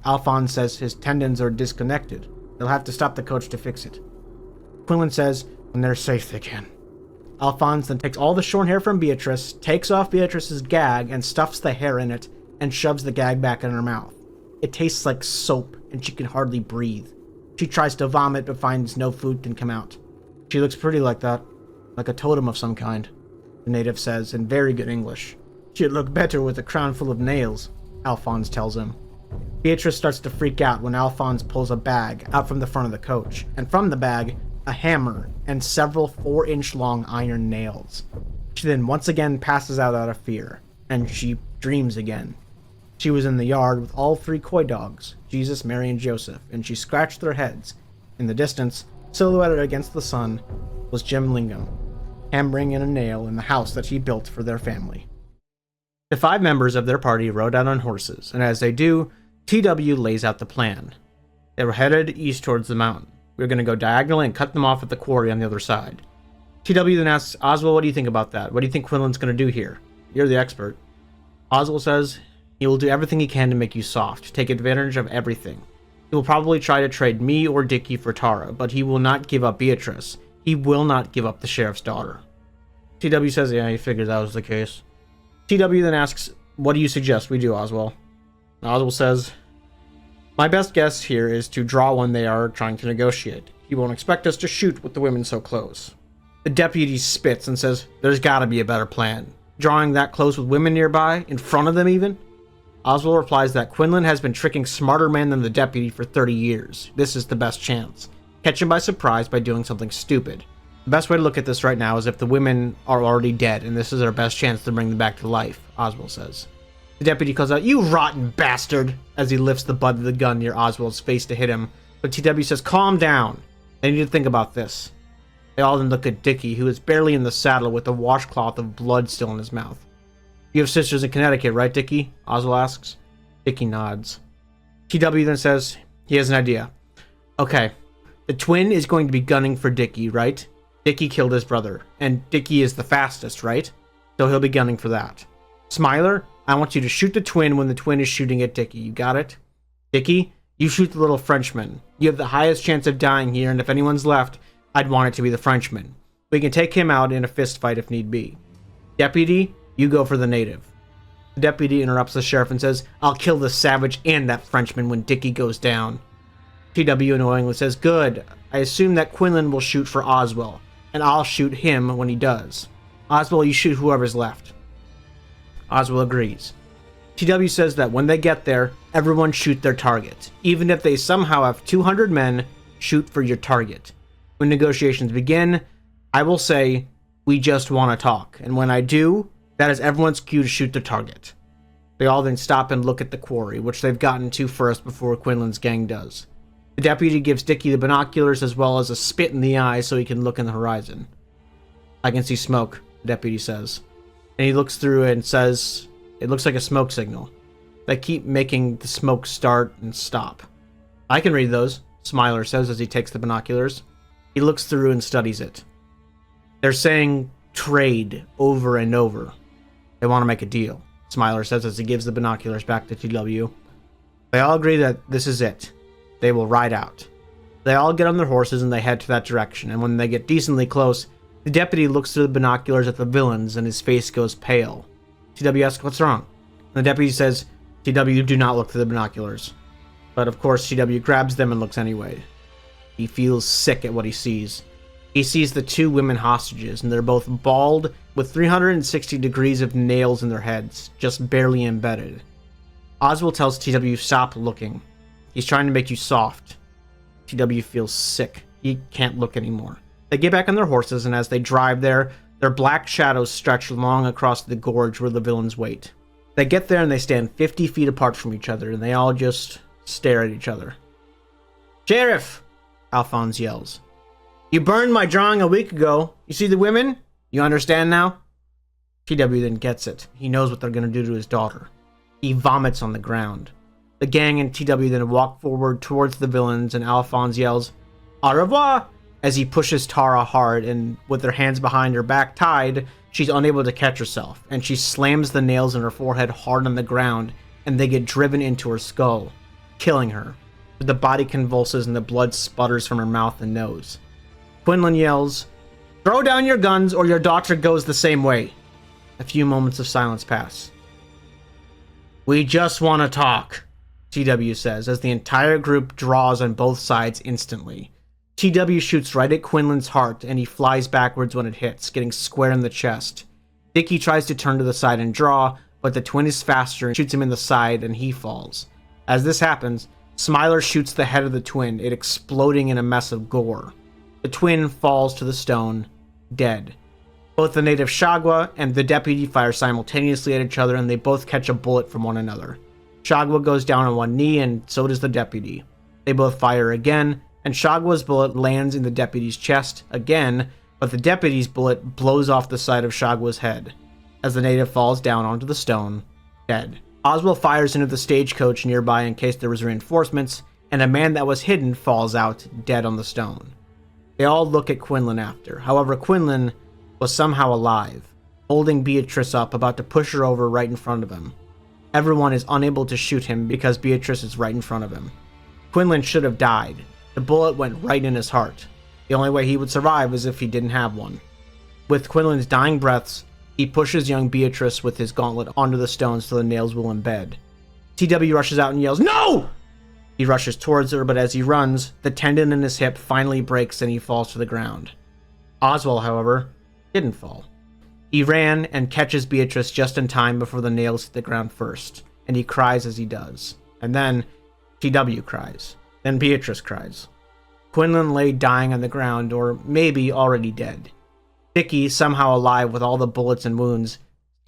Alphonse says his tendons are disconnected. They'll have to stop the coach to fix it. Quinlan says, "When they're safe, they can." Alphonse then takes all the short hair from Beatrice, takes off Beatrice's gag, and stuffs the hair in it, and shoves the gag back in her mouth. It tastes like soap, and she can hardly breathe. She tries to vomit, but finds no food can come out. "She looks pretty like that, like a totem of some kind," the native says in very good English. "She'd look better with a crown full of nails," Alphonse tells him. Beatrice starts to freak out when Alphonse pulls a bag out from the front of the coach, and from the bag, a hammer and several 4-inch-long iron nails. She then once again passes out of fear, and she dreams again. She was in the yard with all 3 coy dogs, Jesus, Mary, and Joseph, and she scratched their heads. In the distance, silhouetted against the sun, was Jim Lingham, hammering in a nail in the house that he built for their family. The 5 members of their party rode out on horses, and as they do, TW lays out the plan. They were headed east towards the mountain. We were going to go diagonally and cut them off at the quarry on the other side. TW then asks, "Oswald, what do you think about that? What do you think Quinlan's going to do here? You're the expert." Oswald says, "He will do everything he can to make you soft, take advantage of everything. He will probably try to trade me or Dickie for Tara, but he will not give up Beatrice. He will not give up the sheriff's daughter." TW says, "Yeah, he figured that was the case." TW then asks, "What do you suggest we do, Oswald?" Oswald says, "My best guess here is to draw when they are trying to negotiate. He won't expect us to shoot with the women so close." The deputy spits and says, "There's gotta be a better plan. Drawing that close with women nearby, in front of them even?" Oswald replies that Quinlan has been tricking smarter men than the deputy for 30 years. This is the best chance. Catch him by surprise by doing something stupid. The best way to look at this right now is if the women are already dead, and this is our best chance to bring them back to life, Oswald says. The deputy calls out, "You rotten bastard," as he lifts the butt of the gun near Oswald's face to hit him, but TW says, "Calm down. I need to think about this." They all then look at Dickie, who is barely in the saddle with a washcloth of blood still in his mouth. "You have sisters in Connecticut, right, Dickie?" Oswald asks. Dickie nods. TW then says he has an idea. "Okay, the twin is going to be gunning for Dickie, right? Dickie killed his brother, and Dickie is the fastest, right? So he'll be gunning for that. Smiler, I want you to shoot the twin when the twin is shooting at Dickie. You got it? Dickie, you shoot the little Frenchman. You have the highest chance of dying here, and if anyone's left, I'd want it to be the Frenchman. We can take him out in a fist fight if need be. Deputy, you go for the native." The deputy interrupts the sheriff and says, "I'll kill the savage and that Frenchman when Dickie goes down." TW annoyingly says, "Good. I assume that Quinlan will shoot for Oswald, and I'll shoot him when he does. Oswald, you shoot whoever's left." Oswald agrees. TW says that when they get there, everyone shoot their target. Even if they somehow have 200 men, shoot for your target. When negotiations begin, I will say, we just want to talk, and when I do, that is everyone's cue to shoot the target. They all then stop and look at the quarry, which they've gotten to first before Quinlan's gang does. The deputy gives Dickie the binoculars as well as a spit in the eye so he can look in the horizon. I can see smoke, the deputy says. And he looks through it and says, it looks like a smoke signal. They keep making the smoke start and stop. I can read those, Smiler says as he takes the binoculars. He looks through and studies it. They're saying trade over and over. They want to make a deal, Smiler says as he gives the binoculars back to TW. They all agree that this is it. They will ride out. They all get on their horses and they head to that direction, and when they get decently close, the deputy looks through the binoculars at the villains and his face goes pale. TW asks, what's wrong? And the deputy says, TW, do not look through the binoculars. But of course, TW grabs them and looks anyway. He feels sick at what he sees. He sees the two women hostages, and they're both bald, with 360 degrees of nails in their heads, just barely embedded. Oswald tells TW, stop looking. He's trying to make you soft. TW feels sick. He can't look anymore. They get back on their horses, and as they drive there, their black shadows stretch long across the gorge where the villains wait. They get there and they stand 50 feet apart from each other, and they all just stare at each other. Sheriff! Alphonse yells. You burned my drawing a week ago. You see the women? You understand now? TW then gets it. He knows what they're going to do to his daughter. He vomits on the ground. The gang and TW then walk forward towards the villains, and Alphonse yells, Au revoir! As he pushes Tara hard, and with her hands behind her back tied, she's unable to catch herself, and she slams the nails in her forehead hard on the ground, and they get driven into her skull, killing her. The body convulses and the blood sputters from her mouth and nose. Quinlan yells, Throw down your guns or your daughter goes the same way. A few moments of silence pass. We just want to talk, TW says, as the entire group draws on both sides instantly. TW shoots right at Quinlan's heart, and he flies backwards when it hits, getting square in the chest. Dickie tries to turn to the side and draw, but the twin is faster and shoots him in the side, and he falls. As this happens, Smiler shoots the head of the twin, it exploding in a mess of gore. The twin falls to the stone, dead. Both the native Shagwa and the deputy fire simultaneously at each other, and they both catch a bullet from one another. Shagwa goes down on one knee, and so does the deputy. They both fire again, and Shagwa's bullet lands in the deputy's chest again, but the deputy's bullet blows off the side of Shagwa's head, as the native falls down onto the stone, dead. Oswald fires into the stagecoach nearby in case there was reinforcements, and a man that was hidden falls out, dead on the stone. They all look at Quinlan after. However, Quinlan was somehow alive, holding Beatrice up, about to push her over right in front of him. Everyone is unable to shoot him because Beatrice is right in front of him. Quinlan should have died. The bullet went right in his heart. The only way he would survive is if he didn't have one. With Quinlan's dying breaths, he pushes young Beatrice with his gauntlet onto the stone so the nails will embed. TW rushes out and yells, No! He rushes towards her, but as he runs, the tendon in his hip finally breaks and he falls to the ground. Oswald, however, didn't fall. He ran and catches Beatrice just in time before the nails hit the ground first, and he cries as he does. And then TW cries. Then Beatrice cries. Quinlan lay dying on the ground, or maybe already dead. Dickie, somehow alive with all the bullets and wounds,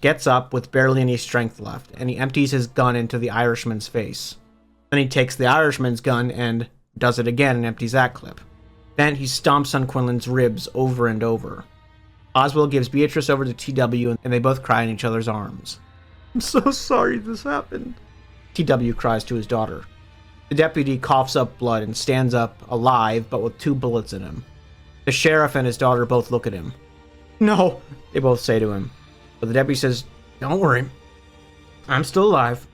gets up with barely any strength left, and he empties his gun into the Irishman's face. Then he takes the Irishman's gun and does it again and empties that clip. Then he stomps on Quinlan's ribs over and over. Oswald gives Beatrice over to TW, and they both cry in each other's arms. I'm so sorry this happened, TW cries to his daughter. The deputy coughs up blood and stands up, alive, but with 2 bullets in him. The sheriff and his daughter both look at him. No, they both say to him. But the deputy says, Don't worry. I'm still alive.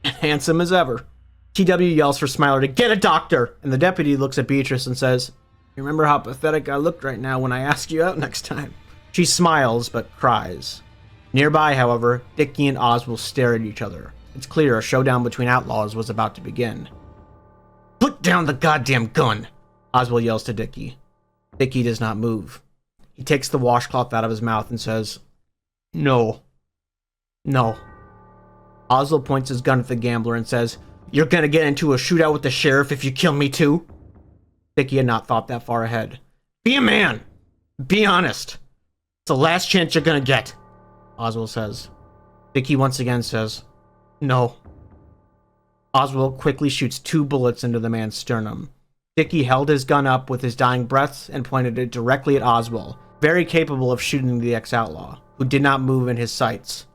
Handsome as ever. TW yells for Smiler to get a doctor, and the deputy looks at Beatrice and says, You remember how pathetic I looked right now when I ask you out next time? She smiles, but cries. Nearby, however, Dickie and Oswald stare at each other. It's clear a showdown between outlaws was about to begin. Put down the goddamn gun, Oswald yells to Dickie. Dickie does not move. He takes the washcloth out of his mouth and says, No. No. Oswald points his gun at the gambler and says, You're gonna get into a shootout with the sheriff if you kill me too? Dickie had not thought that far ahead. Be a man! Be honest! It's the last chance you're gonna get, Oswald says. Dickie once again says, no. Oswald quickly shoots 2 bullets into the man's sternum. Dickie held his gun up with his dying breath and pointed it directly at Oswald, very capable of shooting the ex-outlaw, who did not move in his sights.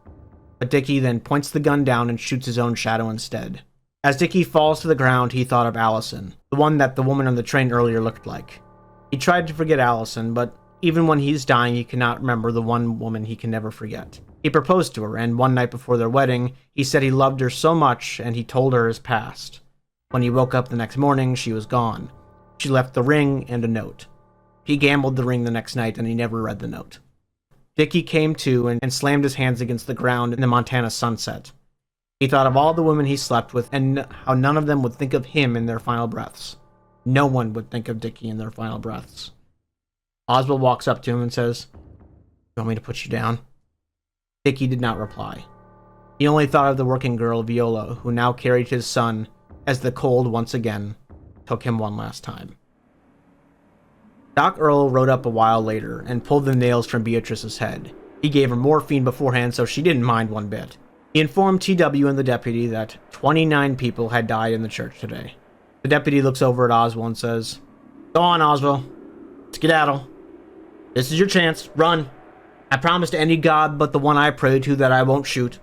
But Dickie then points the gun down and shoots his own shadow instead. As Dickie falls to the ground, he thought of Allison, the one that the woman on the train earlier looked like. He tried to forget Allison, but even when he's dying, he cannot remember the one woman he can never forget. He proposed to her, and one night before their wedding, he said he loved her so much, and he told her his past. When he woke up the next morning, she was gone. She left the ring and a note. He gambled the ring the next night, and he never read the note. Dickie came to and slammed his hands against the ground in the Montana sunset. He thought of all the women he slept with, and how none of them would think of him in their final breaths. No one would think of Dickie in their final breaths. Oswald walks up to him and says, "You want me to put you down?" Dickie did not reply. He only thought of the working girl, Viola, who now carried his son as the cold once again took him one last time. Doc Earl rode up a while later and pulled the nails from Beatrice's head. He gave her morphine beforehand, so she didn't mind one bit. He informed TW and the deputy that 29 people had died in the church today. The deputy looks over at Oswald and says, "Go on, Oswald. Skedaddle. This is your chance. Run. I promise to any god but the one I pray to that I won't shoot."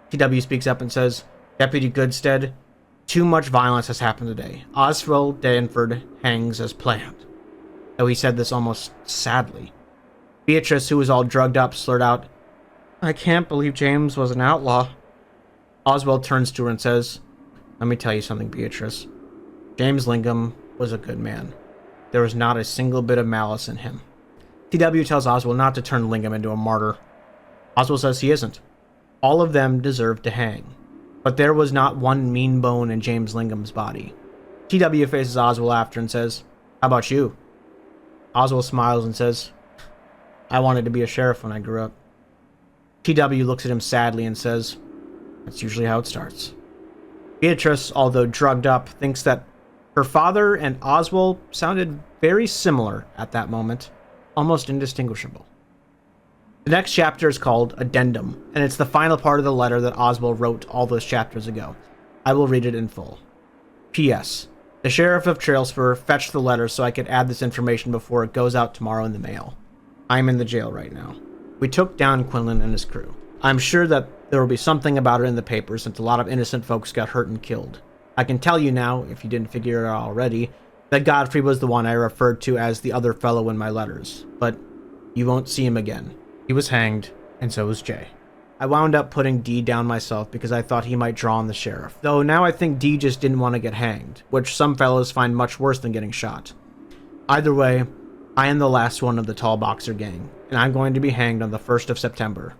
TW speaks up and says, "Deputy Goodstead, too much violence has happened today. Oswald Danford hangs as planned." Though he said this almost sadly. Beatrice, who was all drugged up, slurred out, "I can't believe James was an outlaw." Oswald turns to her and says, "Let me tell you something, Beatrice. James Lingham was a good man. There was not a single bit of malice in him." TW tells Oswald not to turn Lingham into a martyr. Oswald says he isn't. All of them deserved to hang. But there was not one mean bone in James Lingham's body. TW faces Oswald after and says, "How about you?" Oswald smiles and says, "I wanted to be a sheriff when I grew up." TW looks at him sadly and says, "That's usually how it starts." Beatrice, although drugged up, thinks that her father and Oswald sounded very similar at that moment, almost indistinguishable. The next chapter is called Addendum, and it's the final part of the letter that Oswald wrote all those chapters ago. I will read it in full. P.S. The sheriff of Trailspur fetched the letter so I could add this information before it goes out tomorrow in the mail. I am in the jail right now. We took down Quinlan and his crew. I'm sure that there will be something about it in the papers since a lot of innocent folks got hurt and killed. I can tell you now, if you didn't figure it out already, that Godfrey was the one I referred to as the other fellow in my letters, but you won't see him again. He was hanged, and so was Jay. I wound up putting D down myself because I thought he might draw on the sheriff, though now I think D just didn't want to get hanged, which some fellows find much worse than getting shot. Either way, I am the last one of the Tall Boxer gang, and I'm going to be hanged on the 1st of September.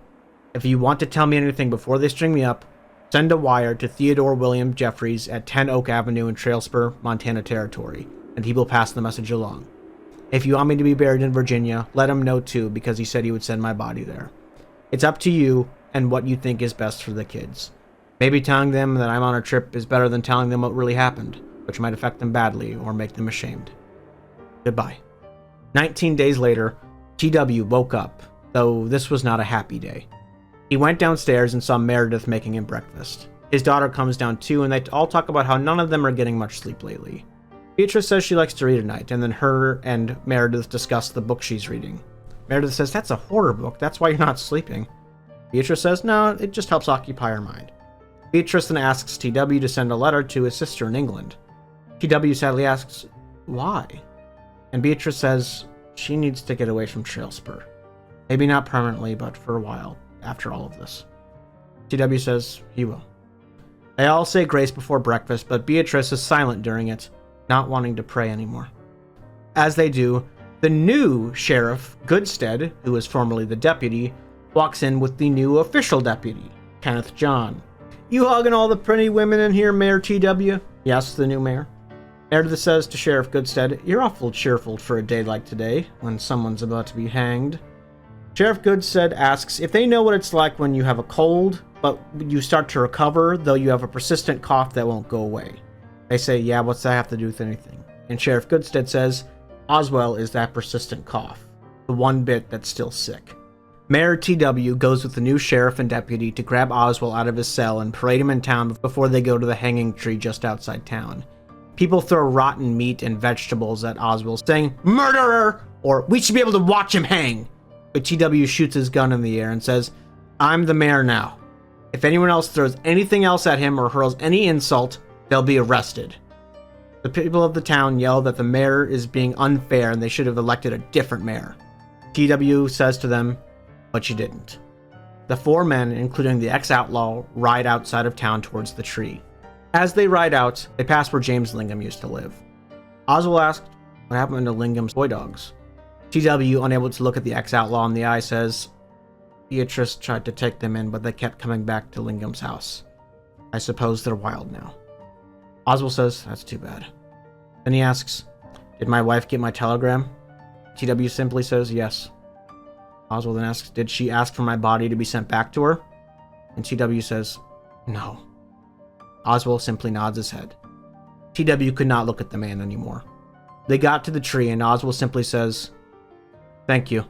If you want to tell me anything before they string me up, send a wire to Theodore William Jeffries at 10 Oak Avenue in Trailspur, Montana Territory, and he will pass the message along. If you want me to be buried in Virginia, let him know too, because he said he would send my body there. It's up to you and what you think is best for the kids. Maybe telling them that I'm on a trip is better than telling them what really happened, which might affect them badly or make them ashamed. Goodbye. 19 days later, TW woke up, though this was not a happy day. He went downstairs and saw Meredith making him breakfast. His daughter comes down too, and they all talk about how none of them are getting much sleep lately. Beatrice says she likes to read at night, and then her and Meredith discuss the book she's reading. Meredith says, "That's a horror book, that's why you're not sleeping." Beatrice says, "No, it just helps occupy her mind." Beatrice then asks TW to send a letter to his sister in England. TW sadly asks, "Why?" And Beatrice says she needs to get away from Trailspur. Maybe not permanently, but for a while, after all of this. TW says he will. They all say grace before breakfast, but Beatrice is silent during it, not wanting to pray anymore. As they do, the new sheriff, Goodstead, who was formerly the deputy, walks in with the new official deputy, Kenneth John. "You hugging all the pretty women in here, Mayor TW?" he asks the new mayor. Meredith says to Sheriff Goodstead, "You're awful cheerful for a day like today, when someone's about to be hanged." Sheriff Goodstead asks if they know what it's like when you have a cold, but you start to recover, though you have a persistent cough that won't go away. They say, "Yeah, what's that have to do with anything?" And Sheriff Goodstead says, Oswell is that persistent cough, the one bit that's still sick. Mayor TW goes with the new sheriff and deputy to grab Oswell out of his cell and parade him in town before they go to the hanging tree just outside town. People throw rotten meat and vegetables at Oswell, saying, "Murderer!" or "We should be able to watch him hang!" But TW shoots his gun in the air and says, "I'm the mayor now. If anyone else throws anything else at him or hurls any insult, they'll be arrested." The people of the town yell that the mayor is being unfair and they should have elected a different mayor. TW says to them, "But you didn't." The four men, including the ex-outlaw, ride outside of town towards the tree. As they ride out, they pass where James Lingham used to live. Oswald asked, "What happened to Lingham's boy dogs?" TW, unable to look at the ex-outlaw in the eye, says, "Beatrice tried to take them in, but they kept coming back to Lingham's house. I suppose they're wild now." Oswald says, "That's too bad." Then he asks, "Did my wife get my telegram?" TW simply says, "Yes." Oswald then asks, "Did she ask for my body to be sent back to her?" And TW says, "No." Oswald simply nods his head. TW could not look at the man anymore. They got to the tree and Oswald simply says, "Thank you."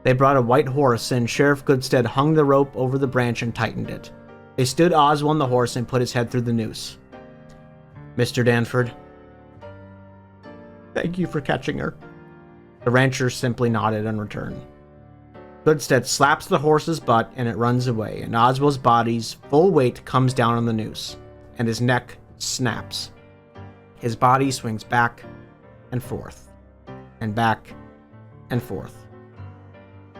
They brought a white horse and Sheriff Goodstead hung the rope over the branch and tightened it. They stood Oswald on the horse and put his head through the noose. "Mr. Danford, thank you for catching her." The rancher simply nodded in return. Goodstead slaps the horse's butt and it runs away, and Oswald's body's full weight comes down on the noose, and his neck snaps. His body swings back and forth, and back and forth.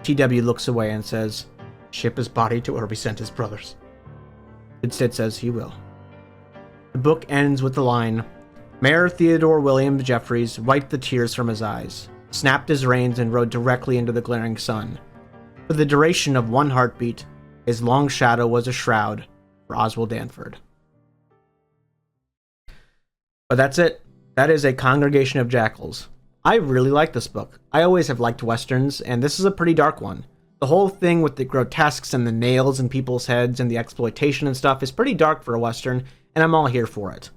TW looks away and says, "Ship his body to where we sent his brothers." Goodstead says he will. The book ends with the line, "Mayor Theodore William Jeffries wiped the tears from his eyes, snapped his reins and rode directly into the glaring sun. For the duration of one heartbeat, his long shadow was a shroud for Oswald Danford." But that's it. That is A Congregation of Jackals. I really like this book. I always have liked westerns, and this is a pretty dark one. The whole thing with the grotesques and the nails in people's heads and the exploitation and stuff is pretty dark for a western, and I'm all here for it.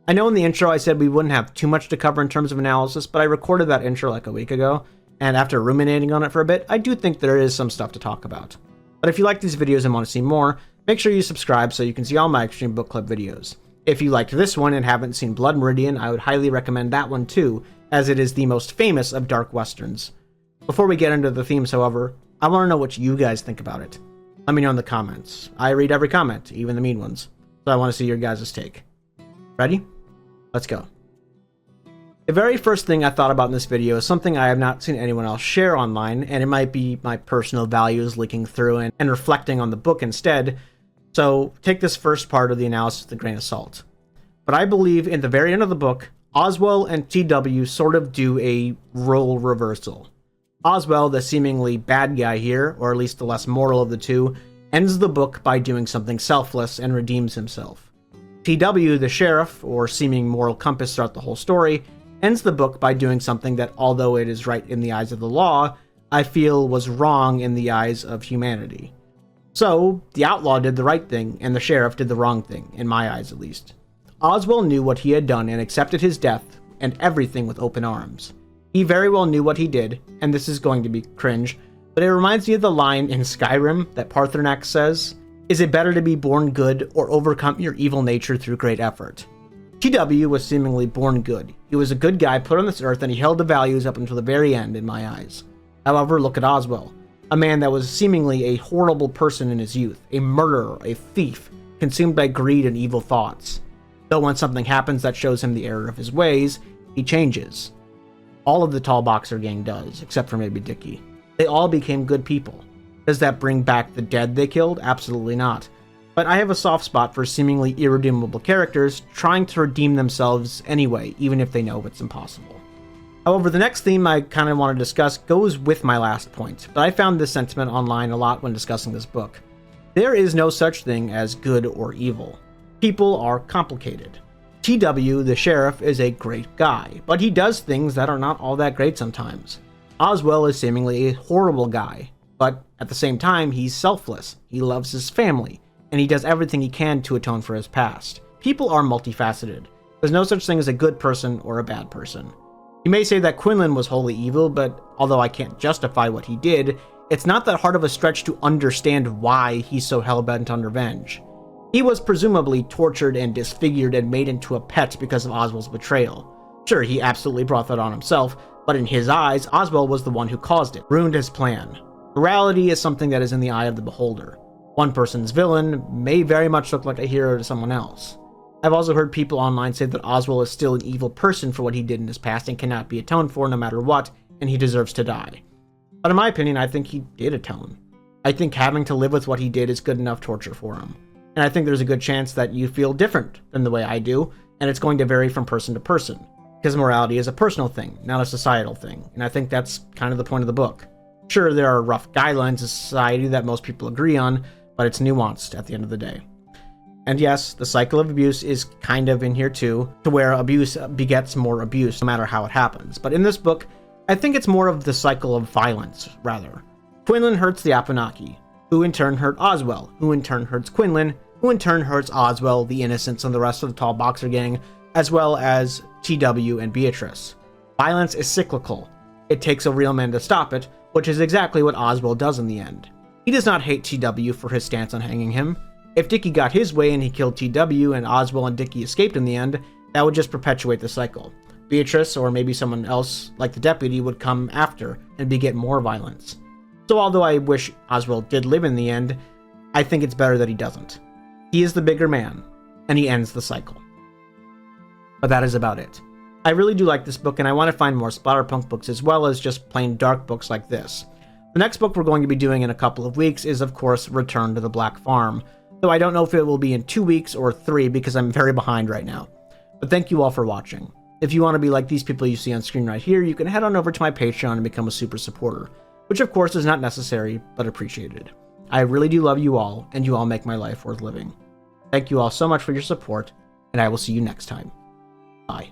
I know in the intro I said we wouldn't have too much to cover in terms of analysis, but I recorded that intro like a week ago, and after ruminating on it for a bit, I do think there is some stuff to talk about. But if you like these videos and want to see more, make sure you subscribe so you can see all my Extreme Book Club videos. If you liked this one and haven't seen Blood Meridian, I would highly recommend that one too, as it is the most famous of dark westerns. Before we get into the themes, however, I want to know what you guys think about it. Let me know in the comments. I read every comment, even the mean ones, so I want to see your guys' take. Ready? Let's go. The very first thing I thought about in this video is something I have not seen anyone else share online, and it might be my personal values leaking through and reflecting on the book instead, so take this first part of the analysis with a grain of salt. But I believe in the very end of the book, Oswald and TW sort of do a role reversal. Oswald, the seemingly bad guy here, or at least the less moral of the two, ends the book by doing something selfless and redeems himself. TW, the sheriff, or seeming moral compass throughout the whole story, ends the book by doing something that, although it is right in the eyes of the law, I feel was wrong in the eyes of humanity. So, the outlaw did the right thing, and the sheriff did the wrong thing, in my eyes at least. Oswald knew what he had done and accepted his death and everything with open arms. He very well knew what he did, and this is going to be cringe, but it reminds me of the line in Skyrim that Paarthurnax says, "Is it better to be born good or overcome your evil nature through great effort?" TW was seemingly born good. He was a good guy put on this earth and he held the values up until the very end in my eyes. However, look at Oswald, a man that was seemingly a horrible person in his youth, a murderer, a thief, consumed by greed and evil thoughts. Though when something happens that shows him the error of his ways, he changes. All of the Tall Boxer gang does, except for maybe Dickie. They all became good people. Does that bring back the dead they killed? Absolutely not. But I have a soft spot for seemingly irredeemable characters trying to redeem themselves anyway, even if they know it's impossible. However, the next theme I kind of want to discuss goes with my last point, but I found this sentiment online a lot when discussing this book. There is no such thing as good or evil. People are complicated. TW, the sheriff, is a great guy, but he does things that are not all that great sometimes. Oswald is seemingly a horrible guy, but at the same time, he's selfless. He loves his family, and he does everything he can to atone for his past. People are multifaceted. There's no such thing as a good person or a bad person. You may say that Quinlan was wholly evil, but although I can't justify what he did, it's not that hard of a stretch to understand why he's so hell-bent on revenge. He was presumably tortured and disfigured and made into a pet because of Oswald's betrayal. Sure, he absolutely brought that on himself, but in his eyes, Oswald was the one who caused it, ruined his plan. Morality is something that is in the eye of the beholder. One person's villain may very much look like a hero to someone else. I've also heard people online say that Oswald is still an evil person for what he did in his past and cannot be atoned for no matter what, and he deserves to die. But in my opinion, I think he did atone. I think having to live with what he did is good enough torture for him. And I think there's a good chance that you feel different than the way I do, and it's going to vary from person to person. Because morality is a personal thing, not a societal thing, and I think that's kind of the point of the book. Sure, there are rough guidelines of society that most people agree on, but it's nuanced at the end of the day. And yes, the cycle of abuse is kind of in here too, to where abuse begets more abuse, no matter how it happens. But in this book, I think it's more of the cycle of violence, rather. Quinlan hurts the Abenaki, who in turn hurt Oswald, who in turn hurts Quinlan, who in turn hurts Oswald, the Innocents, and the rest of the tall Boxer gang, as well as TW and Beatrice. Violence is cyclical. It takes a real man to stop it, which is exactly what Oswald does in the end. He does not hate TW for his stance on hanging him. If Dickie got his way and he killed TW and Oswald and Dickie escaped in the end, that would just perpetuate the cycle. Beatrice, or maybe someone else like the deputy, would come after and beget more violence. So although I wish Oswald did live in the end, I think it's better that he doesn't. He is the bigger man, and he ends the cycle. But that is about it. I really do like this book, and I want to find more Splatterpunk books as well as just plain dark books like this. The next book we're going to be doing in a couple of weeks is, of course, Return to the Black Farm, though I don't know if it will be in 2 weeks or 3 because I'm very behind right now. But thank you all for watching. If you want to be like these people you see on screen right here, you can head on over to my Patreon and become a super supporter, which of course is not necessary, but appreciated. I really do love you all, and you all make my life worth living. Thank you all so much for your support, and I will see you next time. Bye.